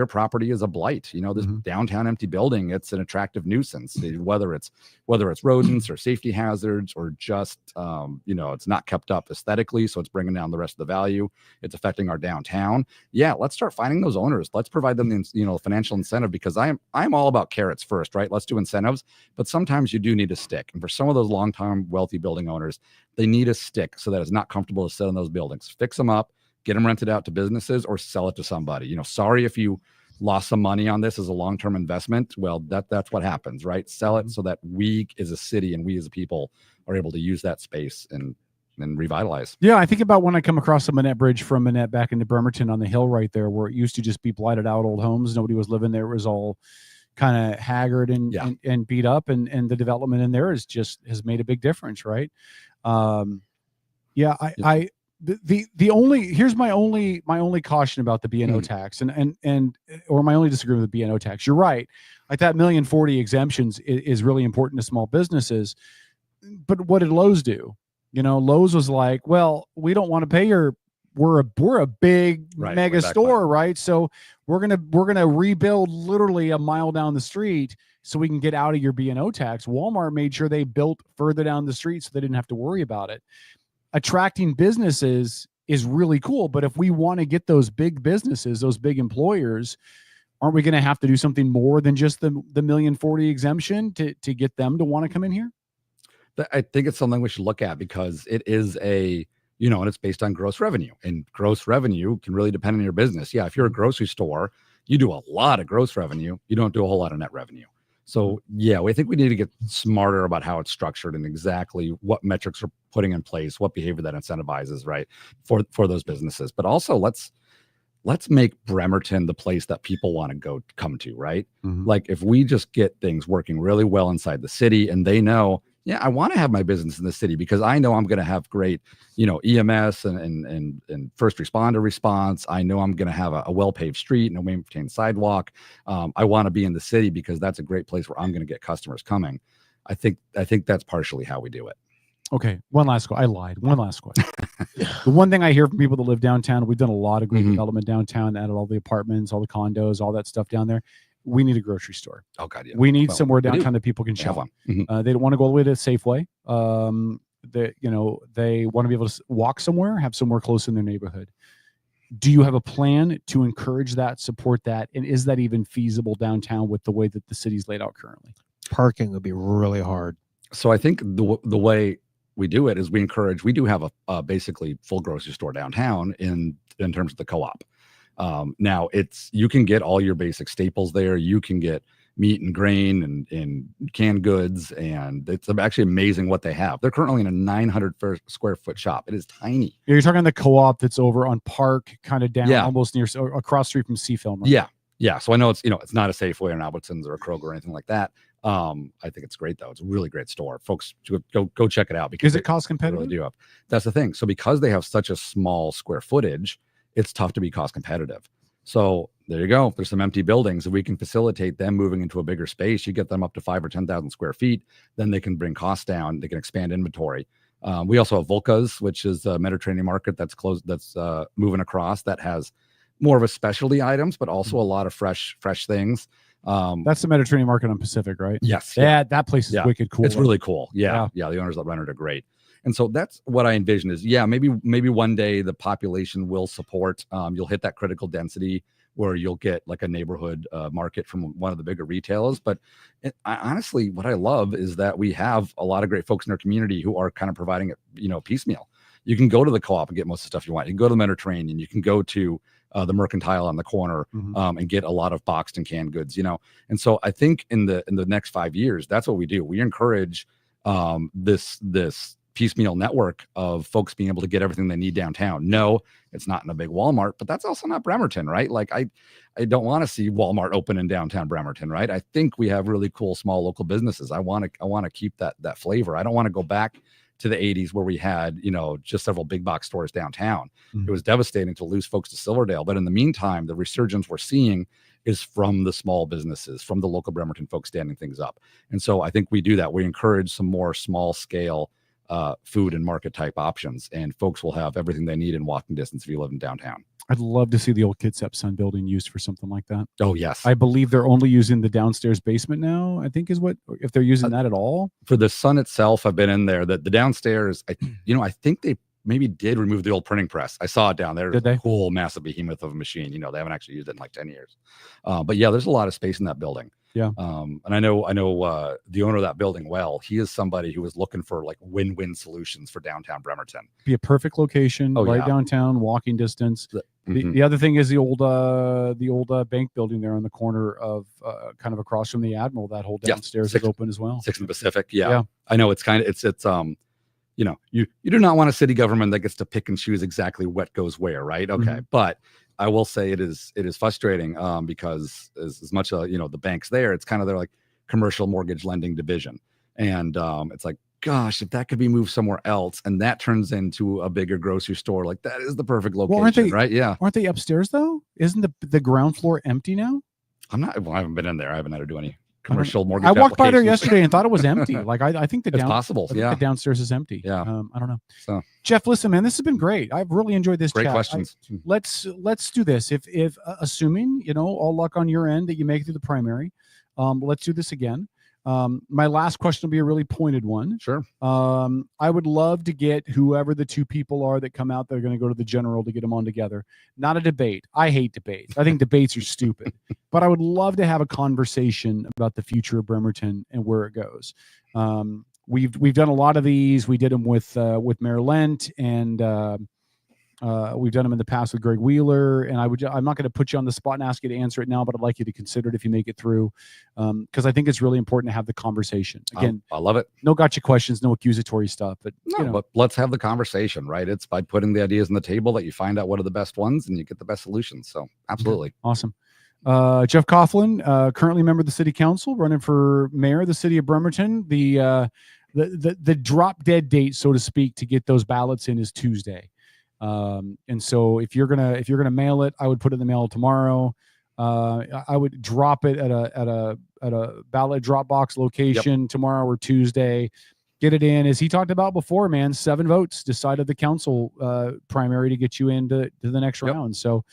property is a blight. This downtown empty building, it's an attractive nuisance, whether it's rodents or safety hazards or just, it's not kept up aesthetically. So it's bringing down the rest of the value. It's affecting our downtown. Yeah, let's start finding those owners. Let's provide them the, financial incentive, because I'm all about carrots first, right? Let's do incentives, but sometimes you do need a stick. And for some of those long-term wealthy building owners, they need a stick so that it's not comfortable to sit in those buildings. Fix them up, get them rented out to businesses, or sell it to somebody. Sorry if you lost some money on this as a long-term investment. Well, that's what happens, right? Sell it so that we as a city and we as a people are able to use that space and revitalize. Yeah, I think about when I come across the Manette Bridge from Manette back into Bremerton on the hill right there, where it used to just be blighted out old homes. Nobody was living there. It was all kind of haggard and beat up, and the development in there has made a big difference, right? Here's my only caution about the B&O tax or my only disagreement with the B&O tax. You're right. Like that $1,040,000 exemptions is really important to small businesses. But what did Lowe's do? Lowe's was like, well, we don't want to pay we're a big mega store, right? So we're gonna rebuild literally a mile down the street so we can get out of your B&O tax. Walmart made sure they built further down the street so they didn't have to worry about it. Attracting businesses is really cool, but if we want to get those big businesses, those big employers, aren't we going to have to do something more than just the $1,040,000 exemption to get them to want to come in here? I think it's something we should look at, because it is and it's based on gross revenue, and gross revenue can really depend on your business. Yeah. If you're a grocery store, you do a lot of gross revenue. You don't do a whole lot of net revenue. So yeah, I think we need to get smarter about how it's structured and exactly what metrics we're putting in place, what behavior that incentivizes, right, for those businesses. But also let's make Bremerton the place that people want to come to, right? Like if we just get things working really well inside the city, and they know, yeah, I want to have my business in the city because I know I'm going to have great, EMS and first responder response. I know I'm going to have a well-paved street and a maintained sidewalk. I want to be in the city because that's a great place where I'm going to get customers coming. I think that's partially how we do it. Okay, one last question. I lied. One last question. The one thing I hear from people that live downtown, we've done a lot of great development downtown, added all the apartments, all the condos, all that stuff down there. We need a grocery store. Oh God, yeah. We need somewhere downtown that people can We have shop. one. They don't want to go all the way to Safeway. They want to be able to walk somewhere, have somewhere close in their neighborhood. Do you have a plan to encourage that, support that, and is that even feasible downtown with the way that the city's laid out currently? Parking would be really hard. So I think the way we do it is we do have a basically full grocery store downtown in terms of the co-op. Now you can get all your basic staples there. You can get meat and grain and canned goods, and it's actually amazing what they have. They're currently in a 900 square foot shop. It is tiny. You're talking the co-op that's over on Park, kind of down, almost near across the street from Seafilm. Right? Yeah. So I know it's not a Safeway or an Albertsons or a Kroger or anything like that. I think it's great though. It's a really great store. Folks, go check it out because is it cost competitive? Really do have. That's the thing. So because they have such a small square footage, it's tough to be cost competitive. So there you go. There's some empty buildings. If we can facilitate them moving into a bigger space, you get them up to 5,000 or 10,000 square feet, then they can bring costs down. They can expand inventory. We also have Volka's, which is a Mediterranean market that's closed. That's moving across. That has more of a specialty items, but also a lot of fresh things. That's the Mediterranean market on Pacific, right? Yes. Yeah, that place is wicked cool. It's really cool. Yeah. The owners that run it are great. And so that's what I envision is, maybe one day the population will support, you'll hit that critical density where you'll get like a neighborhood market from one of the bigger retailers. But honestly, what I love is that we have a lot of great folks in our community who are kind of providing it, piecemeal. You can go to the co-op and get most of the stuff you want. You can go to the Mediterranean. You can go to the Mercantile on the corner and get a lot of boxed and canned goods, And so I think in the next 5 years, that's what we do. We encourage this piecemeal network of folks being able to get everything they need downtown. No, it's not in a big Walmart, but that's also not Bremerton, right? Like I don't want to see Walmart open in downtown Bremerton, right? I think we have really cool small local businesses. I want to keep that flavor. I don't want to go back to the 80s where we had, just several big box stores downtown. It was devastating to lose folks to Silverdale. But in the meantime, the resurgence we're seeing is from the small businesses, from the local Bremerton folks standing things up. And so I think we do that. We encourage some more small scale food and market type options, and folks will have everything they need in walking distance if you live in downtown. I'd love to see the old Kitsap Sun building used for something like that. Oh yes. I believe they're only using the downstairs basement now, I think is what, if they're using that at all. For the Sun itself, I've been in there. The downstairs, I think they maybe did remove the old printing press. I saw it down there. Did they? Cool, massive behemoth of a machine. They haven't actually used it in like 10 years. But yeah, there's a lot of space in that building. Yeah. And I know the owner of that building well. He is somebody who is looking for like win-win solutions for downtown Bremerton. Be a perfect location, downtown, walking distance. The other thing is the old bank building there on the corner of kind of across from the Admiral. That whole downstairs is open as well. 6th and Pacific. Yeah. I know it's you do not want a city government that gets to pick and choose exactly what goes where, right? Okay, but I will say it is frustrating because as much the bank's there, it's kind of their like commercial mortgage lending division, and it's like, gosh, if that could be moved somewhere else and that turns into a bigger grocery store, like that is the perfect location, right? Yeah, aren't they upstairs though? Isn't the ground floor empty now? I haven't been in there. I haven't had to do any commercial mortgage. I walked by there yesterday and thought it was empty. Like I think it's possible. The downstairs is empty. Yeah. I don't know. So Jeff, listen, man, this has been great. I've really enjoyed this. Great chat. questions. Let's do this. If assuming all luck on your end that you make it through the primary, let's do this again. My last question will be a really pointed one. Sure. I would love to get whoever the two people are that come out that are going to go to the general to get them on together. Not a debate. I hate debates. I think debates are stupid. But I would love to have a conversation about the future of Bremerton and where it goes. we've done a lot of these. We did them with Mayor Lent, and we've done them in the past with Greg Wheeler. And I'm not going to put you on the spot and ask you to answer it now, but I'd like you to consider it if you make it through, because I think it's really important to have the conversation. Again, I love it. No gotcha questions, no accusatory stuff, but but let's have the conversation, right? It's by putting the ideas on the table that you find out what are the best ones and you get the best solutions. So absolutely. Awesome. Jeff Coughlin, currently member of the city council, running for mayor of the city of Bremerton. The drop dead date, so to speak, to get those ballots in is Tuesday. And so if you're gonna mail it, I would put it in the mail tomorrow. I would drop it at a ballot drop box location tomorrow or Tuesday. Get it in, as he talked about before, man. 7 votes decided the council primary to get you into the next round. So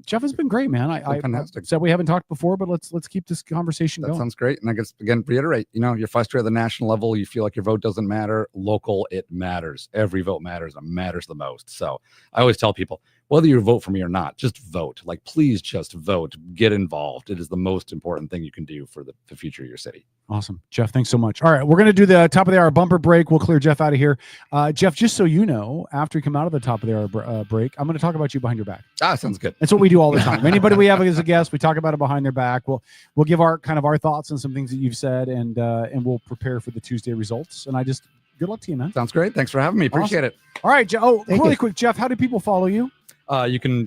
Jeff has been great, man. I said we haven't talked before, but let's keep this conversation going. That sounds great. And I guess, again, reiterate, you're frustrated at the national level. You feel like your vote doesn't matter. Local, it matters. Every vote matters. It matters the most. So I always tell people, whether you vote for me or not, just vote. Like, please just vote. Get involved. It is the most important thing you can do for the future of your city. Awesome. Jeff, thanks so much. All right, we're going to do the top of the hour bumper break. We'll clear Jeff out of here. Jeff, just so you know, after we come out of the top of the hour break, I'm going to talk about you behind your back. Sounds good. That's what we do all the time. Anybody we have as a guest, we talk about it behind their back. We'll give our thoughts on some things that you've said, and we'll prepare for the Tuesday results. And good luck to you, man. Sounds great. Thanks for having me. Appreciate it. All right. Really quick, Jeff, how do people follow you? You can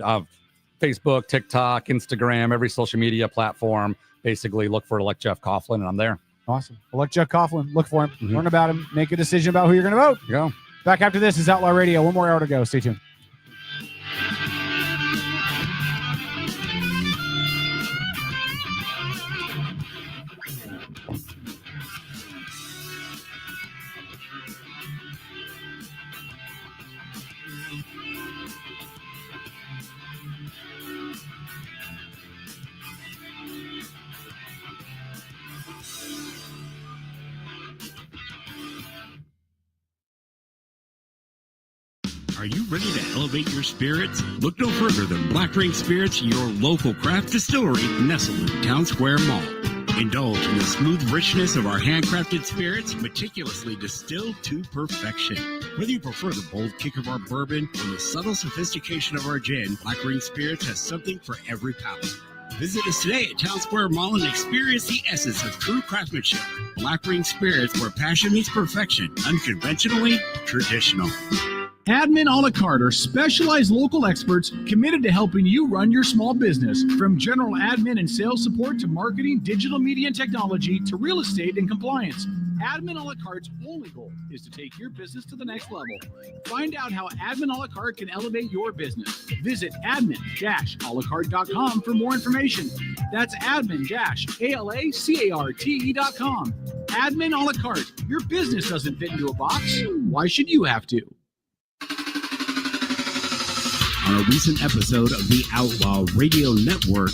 Facebook, TikTok, Instagram, every social media platform. Basically, look for Elect Jeff Coughlin, and I'm there. Awesome. Elect Jeff Coughlin. Look for him. Learn about him. Make a decision about who you're going to vote. Go. Back after this is Outlaw Radio. 1 more hour to go. Stay tuned. Are you ready to elevate your spirits? Look no further than Black Ring Spirits, your local craft distillery nestled in Town Square Mall. Indulge in the smooth richness of our handcrafted spirits, meticulously distilled to perfection. Whether you prefer the bold kick of our bourbon or the subtle sophistication of our gin, Black Ring Spirits has something for every palate. Visit us today at Town Square Mall and experience the essence of true craftsmanship. Black Ring Spirits, where passion meets perfection, unconventionally traditional. Admin a la carte are specialized local experts committed to helping you run your small business. From general admin and sales support to marketing, digital media and technology to real estate and compliance. Admin a la carte's only goal is to take your business to the next level. Find out how Admin a la carte can elevate your business. Visit admin-alacarte.com for more information. That's admin-alacarte.com. Admin a la carte. Your business doesn't fit into a box. Why should you have to? On a recent episode of the Outlaw Radio Network.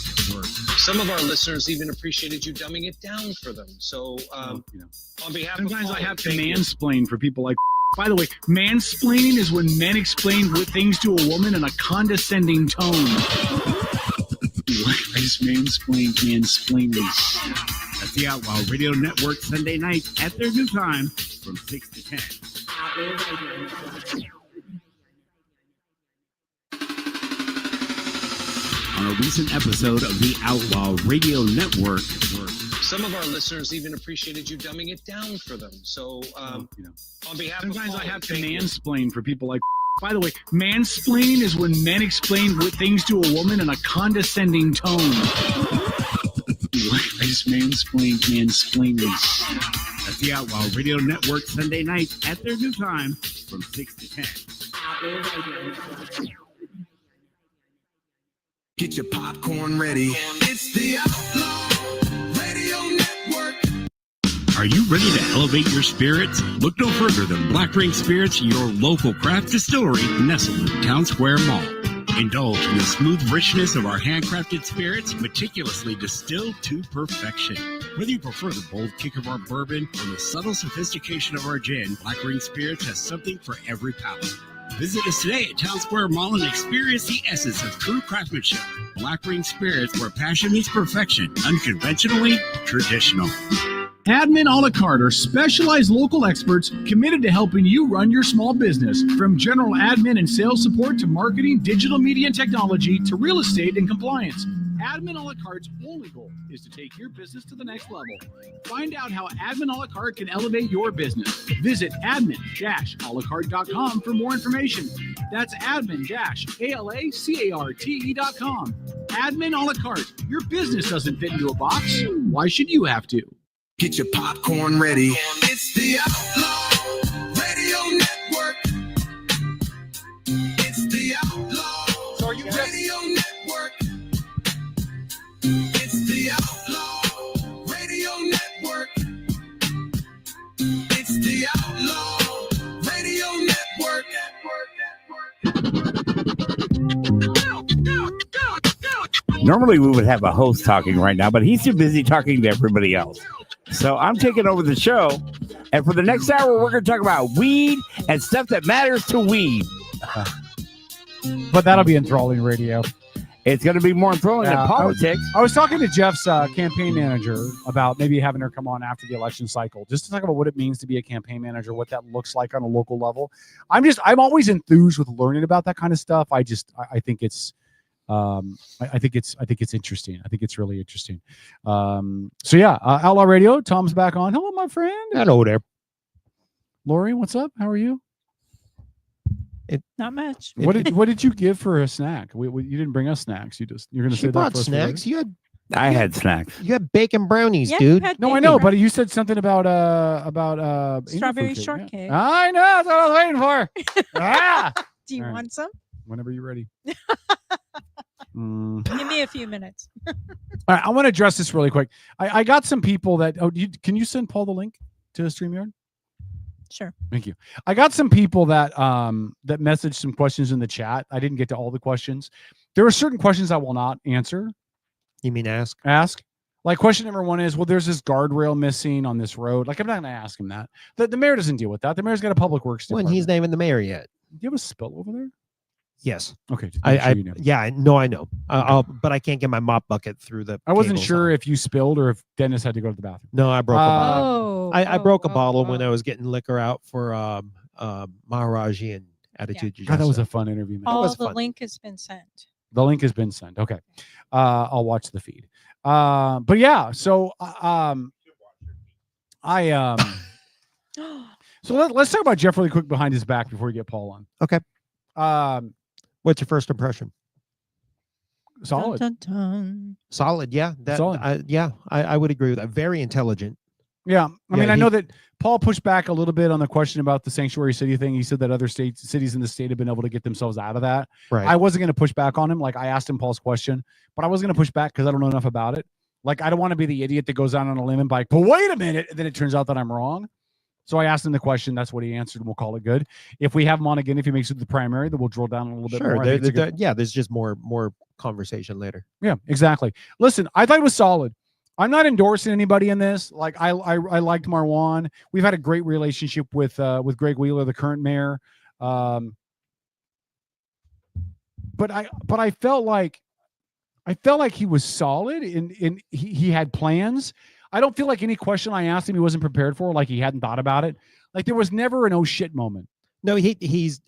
Some of our listeners even appreciated you dumbing it down for them. So, on behalf Sometimes of I have to mansplain for people like. By the way, mansplaining is when men explain things to a woman in a condescending tone. I just mansplain this. That's the Outlaw Radio Network Sunday nights at their new time from 6 to 10. Outlaw Radio Network. On a recent episode of the Outlaw Radio Network. Some of our listeners even appreciated you dumbing it down for them. So, on behalf Sometimes of I have to mansplain for people like. By the way, mansplaining is when men explain things to a woman in a condescending tone. I just mansplain this. That's the Outlaw Radio Network Sunday nights at their new time from 6 to 10. Outlaw Radio Network. Get your popcorn ready. It's the Outlaw Radio Network. Are you ready to elevate your spirits? Look no further than Black Ring Spirits, your local craft distillery nestled in Town Square Mall. Indulge in the smooth richness of our handcrafted spirits, meticulously distilled to perfection. Whether you prefer the bold kick of our bourbon or the subtle sophistication of our gin, Black Ring Spirits has something for every palate. Visit us today at Town Square Mall and experience the essence of true craftsmanship. Black Ring Spirits, where passion meets perfection, unconventionally traditional. Admin a la carte are specialized local experts committed to helping you run your small business. From general admin and sales support to marketing, digital media and technology to real estate and compliance. Admin a la carte's only goal is to take your business to the next level. Find out how Admin a la carte can elevate your business. Visit admin-alacarte.com for more information. That's admin-alacarte.com. Admin a la carte. Your business doesn't fit into a box. Why should you have to? Get your popcorn ready. It's the Outlaw Radio Network. It's the Outlaw Radio Network. It's the Outlaw Radio Network. It's the Outlaw Radio Network. Normally we would have a host talking right now, but he's too busy talking to everybody else. So I'm taking over the show. And for the next hour, we're going to talk about weed and stuff that matters to weed. But that'll be enthralling radio. It's going to be more enthralling than politics. I was talking to Jeff's campaign manager about maybe having her come on after the election cycle, just to talk about what it means to be a campaign manager, what that looks like on a local level. I'm always enthused with learning about that kind of stuff. I think it's interesting. I think it's really interesting. So yeah, Outlaw Radio. Tom's back on. Hello, my friend. Hello there. Lori, what's up? How are you? Not much. What did you give for a snack? You didn't bring us snacks. You're going to say that brought for us snacks. I had snacks. You had bacon brownies, Yeah, dude. you had No, I know, but you said something about strawberry Indian food cake, shortcake. Yeah. I know. That's what I was waiting for. Ah! Do you All right. want some? Whenever you're ready. Give me a few minutes. All right, I want to address this really quick. I got some people that. Can you send Paul the link to StreamYard? Sure. Thank you. I got some people that that messaged some questions in the chat. I didn't get to all the questions. There are certain questions I will not answer. You mean ask? Ask. Like question number one is, well, there's this guardrail missing on this road. Like I'm not going to ask him that. The mayor doesn't deal with that. The mayor's got a public works When department. he's not even the mayor yet. Do you have a spill over there? Yes. Okay. just make sure you know. I know. But I can't get my mop bucket through the. I wasn't cables sure on. if you spilled or if Dennis had to go to the bathroom. No, I broke a bottle. Oh, I broke a bottle when I was getting liquor out for Maharaji and Attitude. God, that was a fun interview, man. Oh, the link has been sent. The link has been sent. Okay. I'll watch the feed. But yeah, so so let's talk about Jeff really quick behind his back before we get Paul on. Okay. What's your first impression? Solid. Dun, dun, dun. Solid, yeah. Solid. I would agree with that. Very intelligent. Yeah, I mean, I he- know that Paul pushed back a little bit on the question about the sanctuary city thing. He said that other cities in the state have been able to get themselves out of that. Right. I wasn't going to push back on him. Like I asked him Paul's question, but I wasn't going to push back because I don't know enough about it. Like I don't want to be the idiot that goes out on a limb and like, but wait a minute, and then it turns out that I'm wrong. So I asked him the question. That's what he answered, and we'll call it good. If we have him on again, if he makes it to the primary, then we'll drill down a little bit Sure. more. I think it's a good- There's just more conversation later. Yeah, exactly. Listen, I thought it was solid. I'm not endorsing anybody in this. Like I liked Marwan. We've had a great relationship with Greg Wheeler, the current mayor. But I felt like he was solid and he had plans. I don't feel like any question I asked him he wasn't prepared for, like he hadn't thought about it. Like there was never an oh shit moment. No, it is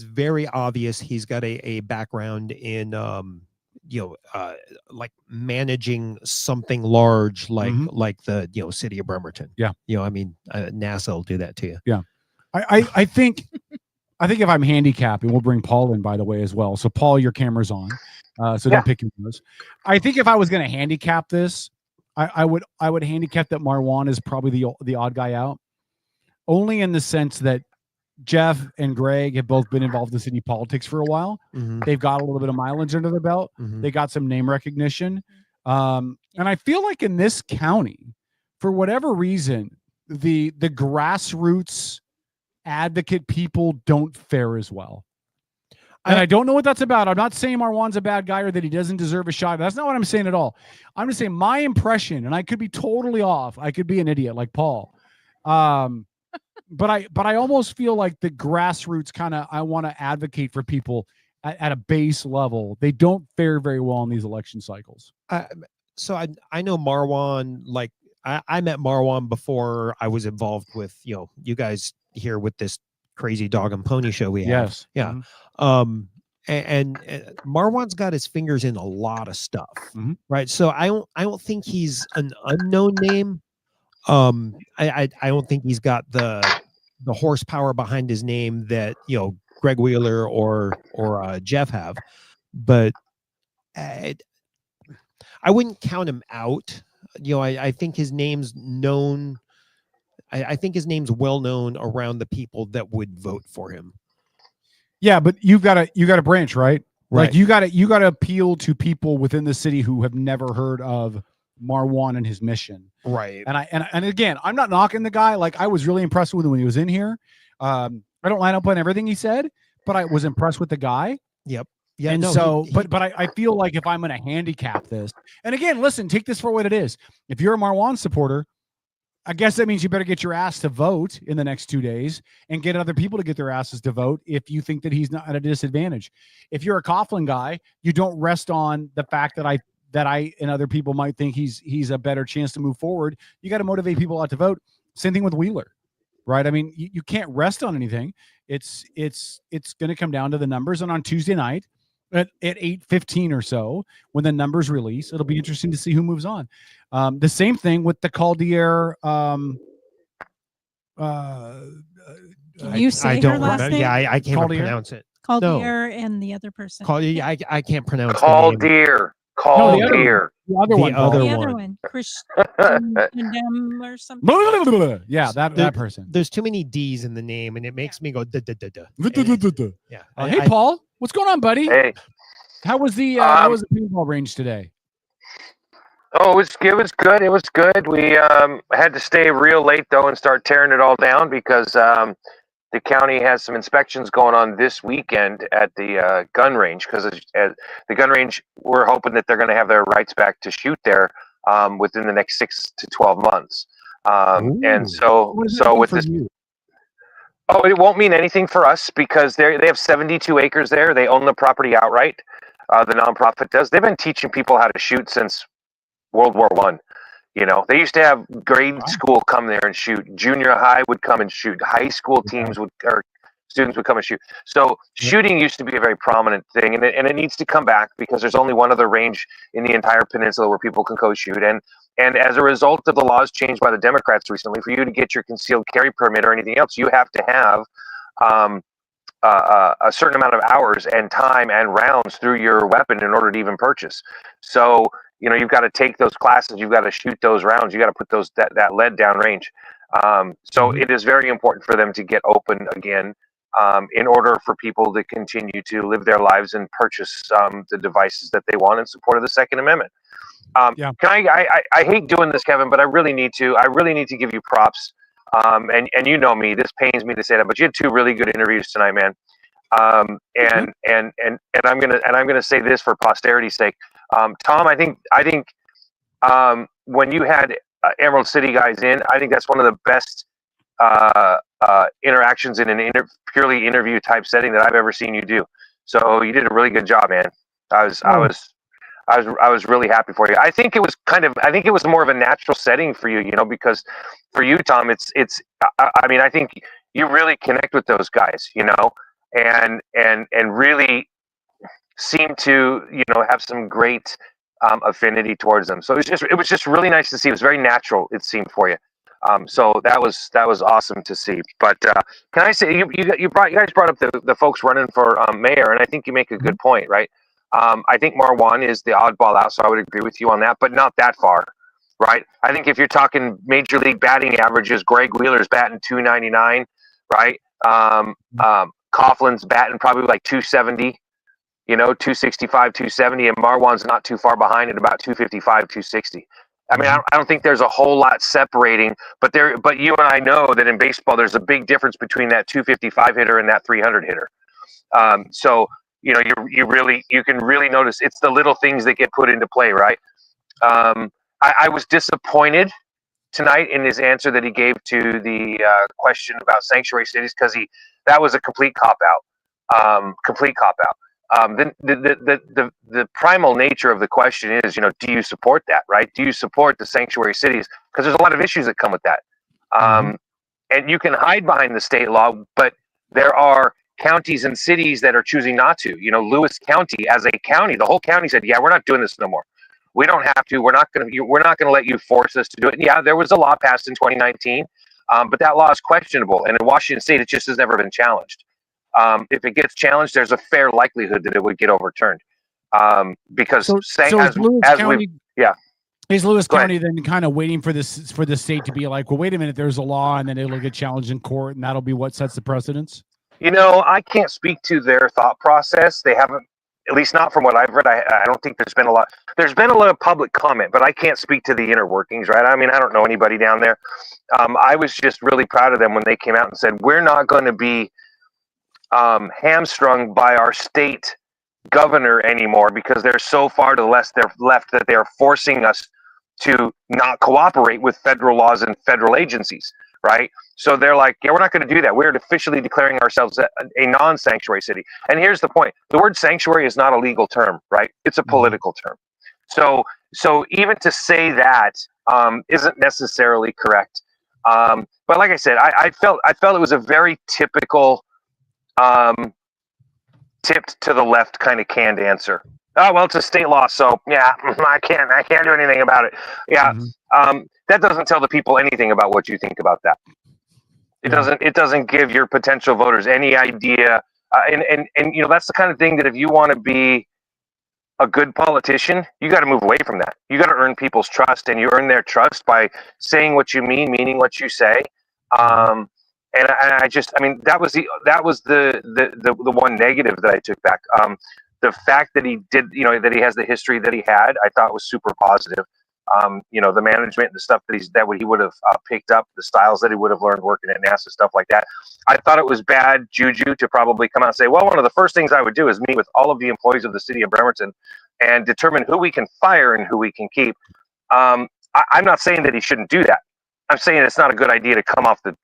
very obvious he's got a background in like managing something large like the city of Bremerton. Yeah. I mean NASA will do that to you. Yeah. I think if I'm handicapping, we'll bring Paul in, by the way, as well. So Paul, your camera's on. So don't pick your nose. I think if I was going to handicap this, I would handicap that Marwan is probably the odd guy out, only in the sense that Jeff and Greg have both been involved in city politics for a while. Mm-hmm. They've got a little bit of mileage under their belt. Mhm. They got some name recognition. And I feel like in this county, for whatever reason, the grassroots advocate people don't fare as well. And I don't know what that's about. I'm not saying Marwan's a bad guy or that he doesn't deserve a shot. That's not what I'm saying at all. I'm just saying my impression, and I could be totally off. I could be an idiot like Paul. But I almost feel like the grassroots kind of, I want to advocate for people at a base level. They don't fare very well in these election cycles. So I know Marwan, like I met Marwan before I was involved with, you guys here with this crazy dog and pony show we have. Yes. Yeah. Mhm. And Marwan's got his fingers in a lot of stuff, Mhm. right? So I don't think he's an unknown name. I don't think he's got the horsepower behind his name that Greg Wheeler or Jeff have, but I wouldn't count him out. I think his name's known. I think his name's well known around the people that would vote for him. Yeah, but you got a branch, right? Right. Like you got to appeal to people within the city who have never heard of Marwan and his mission. Right. And again, I'm not knocking the guy. Like I was really impressed with him when he was in here. I don't line up on everything he said, but I was impressed with the guy. Yep. Yeah. And no, so, he- but I feel like if I'm going to handicap this, and again, listen, take this for what it is. If you're a Marwan supporter, I guess that means you better get your ass to vote in the next 2 days and get other people to get their asses to vote if you think that he's not at a disadvantage. If you're a Coughlin guy, you don't rest on the fact that I and other people might think he's a better chance to move forward. You got to motivate people out to vote. Same thing with Wheeler, right? I mean, you can't rest on anything. It's going to come down to the numbers. And on Tuesday night at 8:15 or so, when the numbers release, it'll be interesting to see who moves on. The same thing with the Caldier. Can you say her last name? Yeah, I can't Caldier? pronounce it. Caldier and the other person. I can't pronounce Caldier. No, the other Caldier. one. The other one. The other The one. other one, Christian Condem or something. Yeah, that person. There's too many D's in the name, and it makes me go duh, duh, duh, duh. Yeah. Hey, Paul, what's going on, buddy? Hey. How was the paintball range today? Oh, it was good. It was good. We had to stay real late though and start tearing it all down because the county has some inspections going on this weekend at the gun range because the gun range, we're hoping that they're going to have their rights back to shoot there within the next 6 to 12 months. And so with this, it won't mean anything for us because they have 72 acres there. They own the property outright. The nonprofit does. They've been teaching people how to shoot since World War I. They used to have grade school come there and shoot. Junior high would come and shoot. High school teams or students would come and shoot. So shooting used to be a very prominent thing, and it needs to come back because there's only one other range in the entire peninsula where people can go shoot. And as a result of the laws changed by the Democrats recently, for you to get your concealed carry permit or anything else, you have to have a certain amount of hours and time and rounds through your weapon in order to even purchase. So you've got to take those classes, you've got to shoot those rounds, you got to put that lead down range. So it is very important for them to get open again in order for people to continue to live their lives and purchase the devices that they want in support of the Second Amendment. Can I hate doing this, Kevin, but I really need to give you props. And you know me, this pains me to say that, but you had 2 really good interviews tonight, man. And I'm gonna say this for posterity's sake. Tom, I think when you had Emerald City guys in, I think that's one of the best interactions in an purely interview type setting that I've ever seen you do. So you did a really good job, man. I was really happy for you. I think it was more of a natural setting for you, because for you, Tom, I think you really connect with those guys, and really seem to have some great affinity towards them. So it was just really nice to see. It was very natural, it seemed, for you. So that was awesome to see. But can I say you guys brought up the folks running for mayor, and I think you make a good point, right? I think Marwan is the oddball out, so I would agree with you on that, but not that far, right? I think if you're talking major league batting averages, Greg Wheeler's batting .299, right? Coughlin's batting probably like 270. 265, 270, and Marwan's not too far behind at about 255, 260. I mean, I don't think there's a whole lot separating, but you and I know that in baseball, there's a big difference between that 255 hitter and that 300 hitter. So, you can really notice it's the little things that get put into play, right? I was disappointed tonight in his answer that he gave to the question about sanctuary cities, because that was a complete cop out. Then the primal nature of the question is, do you support that, right? Do you support the sanctuary cities? Because there's a lot of issues that come with that. And you can hide behind the state law, but there are counties and cities that are choosing not to. Lewis County, as a county, the whole county said, "Yeah, we're not doing this no more. We don't have to. We're not going to let you force us to do it." And yeah, there was a law passed in 2019, but that law is questionable. And in Washington State, it just has never been challenged. If it gets challenged, there's a fair likelihood that it would get overturned. Because is Lewis County then kind of waiting for the state to be like, well, wait a minute, there's a law, and then it'll get challenged in court, and that'll be what sets the precedence? I can't speak to their thought process. They haven't, at least not from what I've read. I don't think there's been a lot. There's been a lot of public comment, but I can't speak to the inner workings, right? I mean, I don't know anybody down there. I was just really proud of them when they came out and said, we're not going to be hamstrung by our state governor anymore because they're so far to the left that they're forcing us to not cooperate with federal laws and federal agencies, right? So they're like, yeah, we're not going to do that. We're officially declaring ourselves a non-sanctuary city. And here's the point. The word sanctuary is not a legal term, right? It's a political term. So even to say that isn't necessarily correct. But like I said, I felt it was a very typical tipped to the left kind of canned answer. Oh, well, it's a state law, so yeah, I can't do anything about it. Yeah. That doesn't tell the people anything about what you think about that. It doesn't give your potential voters any idea. And that's the kind of thing that if you want to be a good politician, you got to move away from that. You got to earn people's trust, and you earn their trust by saying what you mean, meaning what you say. And that was the one negative that I took back. The fact that he did, that he has the history that he had, I thought was super positive. The management and the stuff that he would have picked up, the styles that he would have learned working at NASA, stuff like that. I thought it was bad juju to probably come out and say, well, one of the first things I would do is meet with all of the employees of the city of Bremerton and determine who we can fire and who we can keep. I'm not saying that he shouldn't do that. I'm saying it's not a good idea to come off the,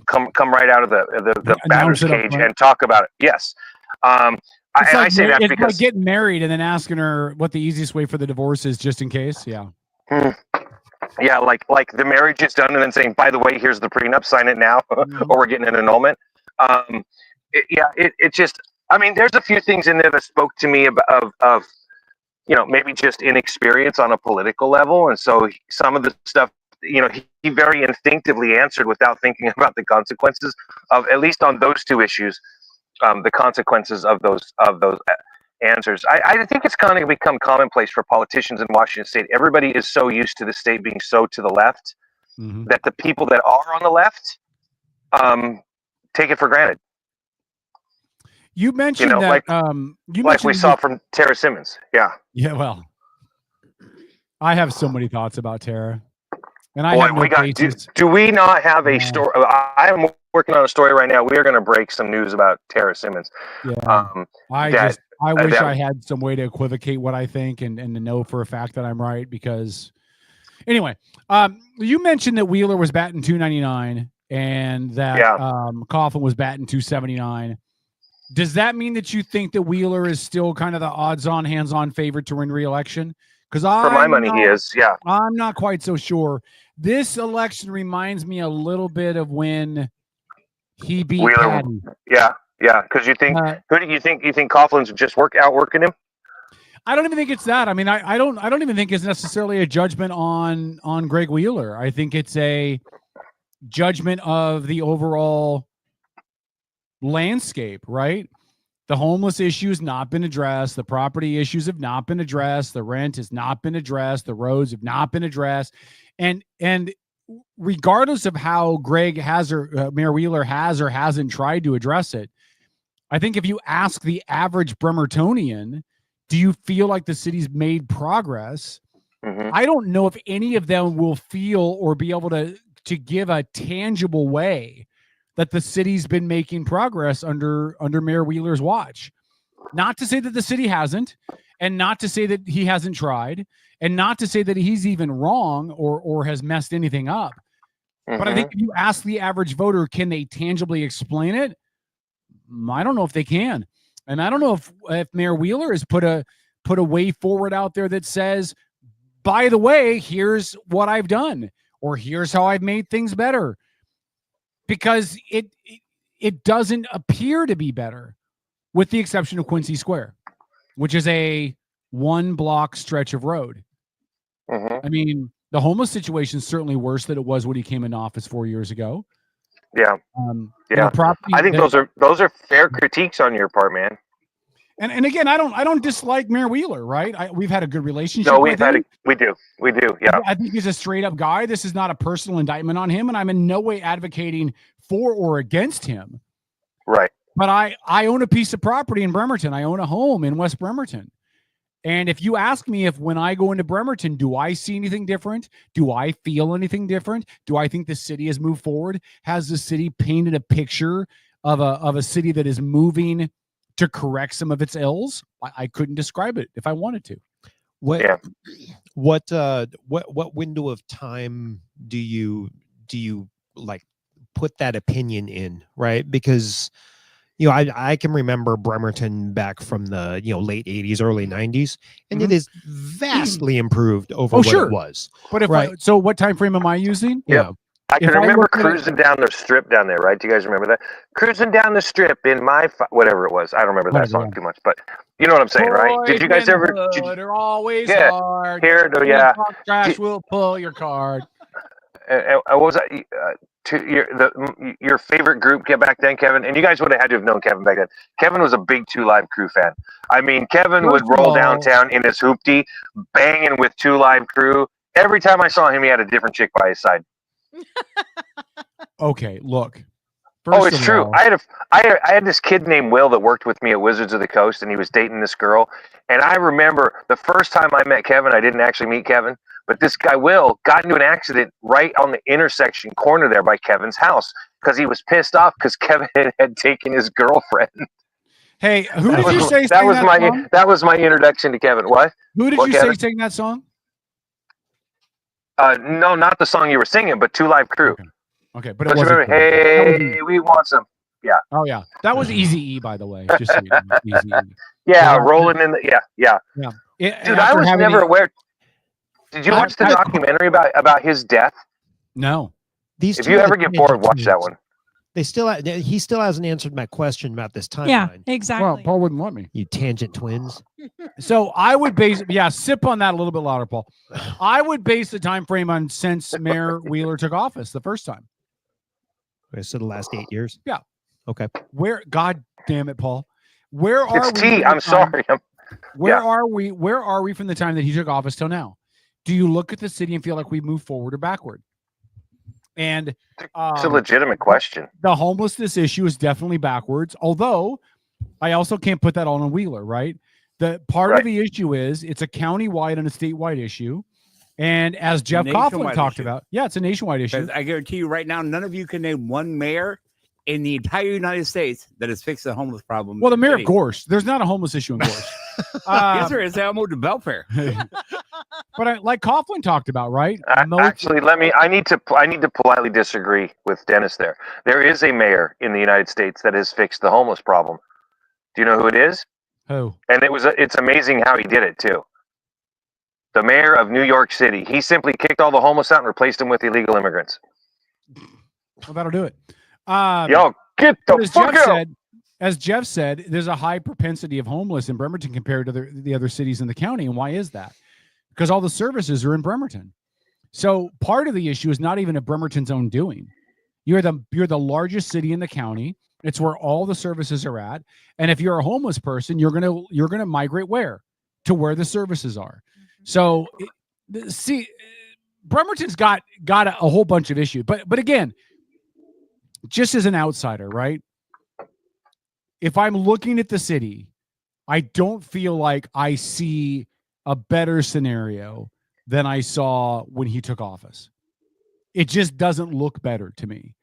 come right out of the batter's cage and talk about it. Yes. I say that because like getting married and then asking her what the easiest way for the divorce is, just in case. Yeah. Yeah, like the marriage is done, and then saying, by the way, here's the prenup, sign it now, or we're getting an annulment. It just, there's a few things in there that spoke to me of maybe just inexperience on a political level, and so some of the stuff, he very instinctively answered without thinking about the consequences of, at least on those two issues, the consequences of those answers. I think it's kind of become commonplace for politicians in Washington State. Everybody is so used to the state being so to the left that the people that are on the left take it for granted. You mentioned that, like we saw from Tara Simmons. Yeah. Yeah. Well, I have so many thoughts about Tara, and I do we not have a story? I am working on a story right now. We are going to break some news about Tara Simmons. Yeah. I wish I had some way to equivocate what I think and to know for a fact that I'm right, because anyway, you mentioned that Wheeler was batting .299 and that Coughlin was batting .279. Does that mean that you think that Wheeler is still kind of the odds-on, hands-on favorite to win re-election? Because for my money, he is. Yeah, I'm not quite so sure. This election reminds me a little bit of when he beat Wheeler. Patty. Yeah, because you think who do you think Coughlin's just outworking him? I don't even think it's that. I don't even think it's necessarily a judgment on Greg Wheeler. I think it's a judgment of the overall landscape, right? The homeless issue has not been addressed. The property issues have not been addressed. The rent has not been addressed. The roads have not been addressed. And regardless of how Greg has or Mayor Wheeler has or hasn't tried to address it, I think if you ask the average Bremertonian, do you feel like the city's made progress? I don't know if any of them will feel or be able to give a tangible way that the city's been making progress under Mayor Wheeler's watch. Not to say that the city hasn't, and not to say that he hasn't tried, and not to say that he's even wrong or has messed anything up. But I think if you ask the average voter, can they tangibly explain it? I don't know if they can. And I don't know if Mayor Wheeler has put a way forward out there that says, by the way, here's what I've done, or here's how I've made things better, because it doesn't appear to be better, with the exception of Quincy Square, which is a 1-block stretch of road. I mean, the homeless situation is certainly worse than it was when he came into office 4 years ago. Yeah. Yeah. I think those are fair critiques on your part, man. And again, I don't dislike Mayor Wheeler, right? We've had a good relationship. No, we do. Yeah. I think he's a straight up guy. This is not a personal indictment on him, and I'm in no way advocating for or against him. Right. But I own a piece of property in Bremerton. I own a home in West Bremerton. And if you ask me if when I go into Bremerton, do I see anything different? Do I feel anything different? Do I think the city has moved forward? Has the city painted a picture of a city that is moving to correct some of its ills? I couldn't describe it if I wanted to. What window of time do you like put that opinion in, right? Because I can remember Bremerton back from the late 80s, early 90s, and it is vastly improved over what it was. But if so what time frame am I using? Yeah. I can remember cruising down the strip down there, right? Do you guys remember that? Cruising down the strip in my whatever it was. I don't remember that song too much, but you know what I'm saying, right? Did you guys ever? They're always Yeah. hard. Here, yeah. Trash will pull your card. What was that? Your favorite group back then, Kevin? And you guys would have had to have known Kevin back then. Kevin was a big 2 Live Crew fan. I mean, Kevin would roll downtown in his hoopty, banging with 2 Live Crew. Every time I saw him, he had a different chick by his side. Okay, look. It's true. I had this kid named Will that worked with me at Wizards of the Coast, and he was dating this girl. And I remember the first time I met Kevin, I didn't actually meet Kevin, but this guy Will got into an accident right on the intersection corner there by Kevin's house because he was pissed off because Kevin had taken his girlfriend. Hey, who did you say that was my song? That was my introduction to Kevin. What? Who did you say sang that song? No, not the song you were singing, but 2 Live Crew. Okay, but it wasn't. Remember, hey, we want some. Yeah. Oh yeah, that was Easy E, by the way. Just so you know, Easy-E. Yeah, rolling in the yeah. Dude, I was never aware. Did you watch the documentary about his death? No. If you ever get bored, watch that one. He still hasn't answered my question about this timeline. Yeah, exactly. Well, Paul wouldn't let me. You tangent twins. So I would base sip on that a little bit louder, Paul. I would base the time frame on since Mayor Wheeler took office the first time. Okay, so the last 8 years. Yeah. Okay. Where? God damn it, Paul. Where are we? It's T. I'm sorry. Where are we? Where are we from the time that he took office till now? Do you look at the city and feel like we moved forward or backward? And it's a legitimate question. The homelessness issue is definitely backwards, although I also can't put that all on Wheeler, right? The part of the issue is it's a county-wide and a statewide issue. And as Jeff Coughlin talked about, it's a nationwide issue. I guarantee you right now, none of you can name one mayor in the entire United States that has fixed the homeless problem. Well, the mayor of Gorse, there's not a homeless issue in Gorse. Yes, there is. I moved to Belfair. But like Coughlin talked about, right? Actually, I need to politely disagree with Dennis there. There is a mayor in the United States that has fixed the homeless problem. Do you know who it is? Who? And it's amazing how he did it too. The mayor of New York City. He simply kicked all the homeless out and replaced them with illegal immigrants. Well, that'll do it. Yo, get the fuck out. As Jeff said, there's a high propensity of homeless in Bremerton compared to the other cities in the county. And why is that? Because all the services are in Bremerton. So part of the issue is not even of Bremerton's own doing. You're the largest city in the county. It's where all the services are at. And if you're a homeless person, you're gonna migrate where? To where the services are. So see, Bremerton's got a whole bunch of issues. But again, just as an outsider, right? If I'm looking at the city, I don't feel like I see a better scenario than I saw when he took office. It just doesn't look better to me.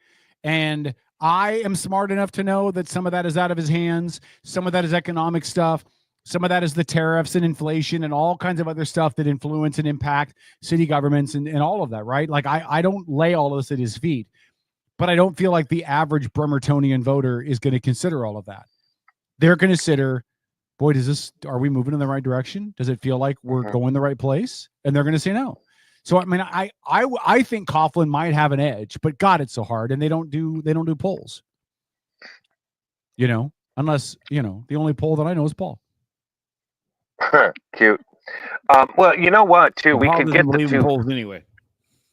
And I am smart enough to know that some of that is out of his hands. Some of that is economic stuff. Some of that is the tariffs and inflation and all kinds of other stuff that influence and impact city governments and all of that, right? Like I don't lay all of this at his feet, but I don't feel like the average Bremertonian voter is going to consider all of that. they're going to consider, boy, are we moving in the right direction? Does it feel like we're going the right place? And they're going to say no. So I mean, I think Coughlin might have an edge, but God, it's so hard, and they don't do polls. Unless the only poll that I know is Paul. Cute. Well, you know what? Too, we Paul could doesn't get the believe in two. polls anyway.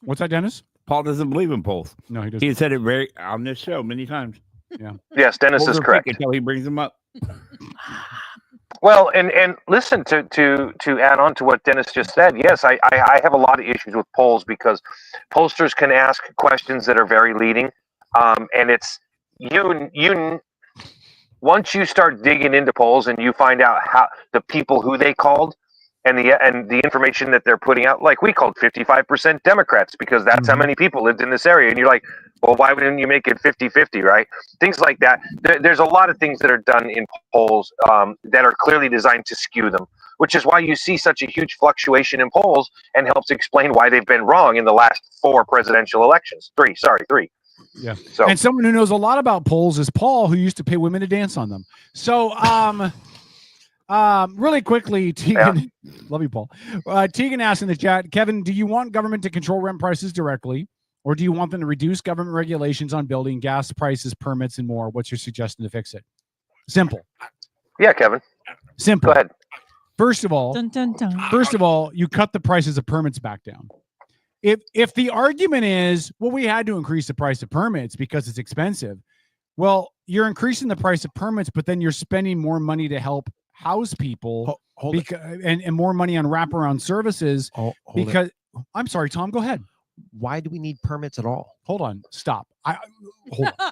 What's that, Dennis? Paul doesn't believe in polls. No, he doesn't. He said it on this show many times. Yeah. Yes, Dennis is correct until he brings them up. Well, and listen, to add on to what Dennis just said, yes, I have a lot of issues with polls because pollsters can ask questions that are very leading, and it's you. Once you start digging into polls and you find out how the people who they called and the information that they're putting out, like we called 55% Democrats because that's how many people lived in this area, and you're like, well, why wouldn't you make it 50-50, right? Things like that. There's a lot of things that are done in polls that are clearly designed to skew them, which is why you see such a huge fluctuation in polls and helps explain why they've been wrong in the last 4 presidential elections. 3. Yeah. So, and someone who knows a lot about polls is Paul, who used to pay women to dance on them. So, really quickly, Tegan, love you, Paul. Tegan asked in the chat, Kevin, do you want government to control rent prices directly, or do you want them to reduce government regulations on building, gas prices, permits, and more? What's your suggestion to fix it? Simple. Yeah, Kevin. Simple. Go ahead. First of all, you cut the prices of permits back down. If the argument is, well, we had to increase the price of permits because it's expensive. Well, you're increasing the price of permits, but then you're spending more money to help house people and more money on wraparound services. I'm sorry, Tom, go ahead. Why do we need permits at all? Hold on. Stop. Hold on.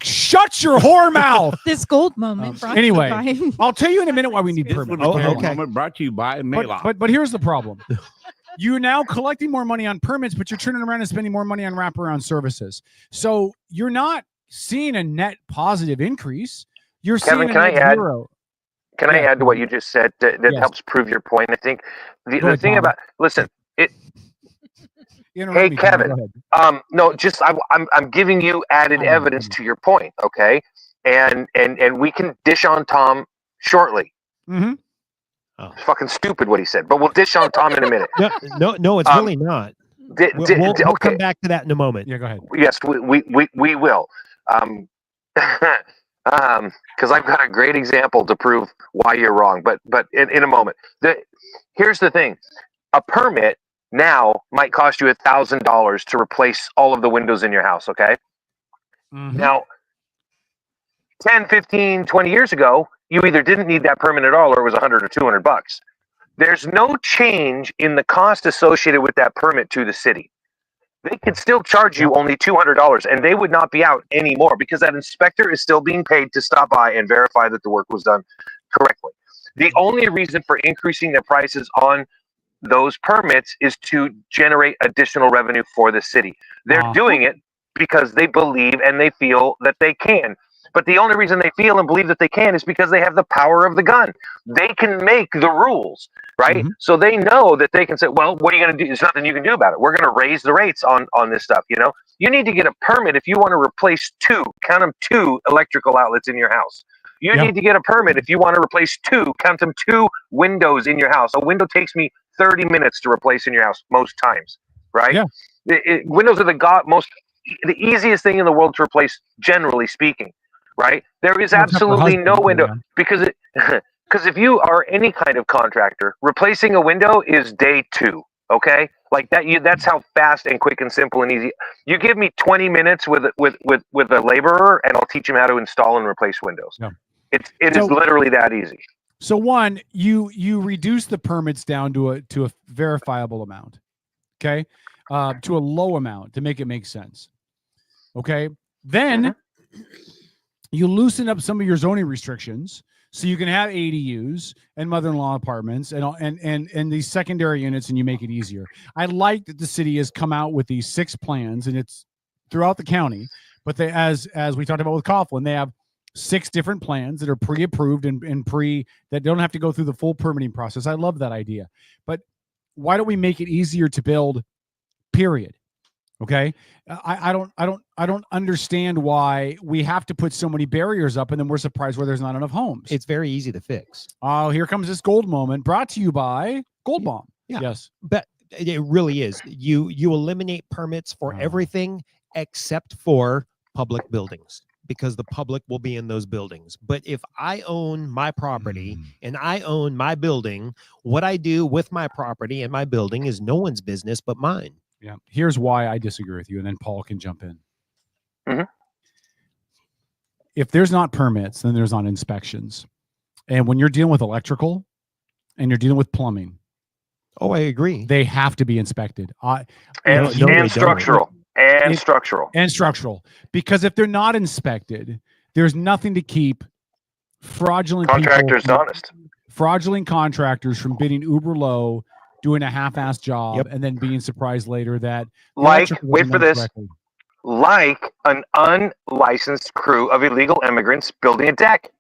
Shut your whore mouth. This gold moment. Anyway, I'll tell you in a minute why we need permits. Moment brought to you by Maylock. But here's the problem. You're now collecting more money on permits, but you're turning around and spending more money on wraparound services. So you're not seeing a net positive increase. You're Kevin, seeing a net zero. Can I add to what you just said that helps prove your point? I think the thing about hey Kevin, no, just I'm giving you added evidence to your point, okay? And we can dish on Tom shortly. Mm-hmm. It's fucking stupid what he said, but we'll dish on Tom in a minute. No, it's really not. We'll come back to that in a moment. Yeah, go ahead. Yes, we will. Because I've got a great example to prove why you're wrong. But in a moment, here's the thing: a permit now might cost you $1,000 to replace all of the windows in your house. Okay. Mm-hmm. Now, 10, 15, 20 years ago, you either didn't need that permit at all, or it was $100 or $200. There's no change in the cost associated with that permit to the city. They could still charge you only $200, and they would not be out anymore because that inspector is still being paid to stop by and verify that the work was done correctly. The only reason for increasing the prices on those permits is to generate additional revenue for the city. They're doing it because they believe and they feel that they can. But the only reason they feel and believe that they can is because they have the power of the gun. They can make the rules, right? Mm-hmm. So they know that they can say, well, what are you going to do? There's nothing you can do about it. We're going to raise the rates on this stuff, you know? You need to get a permit if you want to replace 2 electrical outlets in your house. You need to get a permit if you want to replace 2 windows in your house. A window takes me 30 minutes to replace in your house most times, right? Yeah. Windows are the easiest thing in the world to replace, generally speaking. Right? There is absolutely no window because if you are any kind of contractor, replacing a window is day 2. Okay, like that. That's how fast and quick and simple and easy. You give me 20 minutes with a laborer, and I'll teach him how to install and replace windows. Yeah. It is literally that easy. So one, you reduce the permits down to a verifiable amount. Okay, to a low amount to make it make sense. Okay, then. You loosen up some of your zoning restrictions so you can have ADUs and mother-in-law apartments and these secondary units, and you make it easier. I like that the city has come out with these 6 plans, and it's throughout the county. But they, as we talked about with Coughlin, they have 6 different plans that are pre-approved and that don't have to go through the full permitting process. I love that idea. But why don't we make it easier to build? Period. Okay. I don't understand why we have to put so many barriers up and then we're surprised where there's not enough homes. It's very easy to fix. Oh, here comes this gold moment brought to you by Gold Bomb. Yeah. Yes. But it really is. You eliminate permits for everything except for public buildings, because the public will be in those buildings. But if I own my property and I own my building, what I do with my property and my building is no one's business but mine. Yeah. Here's why I disagree with you, and then Paul can jump in. If there's not permits, then there's not inspections. And when you're dealing with electrical and you're dealing with plumbing, I agree. They have to be inspected. And structural. And structural. And structural. Because if they're not inspected, there's nothing to keep fraudulent contractors honest. Fraudulent contractors from bidding uber low, doing a half-assed job, and then being surprised later that wait for this, like an unlicensed crew of illegal immigrants building a deck.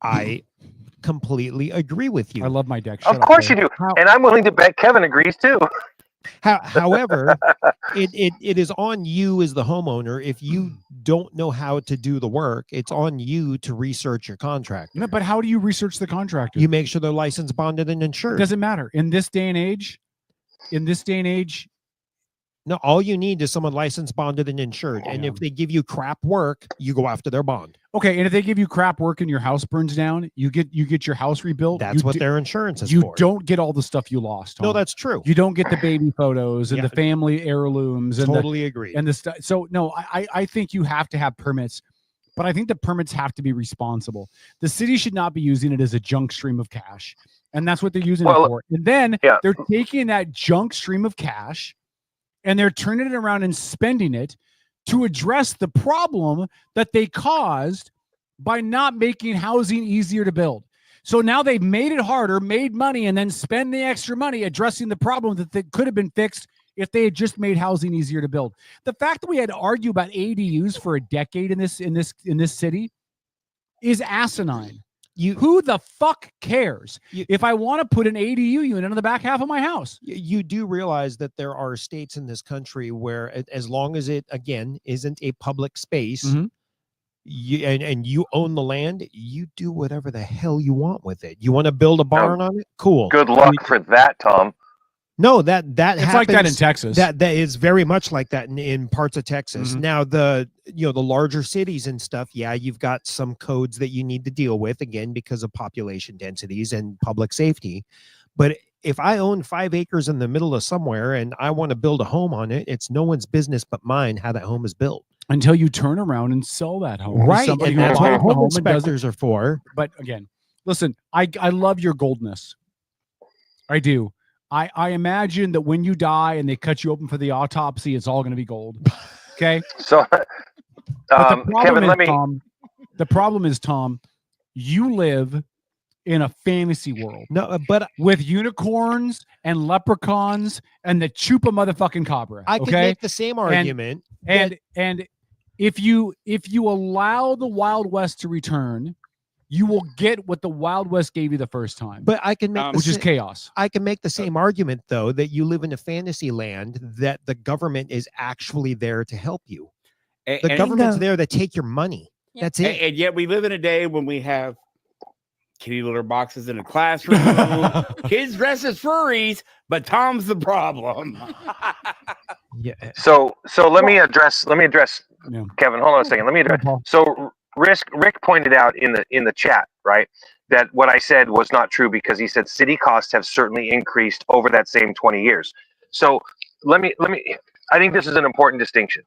I completely agree with you. I love my deck. Of course you do. And I'm willing to bet Kevin agrees too. However, it is on you as the homeowner. If you don't know how to do the work, it's on you to research your contractor. No, but how do you research the contractor? You make sure they're licensed, bonded, and insured. It doesn't matter. In this day and age, no, all you need is someone licensed, bonded, and insured. And if they give you crap work, you go after their bond. Okay, and if they give you crap work and your house burns down, you get your house rebuilt. That's what their insurance is for. You don't get all the stuff you lost. Tom. No, that's true. You don't get the baby photos and the family heirlooms. And totally agree. And the stuff. So no, I think you have to have permits, but I think the permits have to be responsible. The city should not be using it as a junk stream of cash, and that's what they're using it for. And then they're taking that junk stream of cash and they're turning it around and spending it to address the problem that they caused by not making housing easier to build. So now they've made it harder, made money, and then spend the extra money addressing the problem that could have been fixed if they had just made housing easier to build. The fact that we had to argue about ADUs for a decade in this city is asinine. Who the fuck cares if I want to put an ADU unit on the back half of my house? You do realize that there are states in this country where, as long as it, again, isn't a public space, and you own the land, you do whatever the hell you want with it. You want to build a barn on it? Cool. Good luck for that, Tom. No, that it's happens. like that in Texas. That is very much like that in parts of Texas. Now, the larger cities and stuff, you've got some codes that you need to deal with, again, because of population densities and public safety. But if I own 5 acres in the middle of somewhere and I want to build a home on it, it's no one's business but mine how that home is built. Until you turn around and sell that home. Right. Somebody And that's what home and inspectors are for. But again, listen, I love your goldness. I do. I imagine that when you die and they cut you open for the autopsy, it's all going to be gold. Okay. So, Kevin, the problem is, Tom, you live in a fantasy world. No, but with unicorns and leprechauns and the chupa motherfucking cabra. I can make the same argument. And if you allow the Wild West to return, you will get what the Wild West gave you the first time. But I can make which is chaos. I can make the same argument, though, that you live in a fantasy land, that the government is actually there to help you. The government's there to take your money. That's it. And yet we live in a day when we have kitty litter boxes in a classroom, kids dressed as furries, but Tom's the problem. So let me address Kevin. Hold on a second. Let me address. So Rick pointed out in the chat, right, that what I said was not true, because he said city costs have certainly increased over that same 20 years. So let me I think this is an important distinction.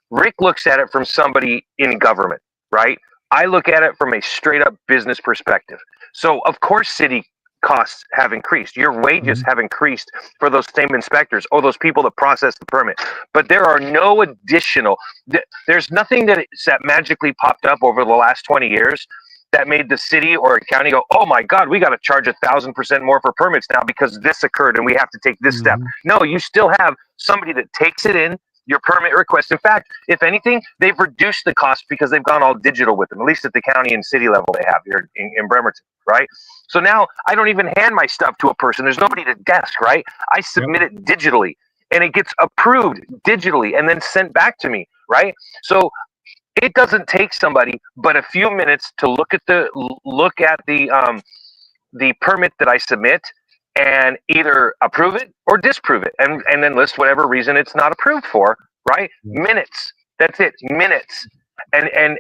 Rick looks at it from somebody in government, right? I look at it from a straight up business perspective. So of course city costs have increased. Your wages have increased for those same inspectors or those people that process the permit. But there are no additional, there's nothing that magically popped up over the last 20 years that made the city or a county go, oh my God, we got to charge 1,000% more for permits now because this occurred and we have to take this step. No, you still have somebody that takes it in, your permit request. In fact, if anything, they've reduced the cost because they've gone all digital with them, at least at the county and city level they have here in Bremerton, right? So now I don't even hand my stuff to a person. There's nobody to desk, right? I submit it digitally. and it gets approved digitally and then sent back to me, right? So it doesn't take somebody but a few minutes to look at the permit that I submit and either approve it or disapprove it, and then list whatever reason it's not approved for, right? Minutes. That's it. Minutes. And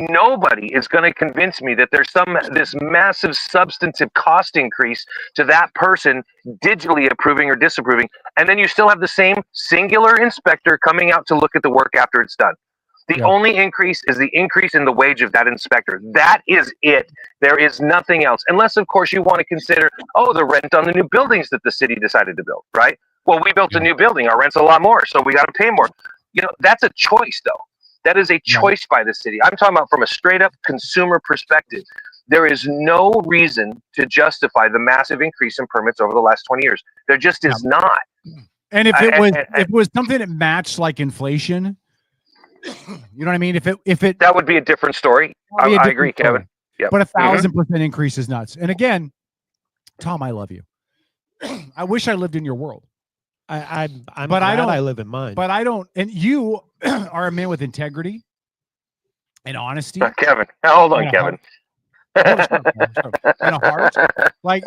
nobody is going to convince me that there's this massive substantive cost increase to that person digitally approving or disapproving, and then you still have the same singular inspector coming out to look at the work after it's done. The only increase is the increase in the wage of that inspector. That is it. There is nothing else, unless of course you want to consider, the rent on the new buildings that the city decided to build, right? Well, we built a new building, our rent's a lot more, so we got to pay more. That's a choice, though. That is a choice by the city. I'm talking about from a straight up consumer perspective. There is no reason to justify the massive increase in permits over the last 20 years. There just is not. And if it was something that matched like inflation, you know what I mean? If it that would be a different story. I agree, Kevin. Yep. But 1,000% increase is nuts. And again, Tom, I love you. I wish I lived in your world. I'm but glad I don't. I live in mine. But I don't. And you are a man with integrity and honesty. Kevin, hold on, Kevin. And a heart. Like,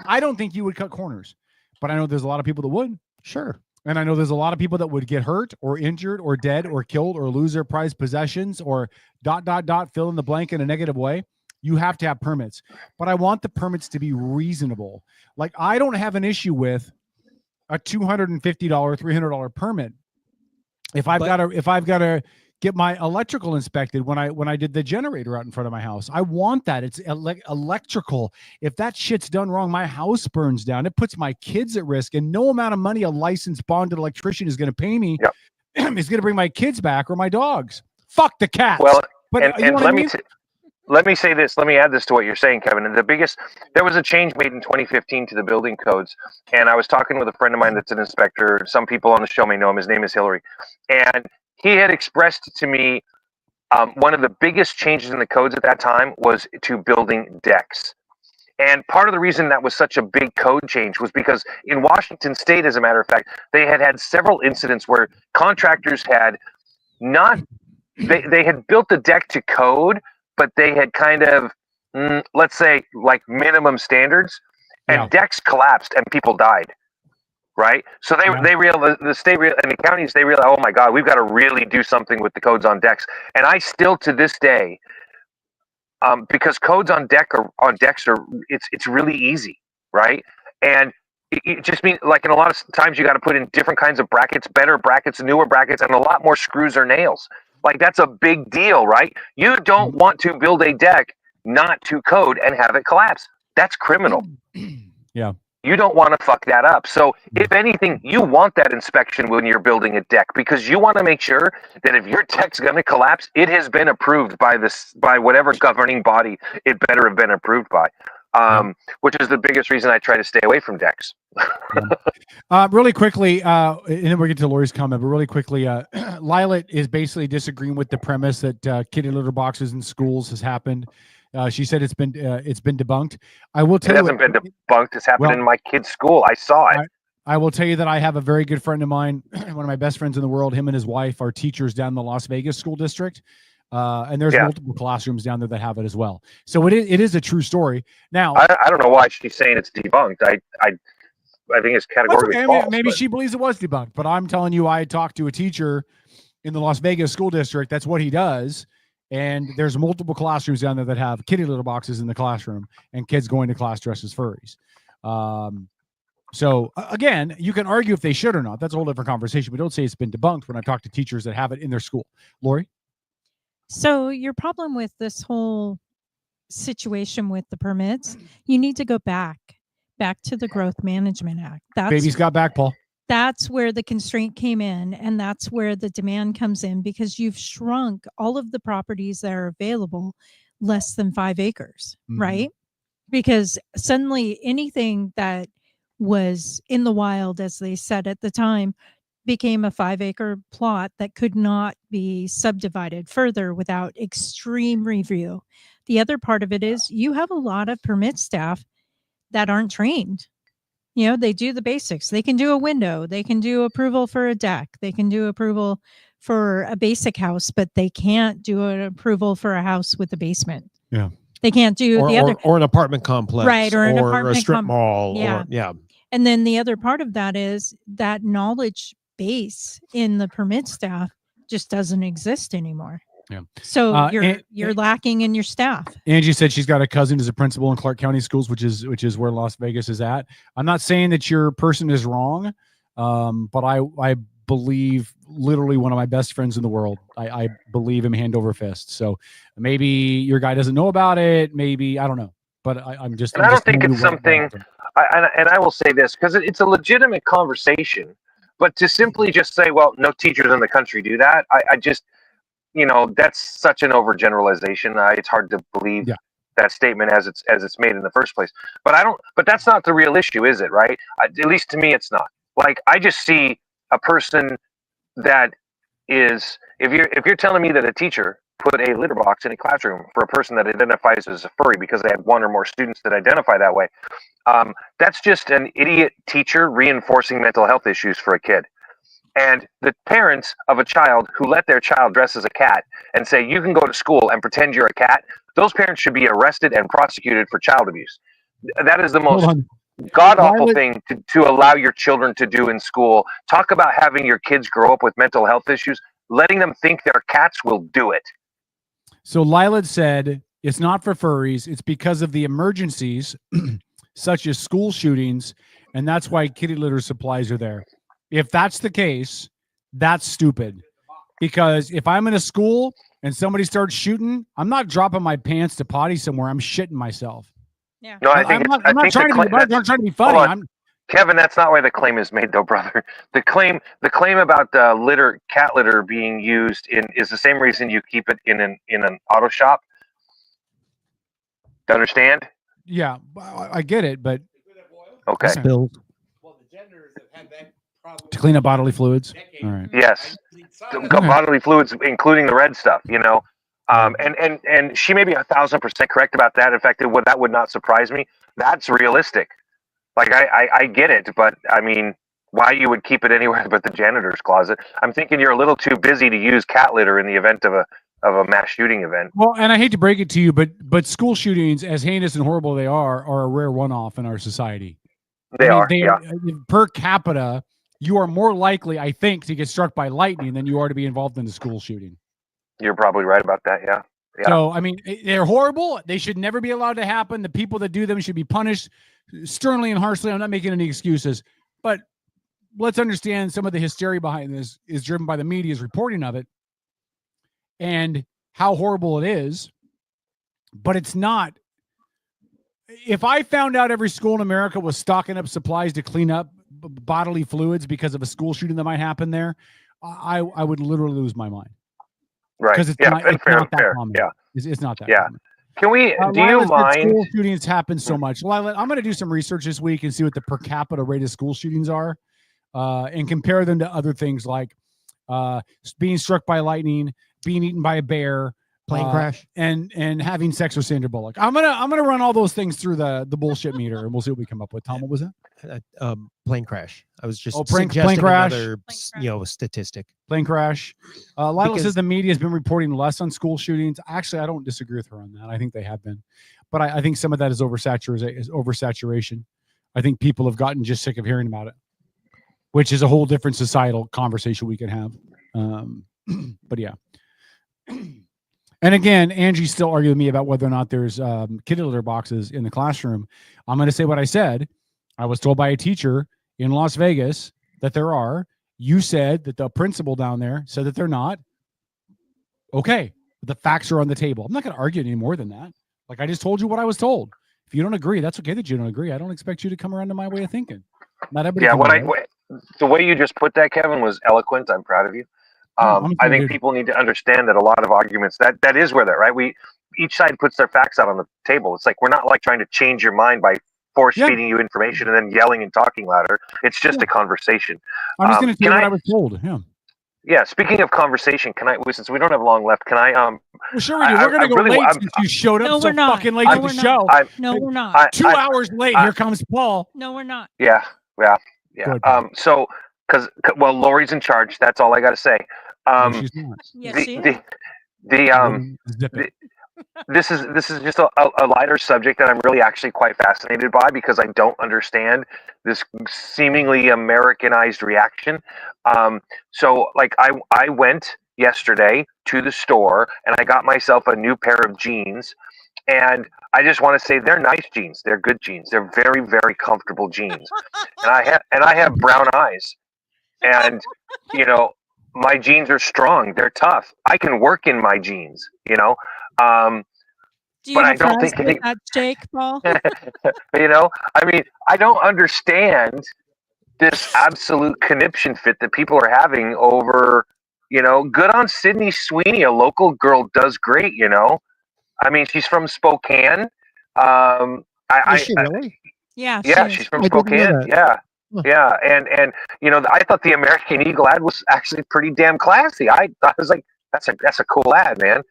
I don't think you would cut corners, but I know there's a lot of people that would. Sure. And I know there's a lot of people that would get hurt or injured or dead or killed or lose their prized possessions or ... fill in the blank in a negative way. You have to have permits, but I want the permits to be reasonable. Like, I don't have an issue with a $250, $300 permit. If I've got to get my electrical inspected when I did the generator out in front of my house, I want that. It's electrical. If that shit's done wrong, my house burns down. It puts my kids at risk, and no amount of money a licensed bonded electrician is going to pay me is going to bring my kids back or my dogs. Fuck the cats. Well, but let me say this. Let me add this to what you're saying, Kevin. And there was a change made in 2015 to the building codes. And I was talking with a friend of mine that's an inspector. Some people on the show may know him. His name is Hillary. And he had expressed to me one of the biggest changes in the codes at that time was to building decks. And part of the reason that was such a big code change was because in Washington State, as a matter of fact, they had several incidents where contractors had they had built the deck to code, but they had kind of, let's say, like minimum standards, and decks collapsed and people died, right? So they realized, the state and the counties, they realized, oh my God, we've got to really do something with the codes on decks. And I still, to this day, because codes on decks are it's really easy, right? And it just means, like, in a lot of times you got to put in different kinds of brackets, better brackets, newer brackets, and a lot more screws or nails. Like, that's a big deal, right? You don't want to build a deck not to code and have it collapse. That's criminal. Yeah. You don't want to fuck that up. So if anything, you want that inspection when you're building a deck, because you want to make sure that if your deck's going to collapse, it has been approved by whatever governing body it better have been approved by. Which is the biggest reason I try to stay away from decks. Really quickly, and then we'll get to Lori's comment, but really quickly, Lilat is basically disagreeing with the premise that kitty litter boxes in schools has happened. She said it's been debunked. I will tell you, it hasn't been debunked. It's happened in my kid's school. I saw it. I will tell you that I have a very good friend of mine, one of my best friends in the world. Him and his wife are teachers down in the Las Vegas school district. And there's multiple classrooms down there that have it as well. So it is a true story. Now, I don't know why she's saying it's debunked. I think it's categorically false. Maybe she believes it was debunked, but I'm telling you, I talked to a teacher in the Las Vegas school district. That's what he does. And there's multiple classrooms down there that have kitty litter boxes in the classroom and kids going to class dressed as furries. So again, you can argue if they should or not. That's a whole different conversation. But don't say it's been debunked when I talk to teachers that have it in their school. Lori? So your problem with this whole situation with the permits, you need to go back to the Growth Management Act. Baby's got back, Paul. That's where the constraint came in, and that's where the demand comes in, because you've shrunk all of the properties that are available less than 5 acres, right? Because suddenly anything that was in the wild, as they said at the time, became a 5-acre plot that could not be subdivided further without extreme review. The other part of it is you have a lot of permit staff that aren't trained. They do the basics. They can do a window. They can do approval for a deck. They can do approval for a basic house, but they can't do an approval for a house with a basement. Yeah. They can't do the other. Or an apartment complex. Right, or an a apartment strip mall. Yeah. Yeah. And then the other part of that is that knowledge base in the permit staff just doesn't exist anymore. Yeah. So you're lacking in your staff. Angie said she's got a cousin who's a principal in Clark County schools, which is where Las Vegas is at. I'm not saying that your person is wrong, but I believe literally one of my best friends in the world. I believe him hand over fist. So maybe your guy doesn't know about it. Maybe I don't know, but I'm just. And I don't think it's something. I will say this because it's a legitimate conversation, but to simply just say, well, no teachers in the country do that. I just. That's such an overgeneralization. It's hard to believe that statement as it's made in the first place. But that's not the real issue, is it? Right? At least to me, it's not. Like I just see a person that is. If you're telling me that a teacher put a litter box in a classroom for a person that identifies as a furry because they had one or more students that identify that way, that's just an idiot teacher reinforcing mental health issues for a kid. And the parents of a child who let their child dress as a cat and say, you can go to school and pretend you're a cat, those parents should be arrested and prosecuted for child abuse. That is the most god-awful thing to allow your children to do in school. Talk about having your kids grow up with mental health issues. Letting them think they're cats will do it. So Lila said, it's not for furries. It's because of the emergencies, such as school shootings, and that's why kitty litter supplies are there. If that's the case, that's stupid. Because if I'm in a school and somebody starts shooting, I'm not dropping my pants to potty somewhere. I'm shitting myself. Yeah. No, I'm not trying to be funny. Kevin, that's not why the claim is made, though, brother. The claim about cat litter being used is the same reason you keep it in an auto shop. Do you understand? Yeah, I get it, but okay. Spilled. To clean up bodily fluids. All right. Yes, bodily fluids, including the red stuff. And she may be 1,000% correct about that. In fact, that would not surprise me. That's realistic. Like I get it, but I mean, why you would keep it anywhere but the janitor's closet? I'm thinking you're a little too busy to use cat litter in the event of a mass shooting event. Well, and I hate to break it to you, but school shootings, as heinous and horrible they are a rare one-off in our society. They are. Per capita, you are more likely, I think, to get struck by lightning than you are to be involved in the school shooting. You're probably right about that. Yeah. So, I mean, they're horrible. They should never be allowed to happen. The people that do them should be punished sternly and harshly. I'm not making any excuses, but let's understand some of the hysteria behind this is driven by the media's reporting of it and how horrible it is. But it's not. If I found out every school in America was stocking up supplies to clean up bodily fluids because of a school shooting that might happen there, I would literally lose my mind. Right. Because it's not that common. Yeah. It's not that common. Can we, do you mind? School shootings happen so much. Lila, I'm going to do some research this week and see what the per capita rate of school shootings are and compare them to other things like being struck by lightning, being eaten by a bear, plane crash, and having sex with Sandra Bullock. I'm gonna run all those things through the bullshit meter, and we'll see what we come up with. Tom, what was that? Plane crash. I was just plane suggesting crash. Another, statistic. Plane crash. Lila says the media has been reporting less on school shootings. Actually, I don't disagree with her on that. I think they have been, but I think some of that is oversaturation. I think people have gotten just sick of hearing about it, which is a whole different societal conversation we can have. But yeah. And again, Angie's still arguing with me about whether or not there's kitty litter boxes in the classroom. I'm going to say what I said. I was told by a teacher in Las Vegas that there are. You said that the principal down there said that they're not. Okay. The facts are on the table. I'm not going to argue any more than that. Like I just told you what I was told. If you don't agree, that's okay that you don't agree. I don't expect you to come around to my way of thinking. Not everybody. Yeah, the way you just put that, Kevin, was eloquent. I'm proud of you. I think people need to understand that a lot of arguments that is where they're right. Each side puts their facts out on the table. It's like we're not like trying to change your mind by force feeding you information and then yelling and talking louder. It's just a conversation. I'm just going to tell you what I was told. Yeah. Yeah. Speaking of conversation, can I? Since we don't have long left, can I? Well, sure we do. We're gonna go late since you showed up No, so we're not. fucking late No, to the we're show. not. No, we're not. 2 hours late. Here comes Paul. No, we're not. Yeah. So, well, Lori's in charge. That's all I got to say. No, she's not. Yes, she is. This is just a lighter subject that I'm really actually quite fascinated by because I don't understand this seemingly Americanized reaction. So like I went yesterday to the store and I got myself a new pair of jeans, and I just want to say they're nice jeans. They're good jeans. They're very, very comfortable jeans. And I have brown eyes, and you know my jeans are strong. They're tough. I can work in my jeans. Do you but I have don't friends think with that shake, Paul? I mean, I don't understand this absolute conniption fit that people are having over, good on Sydney Sweeney. A local girl does great, I mean, she's from Spokane. Is she really? Yeah. Yeah, she she's is. from I didn't know Spokane. that. Yeah. Yeah. And I thought the American Eagle ad was actually pretty damn classy. I was like, that's a cool ad, man.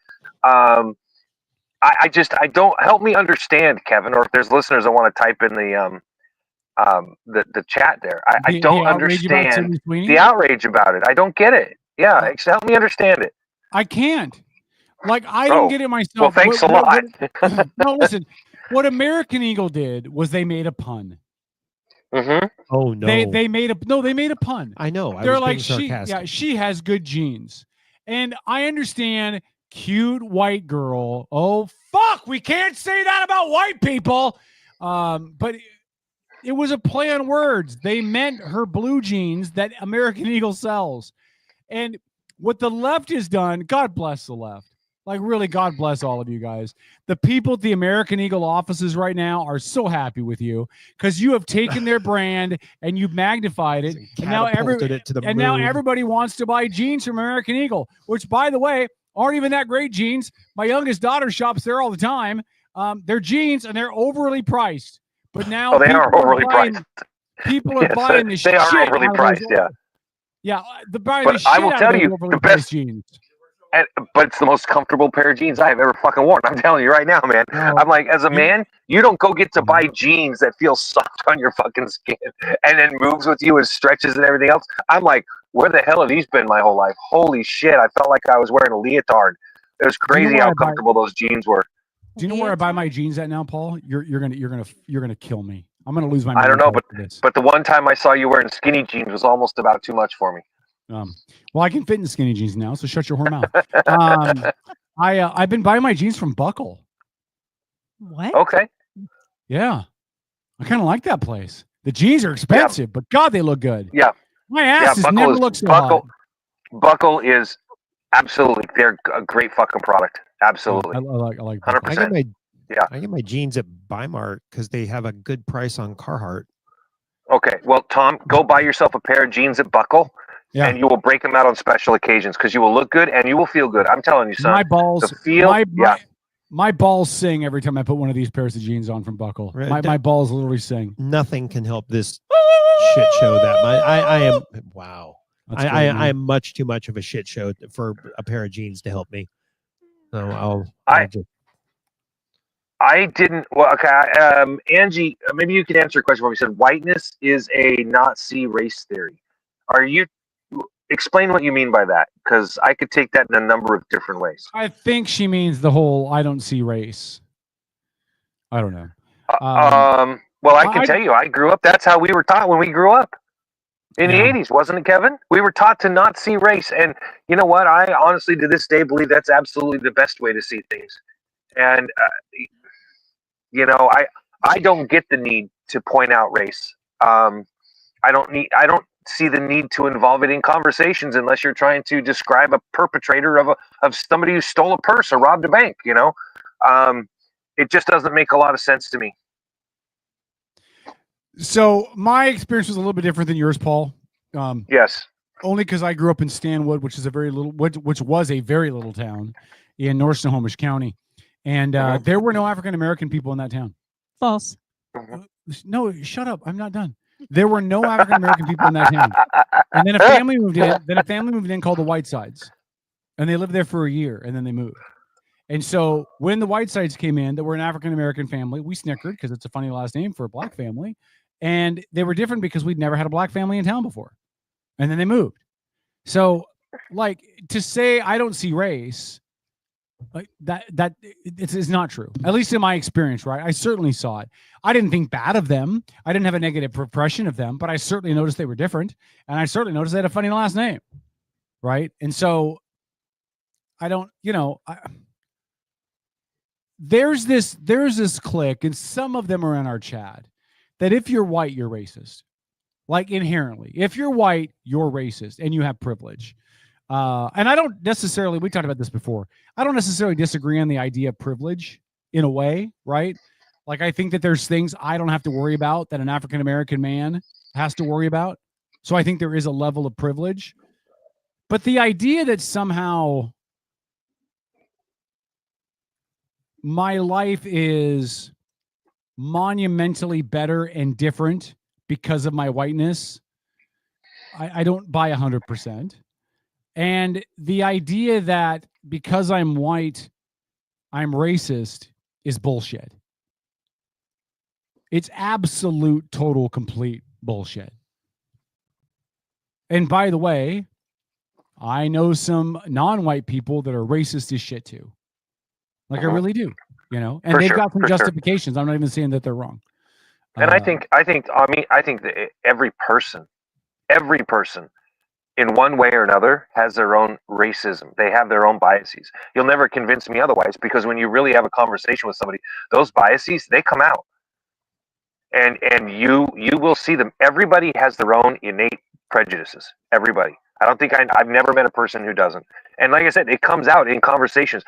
I don't, help me understand, Kevin, or if there's listeners that want to type in the chat there. I don't understand the outrage about it. I don't get it. Yeah, help me understand it. I can't. Like, I didn't get it myself. Well, thanks a lot. No, listen. What American Eagle did was they made a pun. Mm-hmm. Oh no. They made a pun. I know. I They're was like, being sarcastic. she has good genes. And I understand cute white girl. Oh fuck, we can't say that about white people. But it was a play on words. They meant her blue jeans that American Eagle sells. And what the left has done, God bless the left. Like, really, God bless all of you guys. The people at the American Eagle offices right now are so happy with you because you have taken their brand and you've magnified it. And now, Catapulted it to the now moon. everybody wants to buy jeans from American Eagle, which, by the way, aren't even that great jeans. My youngest daughter shops there all the time. They're jeans and they're overly priced. But now they are overly priced. People are buying the shit. They are overly out of priced, those, yeah. Yeah, buying But the shit I will out tell of those you, overly the priced best jeans. But it's the most comfortable pair of jeans I have ever fucking worn. I'm telling you right now, man. I'm like, as a man, you don't go get to buy jeans that feel soft on your fucking skin and then moves with you and stretches and everything else. I'm like, where the hell have these been my whole life? Holy shit! I felt like I was wearing a leotard. It was crazy how comfortable those jeans were. Do you know where I buy my jeans at now, Paul? You're gonna kill me. I'm gonna lose my. I don't know, for this. but the one time I saw you wearing skinny jeans was almost about too much for me. Well, I can fit in skinny jeans now, so shut your whore mouth. I've been buying my jeans from Buckle. What? Okay. Yeah, I kind of like that place. The jeans are expensive, but God, they look good. Yeah. My ass has never looked so hot. Buckle is absolutely, they're a great fucking product. Absolutely. I like 100%. I get my jeans at Bimart because they have a good price on Carhartt. Okay. Well, Tom, go buy yourself a pair of jeans at Buckle. Yeah. And you will break them out on special occasions because you will look good and you will feel good. I'm telling you, son. My balls, the feel, my balls sing every time I put one of these pairs of jeans on from Buckle. Right. My balls literally sing. Nothing can help this shit show that much. I am wow. I am much too much of a shit show for a pair of jeans to help me. So I didn't. Well, okay. Angie, maybe you could answer a question for me. You said whiteness is a Nazi race theory. Are you? Explain what you mean by that, because I could take that in a number of different ways. I think she means the whole "I don't see race." I don't know. Well, I can tell you, I grew up. That's how we were taught when we grew up in the 80s, wasn't it, Kevin? We were taught to not see race, and you know what? I honestly, to this day, believe that's absolutely the best way to see things. And I don't get the need to point out race. I don't see the need to involve it in conversations unless you're trying to describe a perpetrator of somebody who stole a purse or robbed a bank. It just doesn't make a lot of sense to me. So my experience was a little bit different than yours, Paul. Yes. Only because I grew up in Stanwood, which was a very little town in North Snohomish County, and there were no African American people in that town. False. No, shut up. I'm not done. There were no African American people in that town. And then a family moved in. Then a family moved in called the Whitesides, and they lived there for a year, and then they moved. And so when the Whitesides came in, that were an African American family, we snickered because it's a funny last name for a black family, and they were different because we'd never had a black family in town before, and then they moved. So, like, to say I don't see race, like that it's not true. At least in my experience, right? I certainly saw it. I didn't think bad of them. I didn't have a negative impression of them, but I certainly noticed they were different, and I certainly noticed they had a funny last name, right? And so I don't, there's this clique, and some of them are in our chat, that if you're white, you're racist. Like, inherently, if you're white, you're racist and you have privilege. And I don't necessarily, we talked about this before, I don't necessarily disagree on the idea of privilege in a way, right? Like, I think that there's things I don't have to worry about that an African-American man has to worry about. So I think there is a level of privilege. But the idea that somehow my life is monumentally better and different because of my whiteness, I don't buy 100%. And the idea that because I'm white, I'm racist is bullshit. It's absolute, total, complete bullshit. And by the way, I know some non-white people that are racist as shit too. Like, I really do, and For they've sure, got some for sure. justifications. I'm not even saying that they're wrong. And I think that every person in one way or another has their own racism. They have their own biases. You'll never convince me otherwise, because when you really have a conversation with somebody, those biases, they come out. And you will see them. Everybody has their own innate prejudices. Everybody. I've never met a person who doesn't. And like I said, it comes out in conversations,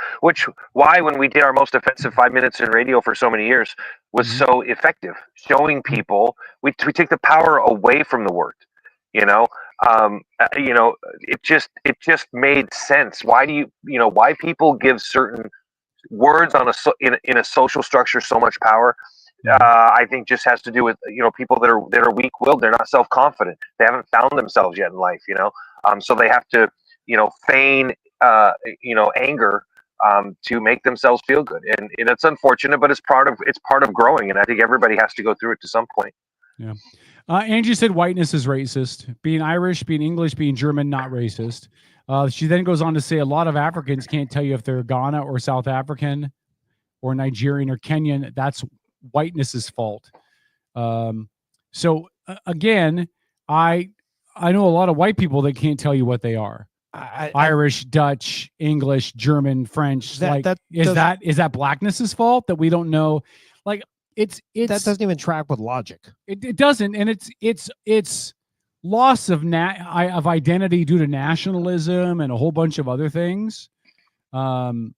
why when we did our most offensive 5 minutes in radio for so many years was so effective, showing people, we take the power away from the word, it just made sense. Why why people give certain words in a social structure so much power? I think just has to do with people that are weak-willed. They're not self-confident. They haven't found themselves yet in life. So they have to feign anger to make themselves feel good, and it's unfortunate, but it's part of growing. And I think everybody has to go through it to some point. Yeah. Angie said whiteness is racist. Being Irish, being English, being German, not racist. She then goes on to say a lot of Africans can't tell you if they're Ghana or South African or Nigerian or Kenyan. That's whiteness's fault. So again, I know a lot of white people that can't tell you what they are. Irish, Dutch, English, German, French. Is that blackness's fault that we don't know? Like, it's that doesn't even track with logic. It doesn't, and it's loss of identity due to nationalism and a whole bunch of other things. And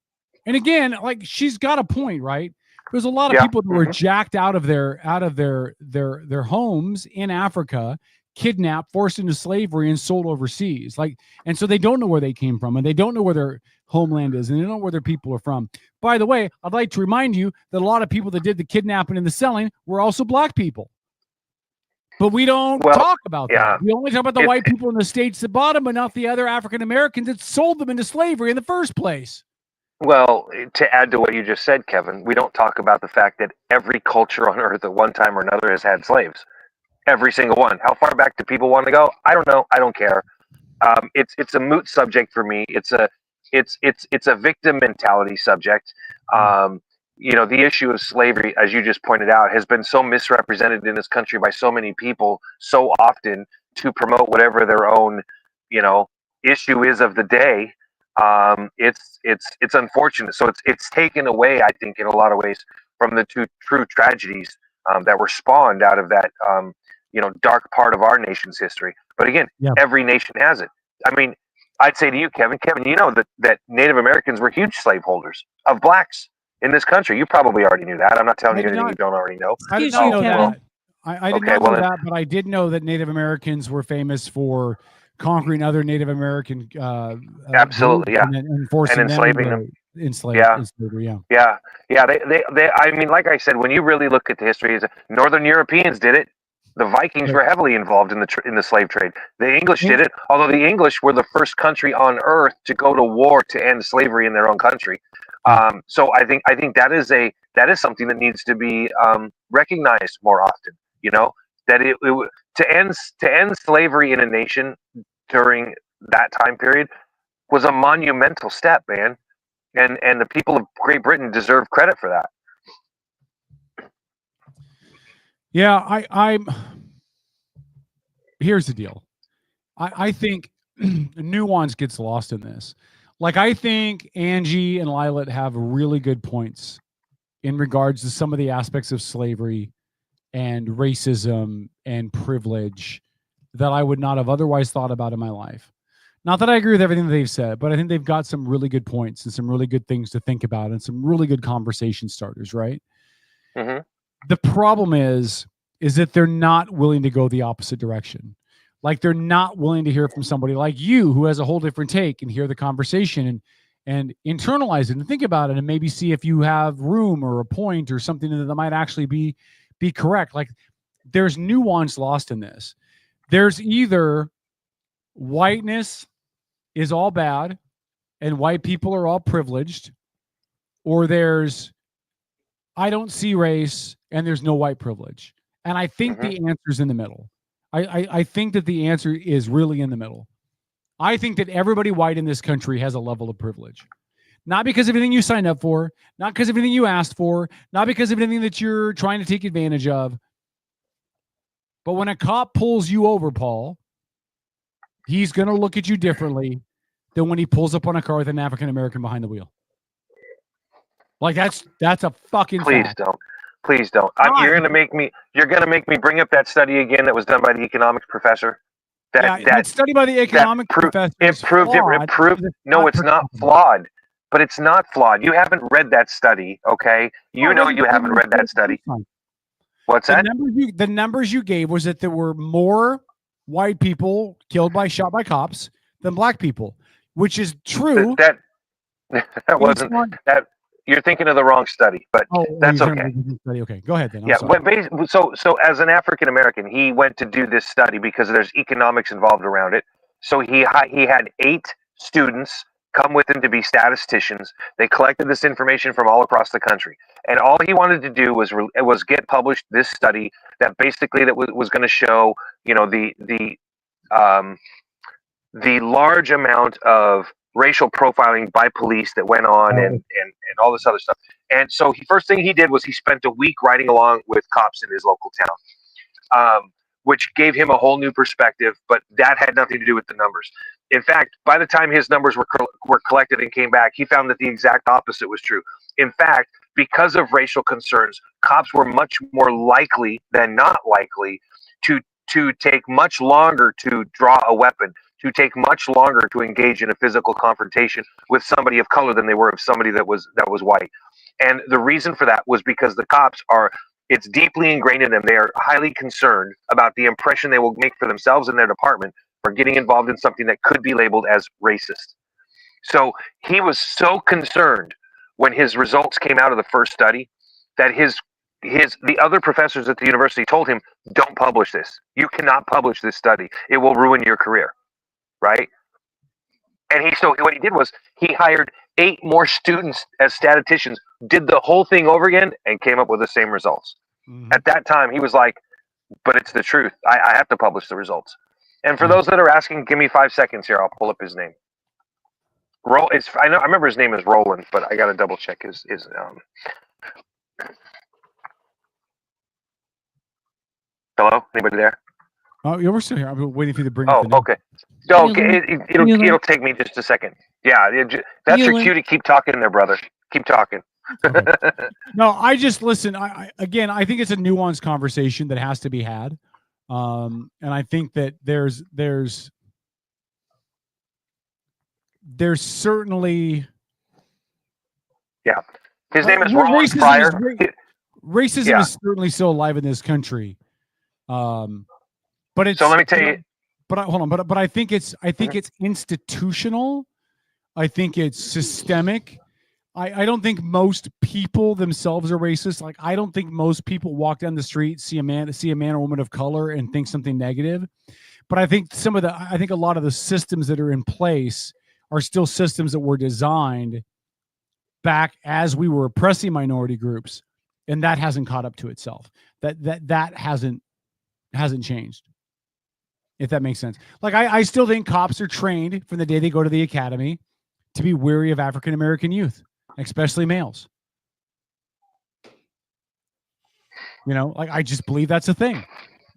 again, like, she's got a point, right? There's a lot of people that were jacked out of their homes in Africa, kidnapped, forced into slavery, and sold overseas. And so they don't know where they came from, and they don't know where their homeland is, and they don't know where their people are from. By the way, I'd like to remind you that a lot of people that did the kidnapping and the selling were also black people. But we don't talk about that. We only talk about the white people in the states that bought them, but not the other African Americans that sold them into slavery in the first place. Well, to add to what you just said, Kevin, we don't talk about the fact that every culture on earth at one time or another has had slaves. Every single one. How far back do people want to go? I don't know. I don't care. It's a moot subject for me. It's a victim mentality subject. The issue of slavery, as you just pointed out, has been so misrepresented in this country by so many people so often to promote whatever their own, issue is of the day. It's unfortunate. So it's taken away, I think, in a lot of ways from the two true tragedies that were spawned out of that dark part of our nation's history. But again, every nation has it. I mean, I'd say to you, Kevin, you know that Native Americans were huge slaveholders of blacks in this country. You probably already knew that. I'm not telling you anything you don't already know. I didn't know that. I did not know that, but I did know that Native Americans were famous for conquering other Native American absolutely, and forcing and enslaving them. Slavery, They I mean, like I said, when you really look at the history, Northern Europeans did it. The Vikings were heavily involved in the slave trade. The English did it, although the English were the first country on earth to go to war to end slavery in their own country. So I think that is something that needs to be recognized more often. You know, that to end slavery in a nation during that time period was a monumental step, man. And the people of Great Britain deserve credit for that. Yeah, I'm. Here's the deal. I think nuance gets lost in this. Like, I think Angie and Lilat have really good points in regards to some of the aspects of slavery and racism and privilege that I would not have otherwise thought about in my life. Not that I agree with everything that they've said, but I think they've got some really good points and some really good things to think about and some really good conversation starters, right? Mm-hmm. The problem is that they're not willing to go the opposite direction. Like, they're not willing to hear from somebody like you who has a whole different take and hear the conversation and internalize it and think about it and maybe see if you have room or a point or something that might actually be correct. Like, there's nuance lost in this. There's either whiteness is all bad and white people are all privileged, or there's I don't see race and there's no white privilege. And I think the answer is in the middle. I think that the answer is really in the middle. I think that everybody white in this country has a level of privilege. Not because of anything you signed up for, not because of anything you asked for, not because of anything that you're trying to take advantage of. But when a cop pulls you over, Paul, he's going to look at you differently than when he pulls up on a car with an African-American behind the wheel. Like, that's a fucking fact. Please don't. You're gonna make me bring up that study again that was done by the economics professor. That study by the economics professor. It proved. No, it's not flawed. But it's not flawed. You haven't read that study, okay? You haven't read that study. What's that? The numbers you gave was that there were more white people shot by cops than black people, which is true. That wasn't that. You're thinking of the wrong study, but that's okay. Okay, go ahead then. But so as an African American, he went to do this study because there's economics involved around it. So he had 8 students come with him to be statisticians. They collected this information from all across the country, and all he wanted to do was get published this study that basically was going to show, you know, the large amount of racial profiling by police that went on and all this other stuff. And so first thing he did was he spent a week riding along with cops in his local town, which gave him a whole new perspective, but that had nothing to do with the numbers. In fact, by the time his numbers were collected and came back, he found that the exact opposite was true. In fact, because of racial concerns, cops were much more likely than not likely to take much longer to draw a weapon, to take much longer to engage in a physical confrontation with somebody of color than they were of somebody that was white. And the reason for that was because the cops it's deeply ingrained in them. They are highly concerned about the impression they will make for themselves and their department for getting involved in something that could be labeled as racist. So he was so concerned when his results came out of the first study that the other professors at the university told him, don't publish this. You cannot publish this study. It will ruin your career. Right? And what he did was he hired 8 more students as statisticians, did the whole thing over again, and came up with the same results. At that time, he was like, but it's the truth. I have to publish the results. And for those that are asking, give me 5 seconds here. I'll pull up his name. I remember his name is Roland, but I got to double check his Hello? Anybody there? Oh, yeah, we're still here. I'm waiting for you to bring. Okay. So it'll take me just a second. Yeah, that's your cue to keep talking there, brother. Keep talking. Okay. No, I just listen. I think it's a nuanced conversation that has to be had, and I think that there's certainly. Yeah, his name is Roland Pryor. Racism is certainly still alive in this country. But it's, so let me tell you. But hold on. But I think it's institutional. I think it's systemic. I don't think most people themselves are racist. Like, I don't think most people walk down the street, see a man or woman of color and think something negative. But I think a lot of the systems that are in place are still systems that were designed back as we were oppressing minority groups, and that hasn't caught up to itself. That hasn't changed. If that makes sense. Like, I still think cops are trained from the day they go to the academy to be wary of African American youth, especially males. You know, like, I just believe that's a thing.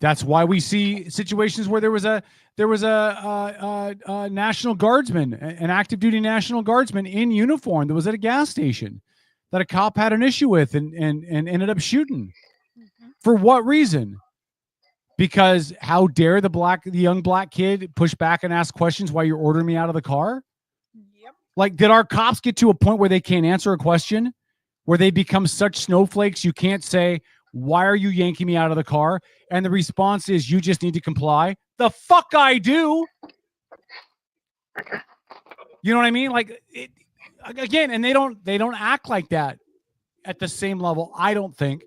That's why we see situations where there was a National Guardsman, an active duty National Guardsman in uniform that was at a gas station that a cop had an issue with and ended up shooting. For what reason? Because how dare the young black kid push back and ask questions while you're ordering me out of the car? Yep. Like, did our cops get to a point where they can't answer a question, where they become such snowflakes you can't say, why are you yanking me out of the car? And the response is, you just need to comply. The fuck I do. You know what I mean? Like, again, and they don't act like that at the same level, I don't think,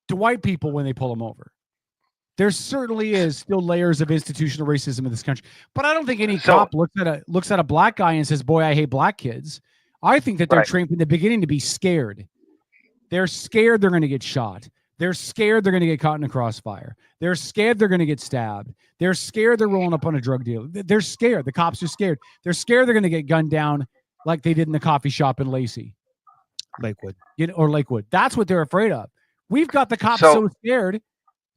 to white people when they pull them over. There certainly is still layers of institutional racism in this country, but I don't think any cop looks at a black guy and says, boy, I hate black kids. I think that they're trained from the beginning to be scared. They're scared they're going to get shot. They're scared they're going to get caught in a crossfire. They're scared they're going to get stabbed. They're scared they're rolling up on a drug deal. They're scared. The cops are scared. They're scared they're going to get gunned down like they did in the coffee shop in Lacey. Lakewood. Or Lakewood. That's what they're afraid of. We've got the cops so scared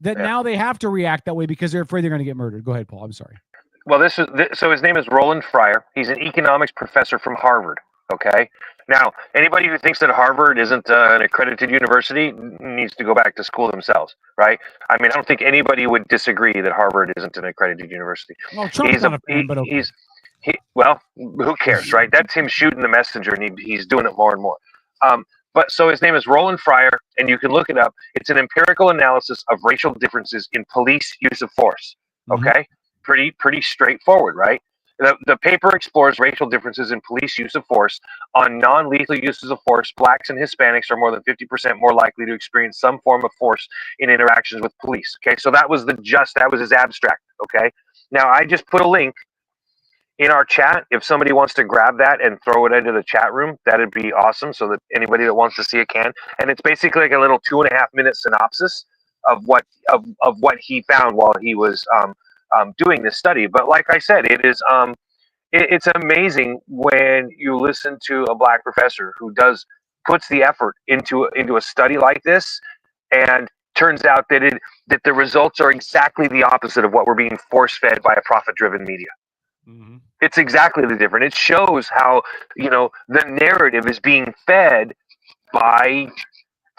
that now they have to react that way because they're afraid they're going to get murdered. Go ahead, Paul. I'm sorry. Well, so his name is Roland Fryer. He's an economics professor from Harvard. Okay. Now, anybody who thinks that Harvard isn't an accredited university needs to go back to school themselves, right? I mean, I don't think anybody would disagree that Harvard isn't an accredited university. Well, Trump's not a fan, but okay. Well, who cares, right? That's him shooting the messenger, and he's doing it more and more. But so his name is Roland Fryer, and you can look it up. It's an empirical analysis of racial differences in police use of force. Okay, pretty straightforward, right? The paper explores racial differences in police use of force. On non-lethal uses of force, blacks and Hispanics are more than 50% more likely to experience some form of force in interactions with police. Okay, so that was his abstract. Okay, now I just put a link in our chat. If somebody wants to grab that and throw it into the chat room, that'd be awesome, so that anybody that wants to see it can. And it's basically like a little 2.5-minute synopsis of what he found while he was doing this study. But like I said, it's amazing when you listen to a black professor who puts the effort into a study like this, and turns out that the results are exactly the opposite of what we're being force-fed by a profit-driven media. Mm-hmm. It's exactly the different. It shows how, the narrative is being fed by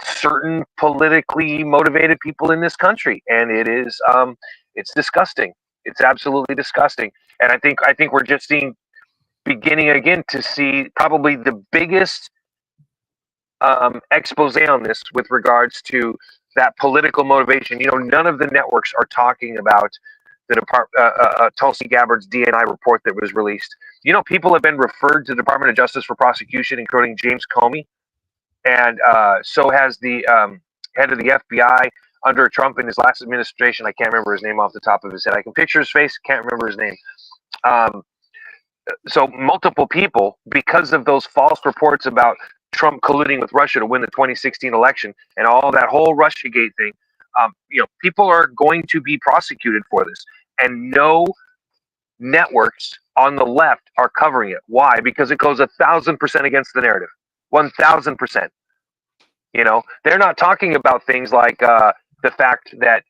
certain politically motivated people in this country, and it's disgusting. It's absolutely disgusting. And I think we're just beginning again to see probably the biggest expose on this with regards to that political motivation. None of the networks are talking about the Tulsi Gabbard's DNI report that was released. People have been referred to the Department of Justice for prosecution, including James Comey, and so has the head of the FBI under Trump in his last administration. I can't remember his name off the top of his head. I can picture his face, can't remember his name. So multiple people, because of those false reports about Trump colluding with Russia to win the 2016 election and all that whole Russiagate thing, people are going to be prosecuted for this, and no networks on the left are covering it. Why? Because it goes 1,000% against the narrative. 1,000%. They're not talking about things like the fact that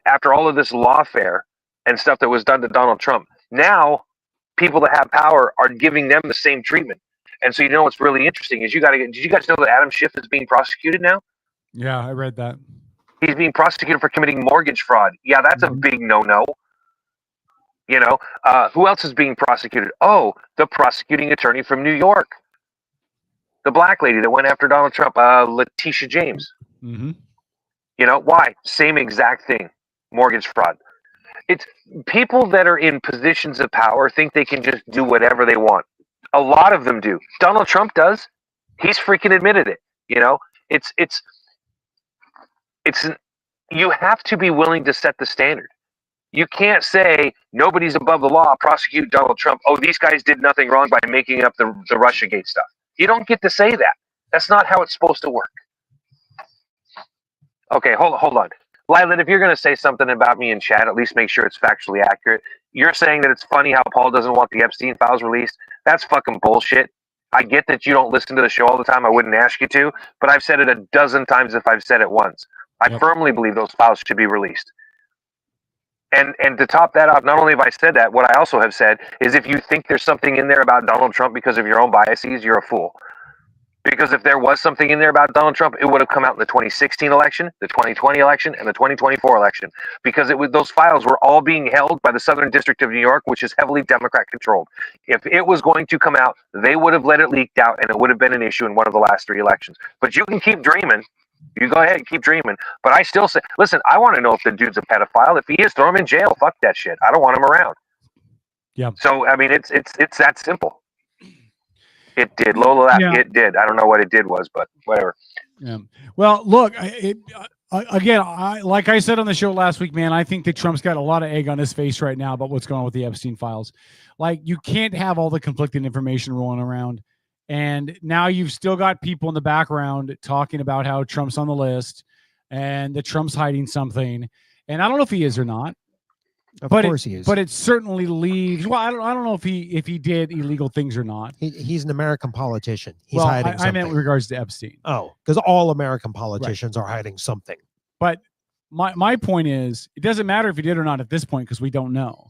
after all of this lawfare and stuff that was done to Donald Trump, now people that have power are giving them the same treatment. And so what's really interesting is did you guys know that Adam Schiff is being prosecuted now? Yeah, I read that. He's being prosecuted for committing mortgage fraud. Yeah, that's a big no-no. Who else is being prosecuted? Oh, the prosecuting attorney from New York. The black lady that went after Donald Trump, Letitia James. Mm-hmm. Why? Same exact thing. Mortgage fraud. It's people that are in positions of power think they can just do whatever they want. A lot of them do. Donald Trump does. He's freaking admitted it. You know, it's you have to be willing to set the standard. You can't say nobody's above the law, prosecute Donald Trump. Oh, these guys did nothing wrong by making up the Russiagate stuff. You don't get to say that. That's not how it's supposed to work. Okay, hold on. Lilat, if you're going to say something about me in chat, at least make sure it's factually accurate. You're saying that it's funny how Paul doesn't want the Epstein files released. That's fucking bullshit. I get that you don't listen to the show all the time. I wouldn't ask you to, but I've said it a dozen times if I've said it once. I firmly believe those files should be released. And to top that off, not only have I said that, what I also have said is if you think there's something in there about Donald Trump because of your own biases, you're a fool. Because if there was something in there about Donald Trump, it would have come out in the 2016 election, the 2020 election, and the 2024 election. Because those files were all being held by the Southern District of New York, which is heavily Democrat controlled. If it was going to come out, they would have let it leak out, and it would have been an issue in one of the last 3 elections. But you can keep dreaming. You go ahead and keep dreaming. But I still say, listen, I want to know if the dude's a pedophile. If he is, throw him in jail. Fuck that shit. I don't want him around. Yeah. So, I mean, it's that simple. It did. Lola laughed. Yeah. It did. I don't know what it did was, but whatever. Yeah. Well, look, again, like I said on the show last week, man, I think that Trump's got a lot of egg on his face right now about what's going on with the Epstein files. Like, you can't have all the conflicting information rolling around. And now you've still got people in the background talking about how Trump's on the list and that Trump's hiding something. And I don't know if he is or not. Of course he is. But it certainly leaves. Well, I don't know if he did illegal things or not. He's an American politician. He's well, hiding I something. meant with regards to Epstein. Oh, because all American politicians are hiding something. But my point is, it doesn't matter if he did or not at this point because we don't know.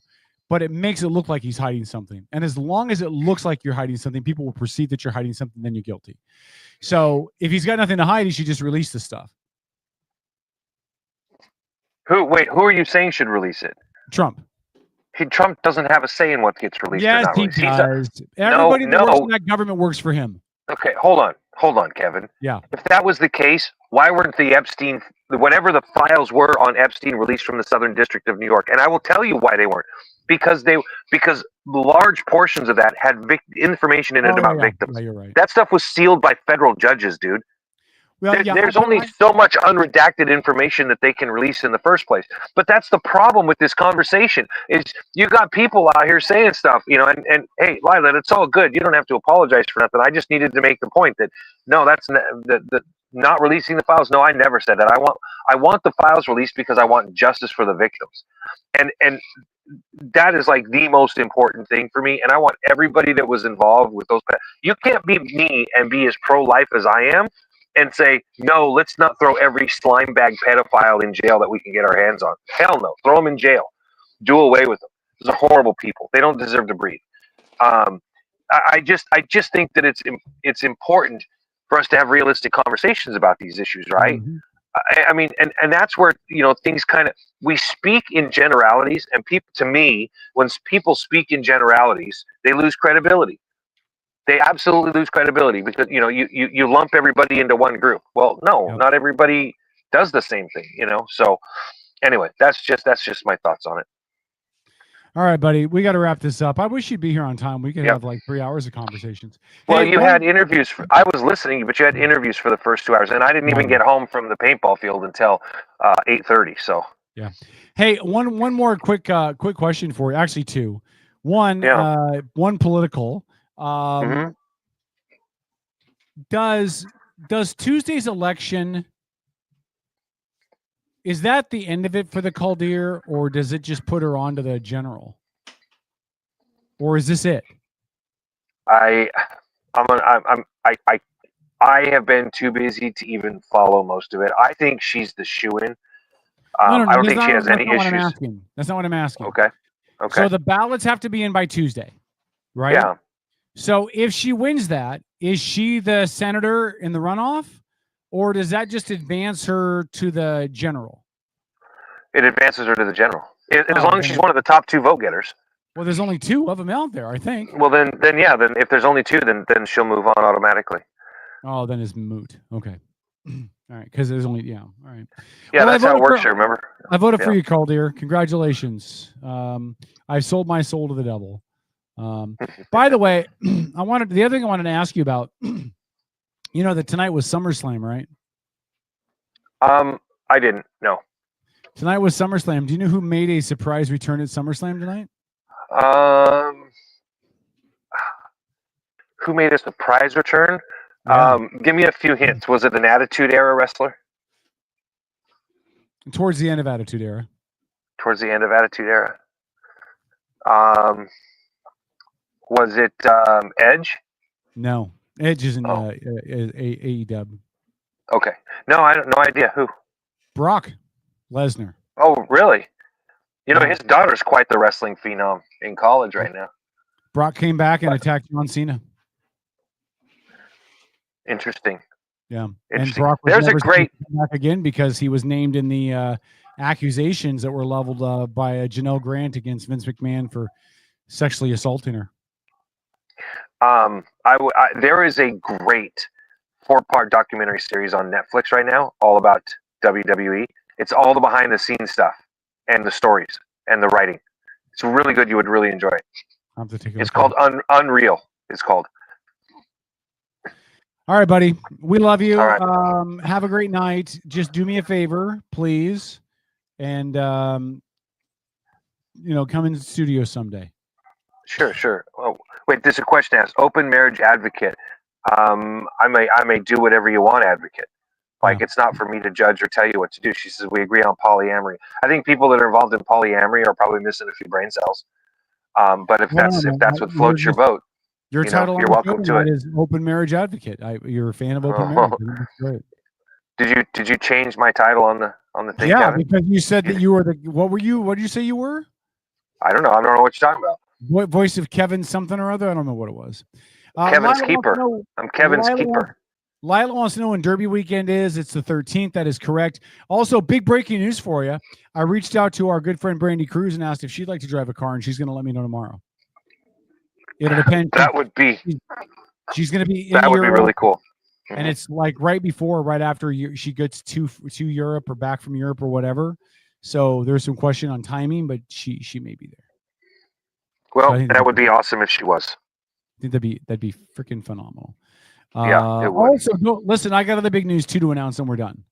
But it makes it look like he's hiding something. And as long as it looks like you're hiding something, people will perceive that you're hiding something, then you're guilty. So if he's got nothing to hide, he should just release the stuff. Who are you saying should release it? Trump. Trump doesn't have a say in what gets released or Yes, not he released. does. Everybody that works in that government works for him. Okay, hold on, Kevin. Yeah. If that was the case, why weren't the Epstein, whatever the files were on Epstein, released from the Southern District of New York? And I will tell you why they weren't. Because large portions of that had information in it about victims. Yeah, you're right. That stuff was sealed by federal judges, dude. Well, there's only so much unredacted information that they can release in the first place. But that's the problem with this conversation is you got people out here saying stuff, you know, and hey, Lilat, it's all good. You don't have to apologize for nothing. I just needed to make the point that no, that's not releasing the files. No, I never said that. I want the files released because I want justice for the victims. And that is like the most important thing for me. And I want everybody that was involved with those. You can't be me and be as pro-life as I am and say, no, let's not throw every slime bag pedophile in jail that we can get our hands on. Hell no. Throw them in jail. Do away with them. Those are horrible people. They don't deserve to breathe. I just think that it's important for us to have realistic conversations about these issues, right? Mm-hmm. I mean, and that's where, you know, things kind of, we speak in generalities, and people, to me, when people speak in generalities, they lose credibility. They absolutely lose credibility because, you know, you lump everybody into one group. Well, no, not everybody does the same thing, you know? So anyway, that's just my thoughts on it. All right, buddy, we got to wrap this up. I wish you'd be here on time. We could have like 3 hours of conversations. Well, Hey, you had interviews. I was listening, but you had interviews for the first 2 hours, and I didn't even get home from the paintball field until 8:30. So yeah. Hey, one more quick question for you. Actually, two. One political. Does Tuesday's election, is that the end of it for the Caldeer, or does it just put her on to the general? Or is this it? I have been too busy to even follow most of it. I think she's the shoo-in. No, I don't think she has any What I'm issues. asking. That's not what I'm asking. Okay. So the ballots have to be in by Tuesday, right? Yeah. So if she wins that, is she the senator in the runoff, or does that just advance her to the general? It advances her to the general. As long as she's one of the top 2 vote getters. Well, there's only 2 of them out there, I think. Well, then if there's only 2, then she'll move on automatically. Oh, then it's moot. Okay. All right, because there's only all right. Yeah, Well, that's how it works. Remember? I voted for Yeah. you, Caldeer. Congratulations. I've sold my soul to the devil. By the way, the other thing I wanted to ask you about You know that tonight was SummerSlam, right? I didn't know. Tonight was SummerSlam. Do you know who made a surprise return at SummerSlam tonight? Who made a surprise return? Yeah. Give me a few hints. Was it an Attitude Era wrestler? Towards the end of Attitude Era. Towards the end of Attitude Era. Was it Edge? No, Edge isn't AEW. Okay. No, I don't. No idea who. Brock Lesnar. Oh, really? You know, his daughter's quite the wrestling phenom in college right now. Brock came back and attacked John Cena. Interesting. Yeah, and Interesting. Brock was There's a never great. back again because he was named in the accusations that were leveled by Janelle Grant against Vince McMahon for sexually assaulting her. There is a great 4-part documentary series on Netflix right now, all about WWE. It's all the behind the scenes stuff and the stories and the writing. It's really good. You would really enjoy it. I'll have to take a It's look called Unreal. It's called. All right, buddy. We love you. All right. Have a great night. Just do me a favor, please, and come in the studio someday. Sure. Oh, wait, there's a question asked. Open marriage advocate. I may do whatever you want, advocate. Like, it's not for me to judge or tell you what to do. She says we agree on polyamory. I think people that are involved in polyamory are probably missing a few brain cells. But if that's what floats your boat, your title you're welcome to it. Is open marriage advocate. You're a fan of open marriage. That's great. Did you change my title on the thing? Yeah, Kevin? because you said that you were the. What were you? What did you say you were? I don't know what you're talking about. What voice of Kevin something or other? I don't know what it was. Kevin's Lila keeper. I'm Kevin's keeper. Lila wants to know when Derby weekend is. It's the 13th. That is correct. Also, big breaking news for you. I reached out to our good friend Brandy Cruz and asked if she'd like to drive a car, and she's going to let me know tomorrow. It'll depend. That would be. She's going to be. That would be really cool. And it's like right after she gets to Europe or back from Europe or whatever. So there's some question on timing, but she may be there. Well, so that would be awesome if she was. I think that'd be freaking phenomenal. Yeah, it would. Also, listen, I got other big news too to announce, and we're done.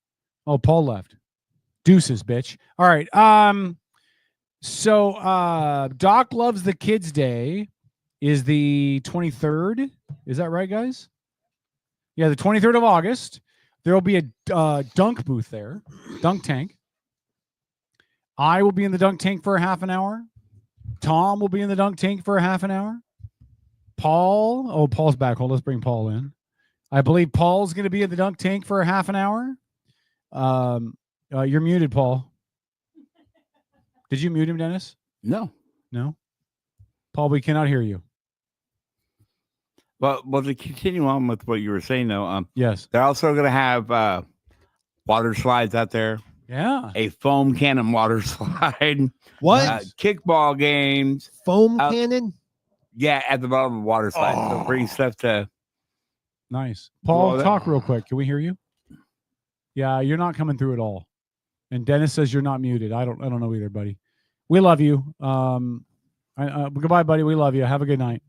Oh, Paul left. Deuces, bitch. All right. So Doc Loves the Kids Day is the 23rd. Is that right, guys? Yeah, the 23rd of August. There will be a dunk booth there, dunk tank. I will be in the dunk tank for a half an hour. Tom will be in the dunk tank for a half an hour. Paul's back. Let's bring Paul in. I believe Paul's going to be in the dunk tank for a half an hour. You're muted, Paul. Did you mute him, Dennis? No. Paul, we cannot hear you. Well, to continue on with what you were saying, though, yes, they're also going to have water slides out there. Yeah, a foam cannon water slide. What? Kickball games. Foam cannon? Yeah, at the bottom of the water slide. So bring stuff to. Nice. Paul, talk real quick. Can we hear you? Yeah, you're not coming through at all. And Dennis says you're not muted. I don't know either, buddy. We love you. Goodbye, buddy. We love you. Have a good night.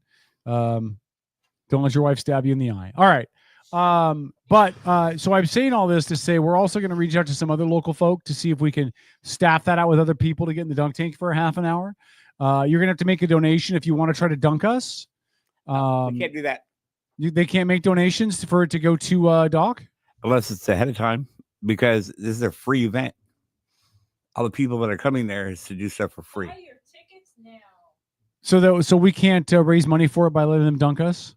Don't let your wife stab you in the eye. All right. So I'm saying all this to say we're also going to reach out to some other local folk to see if we can staff that out with other people to get in the dunk tank for a half an hour. You're going to have to make a donation if you want to try to dunk us. We can't do that. They can't make donations for it to go to Doc? Unless it's ahead of time, because this is a free event. All the people that are coming there is to do stuff for free. Buy your tickets now. So we can't raise money for it by letting them dunk us?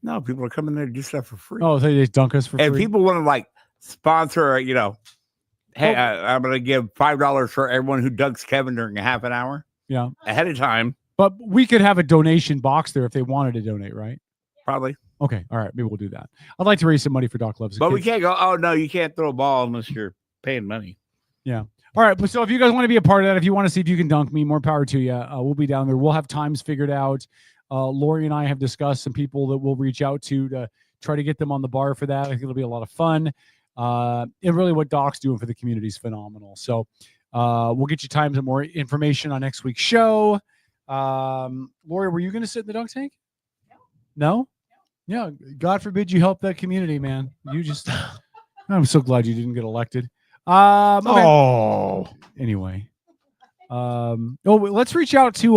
No, people are coming there to do stuff for free. Oh, they just dunk us for free? And people want to sponsor, hey, I'm going to give $5 for everyone who dunks Kevin during a half an hour. Yeah. Ahead of time. But we could have a donation box there if they wanted to donate, right? Probably. Okay. All right. Maybe we'll do that. I'd like to raise some money for Doc Loves the But Kids. we can't go, oh, no, you can't throw a ball unless you're paying money. Yeah. All right. But so if you guys want to be a part of that, if you want to see if you can dunk me, more power to you. We'll be down there. We'll have times figured out. Lori and I have discussed some people that we'll reach out to try to get them on the bar for that. I think it'll be a lot of fun. And really what Doc's doing for the community is phenomenal. So we'll get you times and more information on next week's show. Lori, were you going to sit in the dunk tank? No? Yeah, God forbid you help that community, man. You just, I'm so glad you didn't get elected. Okay. Oh, Anyway, let's reach out to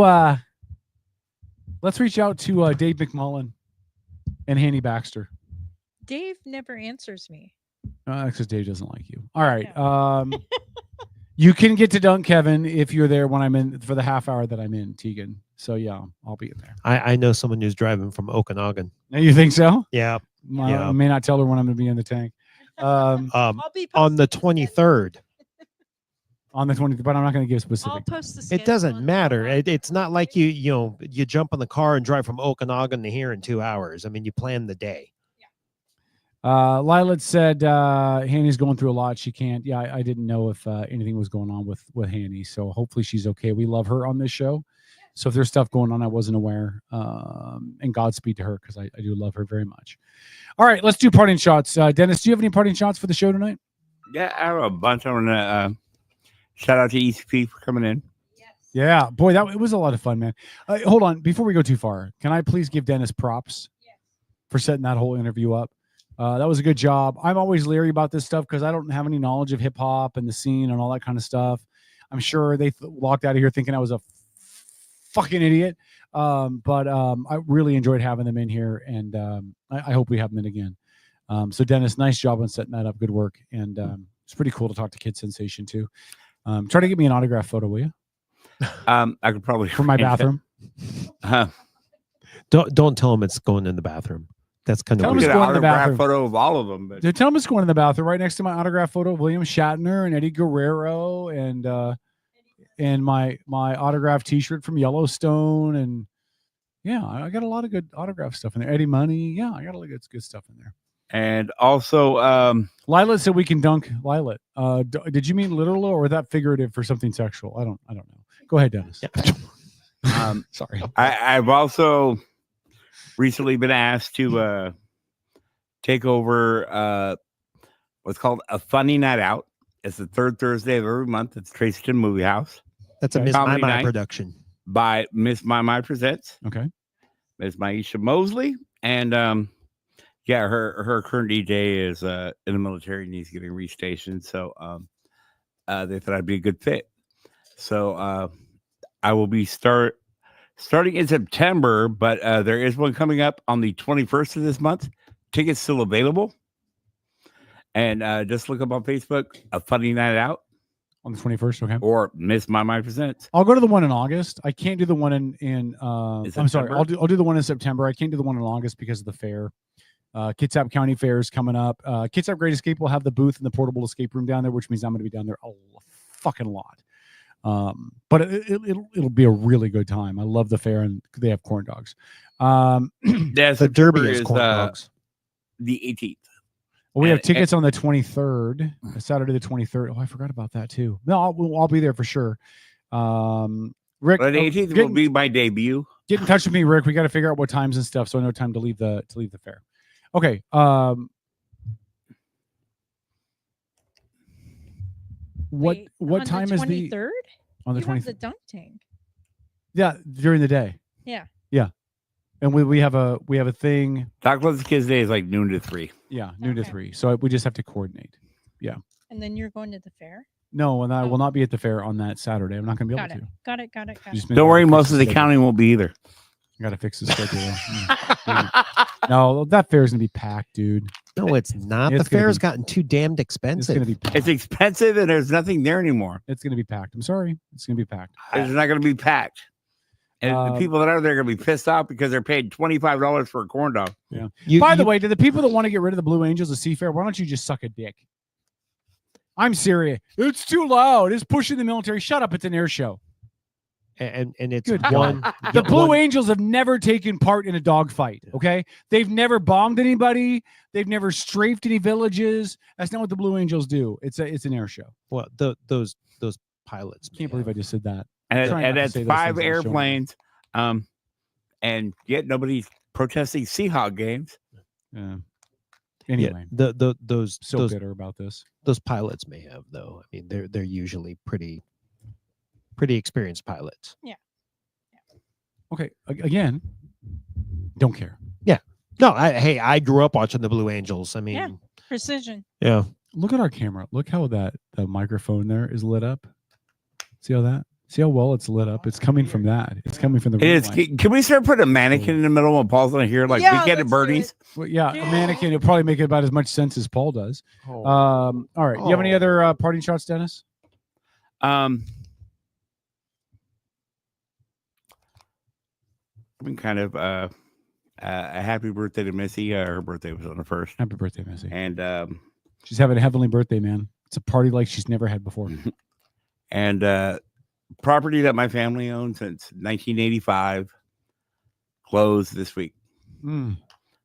Dave McMullen and Hanny Baxter. Dave never answers me. Because Dave doesn't like you. All right. You can get to Dunk Kevin if you're there when I'm in for the half hour that I'm in, Tegan. So yeah, I'll be in there. I know someone who's driving from Okanagan. You think so? Yeah. I may not tell her when I'm going to be in the tank. I'll be on the 23rd. On the 20th, but I'm not going to give specific. I'll post the It doesn't matter. It's not like you jump in the car and drive from Okanagan to here in 2 hours. I mean, you plan the day. Lila said Hanny's going through a lot. She can't. Yeah, I didn't know if anything was going on with Hanny. So hopefully she's okay. We love her on this show. So if there's stuff going on, I wasn't aware. And Godspeed to her because I do love her very much. All right, let's do parting shots. Dennis, do you have any parting shots for the show tonight? Yeah, I have a bunch. I want to shout out to ECP for coming in. Yeah, boy, it was a lot of fun, man. Hold on, before we go too far, can I please give Dennis props for setting that whole interview up? That was a good job. I'm always leery about this stuff because I don't have any knowledge of hip hop and the scene and all that kind of stuff. I'm sure they walked out of here thinking I was a fucking idiot. But I really enjoyed having them in here, and I hope we have them in again. So Dennis, nice job on setting that up. Good work. And it's pretty cool to talk to Kid Sensation too. Try to get me an autograph photo, will you? I could probably for my bathroom. Don't tell him it's going in the bathroom. That's kind Tell of him weird. it's going in the bathroom. Photo of all of them. But Dude, tell him it's going in the bathroom right next to my autograph photo of William Shatner and Eddie Guerrero and my autograph T-shirt from Yellowstone, and yeah, I got a lot of good autograph stuff in there. Eddie Money, yeah, I got a lot of good stuff in there. And also, Lila said we can dunk Lila. Did you mean literal or that figurative for something sexual? I don't know. Go ahead, Dennis. Sorry. I've also recently been asked to take over what's called a funny night out. It's the third Thursday of every month. It's Tracyton Movie House. That's a Miss Comedy My night production. by Miss My Presents. Okay. Miss Maisha Mosley. And yeah, her current DJ is in the military and he's getting restationed. So they thought I'd be a good fit. So I will be starting in September, but there is one coming up on the 21st of this month. Tickets still available. And just look up on Facebook, A Funny Night Out. On the 21st, okay. Or Miss My Presents. I'll go to the one in August. I can't do the one in I'm sorry, September? I'll do the one in September. I can't do the one in August because of the fair. Kitsap County Fair is coming up. Kitsap Great Escape will have the booth and the portable escape room down there, which means I'm going to be down there a fucking lot. But it'll be a really good time. I love the fair, and they have corn dogs. Yeah, the Derby is corn dogs. The 18th. Well, we have tickets on the 23rd, Saturday the 23rd. Oh, I forgot about that too. No, I'll be there for sure. Rick, Well, the 18th will be my debut. Get in touch with me, Rick. We got to figure out what times and stuff, so I know time to leave the fair. Okay. What time is the 23rd? On the You have 23rd? the dunk tank. Yeah, during the day. Yeah. Yeah. And we have a thing. Chocolate Kids Day is like noon to 3. Yeah, noon to 3. So we just have to coordinate. Yeah. And then you're going to the fair. No, and I will not be at the fair on that Saturday. I'm not going to be able to. Got it. Just Don't worry, gotta most fix of the schedule. counting won't be either. I got to fix the schedule. No, that fair is going to be packed, dude. No, it's not. It's The gonna fair's be- gotten too damned It's expensive. going to be packed. It's expensive and there's nothing there anymore. It's going to be packed. I'm sorry. It's going to be packed. It's not going to be packed. And the people that are there are going to be pissed off because they're paid $25 for a corn dog. Yeah. By the way, to the people that want to get rid of the Blue Angels of Seafair, why don't you just suck a dick? I'm serious. It's too loud. It's pushing the military. Shut up. It's an air show. And it's Good one. God. The Blue Angels have never taken part in a dogfight. Okay, they've never bombed anybody. They've never strafed any villages. That's not what the Blue Angels do. It's an air show. Well, those pilots. Can't believe I just said that. And Trying not to that's say those 5 things on the show. airplanes. And yet nobody's protesting Seahawk games. Yeah. Anyway, those so those, bitter about this. Those pilots may have, though. I mean, they're usually pretty experienced pilots. Yeah. Okay. Again, don't care. Yeah. No, hey, I grew up watching the Blue Angels. I mean, Yeah, precision. yeah. Look at our camera. Look how the microphone there is lit up. See how well it's lit up? It's coming from that. It's coming from the It ring is. light. Can we start putting a mannequin in the middle when Paul's not here, like Weekend at Bernie's? Well, yeah, a mannequin. It'll probably make about as much sense as Paul does. Oh. All right. Do you have any other parting shots, Dennis? I've been kind of a happy birthday to Missy. Her birthday was on the 1st. Happy birthday, Missy. And she's having a heavenly birthday, man. It's a party like she's never had before. And property that my family owned since 1985 closed this week.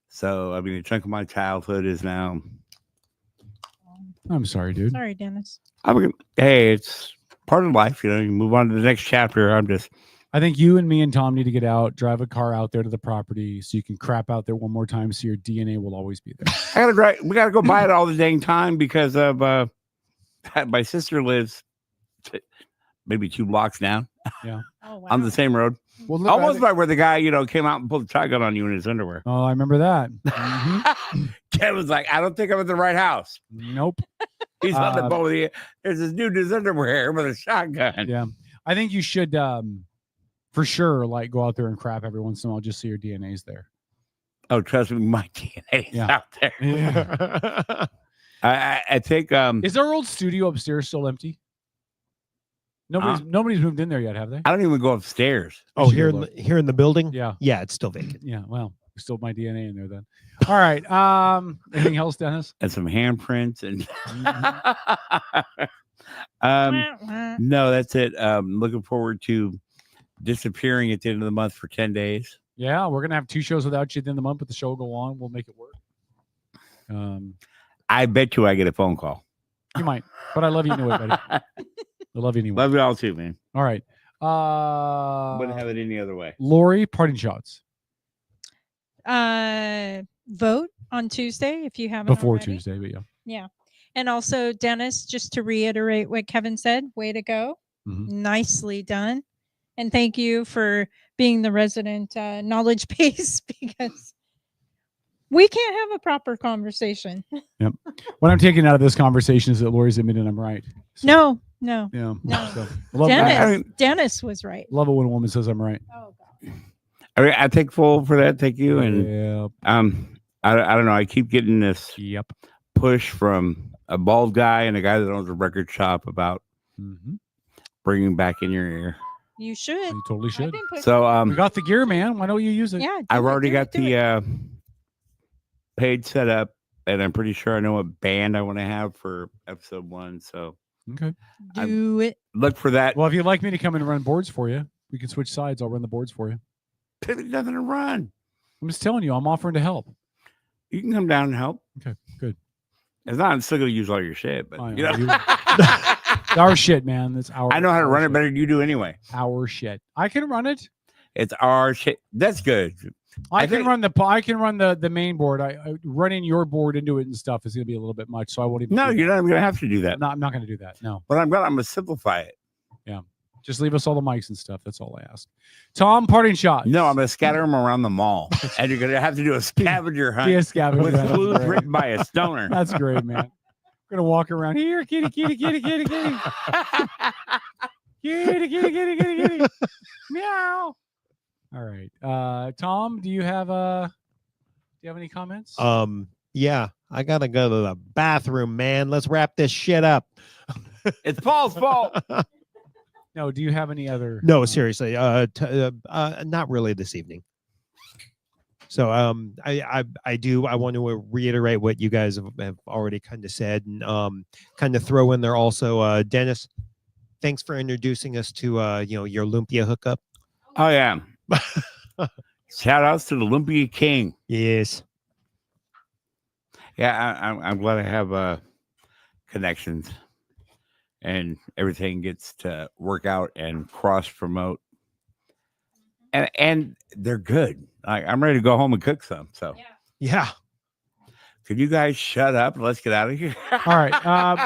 So, I mean, a chunk of my childhood is now. I'm sorry, dude. Sorry, Dennis. Hey, it's part of life. You know, you move on to the next chapter. I think you and me and Tom need to get out, drive a car out there to the property so you can crap out there one more time so your DNA will always be there. We gotta go buy it all the dang time because of my sister lives maybe 2 blocks down. Yeah. On the same road. Well, almost by where the guy, came out and pulled the shotgun on you in his underwear. Oh, I remember that. Ken was like, I don't think I'm at the right house. Nope. He's on the boat. There's this dude in his underwear with a shotgun. Yeah. I think you should for sure like go out there and crap every once in a while just so your DNA's there. Oh, trust me, my DNA's out there. Yeah. I think is our old studio upstairs still empty? Nobody's moved in there yet, have they? I don't even go upstairs. Oh, here in the building? Yeah. Yeah, it's still vacant. Yeah, well, still my DNA in there then. All right. Anything else, Dennis? And some handprints and no, that's it. Looking forward to disappearing at the end of the month for 10 days. Yeah, we're gonna have 2 shows without you at the end of the month, but the show will go on. We'll make it work. I bet you I get a phone call. You might, but I love you anyway, buddy. I love you anyway. Love you all too, man. All right. Wouldn't have it any other way. Lori, parting shots. Vote on Tuesday if you haven't Before already. Tuesday, but yeah. Yeah. And also, Dennis, just to reiterate what Kevin said, way to go. Nicely done. And thank you for being the resident knowledge base because we can't have a proper conversation. Yep. What I'm taking out of this conversation is that Lori's admitting I'm right. So, No. yeah. No. So, love it. Dennis was right. Love it when a woman says I'm right. Oh, God. I take full for that. Thank you. And I don't know. I keep getting this push from a bald guy and a guy that owns a record shop about bringing back in your ear. You should. You totally should. So we got the gear, man. Why don't you use it? Yeah. I've already got the page set up, and I'm pretty sure I know what band I want to have for episode 1. So okay, do it. Look for that. Well, if you'd like me to come and run boards for you, we can switch sides. I'll run the boards for you. There's nothing to run. I'm just telling you, I'm offering to help. You can come down and help. Okay, good. It's not. I'm still gonna use all your shit, but you know. It's our shit, man. It's our. I know how to run it better than you do anyway. Our shit. I can run it. It's our shit. That's good. I can run the main board. I running your board into it and stuff is going to be a little bit much, so I won't even. No, you're not even going to have to do that. I'm not going to do that. No. But I'm going to simplify it. Yeah. Just leave us all the mics and stuff. That's all I ask. Tom, parting shot. No, I'm going to scatter them around the mall, and you're going to have to do a scavenger hunt. Be a scavenger with hunt. clues written by a stoner. That's great, man. We're gonna walk around here, kitty, kitty, kitty, kitty, kitty, kitty, kitty, kitty, kitty, kitty, meow. All right, Tom, do you have any comments? Yeah, I gotta go to the bathroom, man. Let's wrap this shit up. It's Paul's fault. No, do you have any other? No, seriously, not really this evening. So I do. I want to reiterate what you guys have already kind of said, and kind of throw in there also, Dennis. Thanks for introducing us to your Lumpia hookup. Oh yeah. Shout outs to the Lumpia King. Yes. Yeah, I'm glad I have connections, and everything gets to work out and cross promote, and they're good. I'm ready to go home and cook some. So yeah. Could you guys shut up and let's get out of here? All right.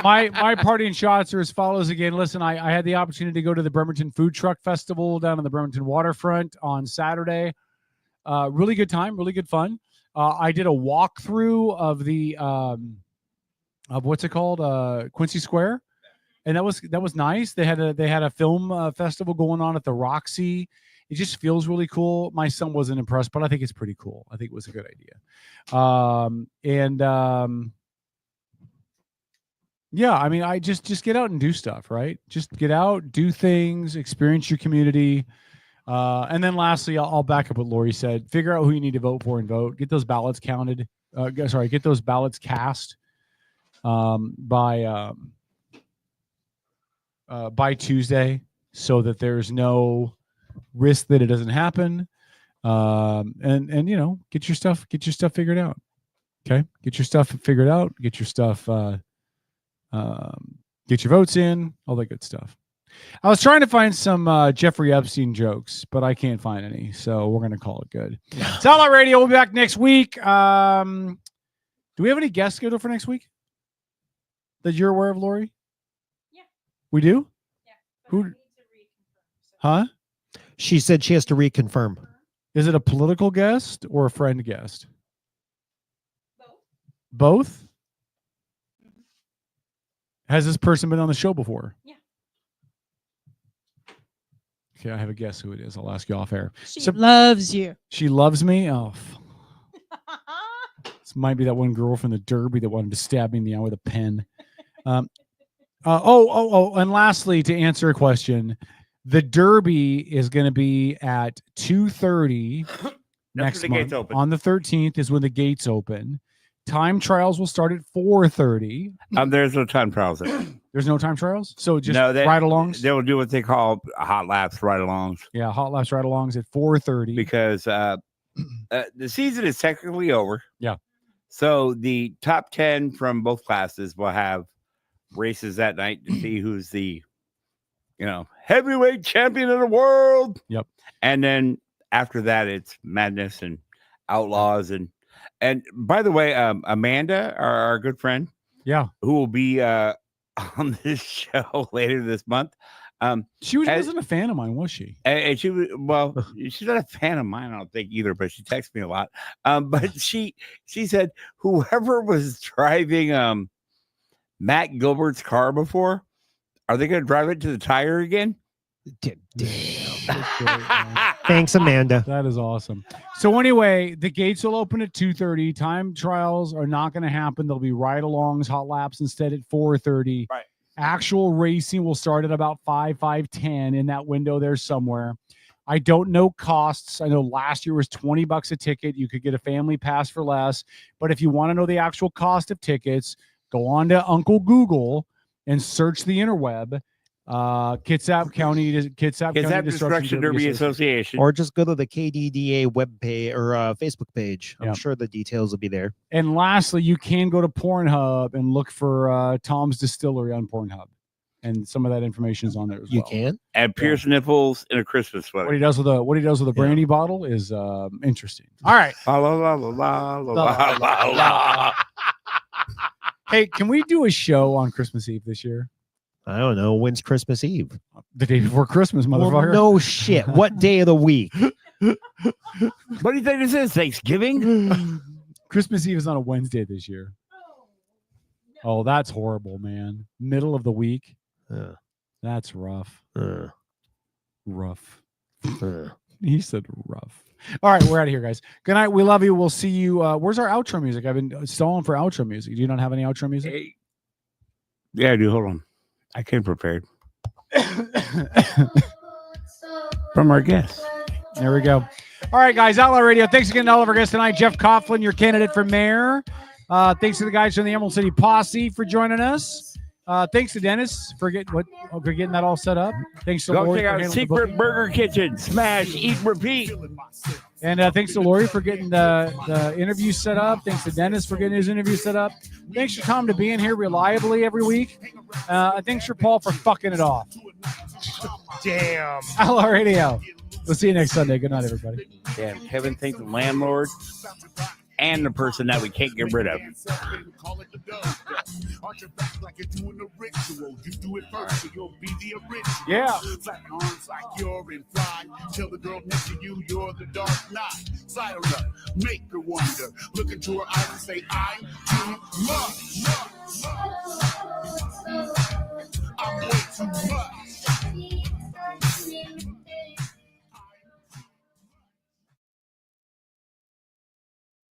My parting shots are as follows again. Listen, I had the opportunity to go to the Bremerton Food Truck Festival down on the Bremerton waterfront on Saturday. Really good time, really good fun. I did a walkthrough of the of what's it called, Quincy Square, and that was nice. They had a film festival going on at the Roxy. It just feels really cool. My son wasn't impressed, but I think it's pretty cool. I think it was a good idea. Yeah, I mean, I just get out and do stuff, right? Just get out, do things, experience your community. And then lastly, I'll back up what Lori said. Figure out who you need to vote for and vote. Get those ballots counted. Get those ballots cast by Tuesday, so that there's no risk that it doesn't happen. And you know, get your stuff figured out. Okay, get your stuff figured out. Get your stuff. Get your votes in. All that good stuff. I was trying to find some Jeffrey Epstein jokes, but I can't find any, so we're gonna call it good. It's Outlaw Radio. We'll be back next week. Do we have any guests scheduled for next week that you're aware of, Lori? Yeah. We do? Yeah. Who? Huh? She said she has to reconfirm. Is it a political guest or a friend guest? Both? Has this person been on the show before? Yeah. Okay, I have a guess who it is. I'll ask you off air. She loves you. She loves me? Oh. This might be that one girl from the Derby that wanted to stab me in the eye with a pen. And lastly, to answer a question, the Derby is going to be at 2:30 next month. On the 13th is when the gates open. Time trials will start at 4:30. There's no time trials there. There's no time trials? So just ride-alongs? They will do what they call hot laps ride-alongs. Yeah, hot laps ride-alongs at 4:30. Because the season is technically over. Yeah. So the top 10 from both classes will have races that night to see who's the, heavyweight champion of the world. Yep. And then after that, it's madness and outlaws. And by the way, Amanda, our good friend, yeah, who will be on this show later this month. She wasn't a fan of mine, was she? And she was, well, she's not a fan of mine, I don't think either, but she texts me a lot. But she said whoever was driving Matt Gilbert's car before, are they going to drive it to the tire again? Thanks, Amanda. That is awesome. So anyway, the gates will open at 2:30. Time trials are not going to happen. There'll be ride-alongs, hot laps instead at 4:30. Right. Actual racing will start at about 5:10 in that window there somewhere. I don't know costs. I know last year was $20 a ticket. You could get a family pass for less. But if you want to know the actual cost of tickets, go on to Uncle Google and search the interweb. Kitsap County Destruction Derby Association, or just go to the KDDA web page or Facebook page. I'm sure the details will be there. And lastly, you can go to Pornhub and look for Tom's Distillery on Pornhub, and some of that information is on there as well. You can. And Pierce nipples in a Christmas sweater. What he does with a brandy bottle is interesting. All right. La, la, la, la, la, la, la. Hey, can we do a show on Christmas Eve this year? I don't know. When's Christmas Eve? The day before Christmas, motherfucker. Well, no shit. What day of the week? What do you think this is? Thanksgiving? Christmas Eve is on a Wednesday this year. Oh, that's horrible, man. Middle of the week. That's rough. Rough. He said rough. All right, we're out of here, guys. Good night. We love you. We'll see you. Where's our outro music? I've been stalling for outro music. Do you not have any outro music? Hey. Yeah, I do. Hold on. I came prepared. From our guests. There we go. All right, guys. Outlaw Radio. Thanks again to all of our guests tonight. Jeff Coughlin, your candidate for mayor. Thanks to the guys from the Emerald City Posse for joining us. Thanks to Dennis for getting that all set up. Thanks to Lori check out Secret Burger Kitchen. Smash, eat, repeat. And thanks to Lori for getting the interview set up. Thanks to Dennis for getting his interview set up. Thanks for Tom to being here reliably every week. Thanks for Paul for fucking it off. Damn. Outlaw Radio. We'll see you next Sunday. Good night, everybody. Damn, Kevin thanked the landlord and the person that we can't get rid of. Arch your back like you're doing a ritual. You do it first, so you'll be the original. Yeah. Flat arms like you're in fly. Tell the girl next to you you're the Dark Knight. Slide her up, make her wonder. Look into her eyes and say, I'm too much. I'm way too much.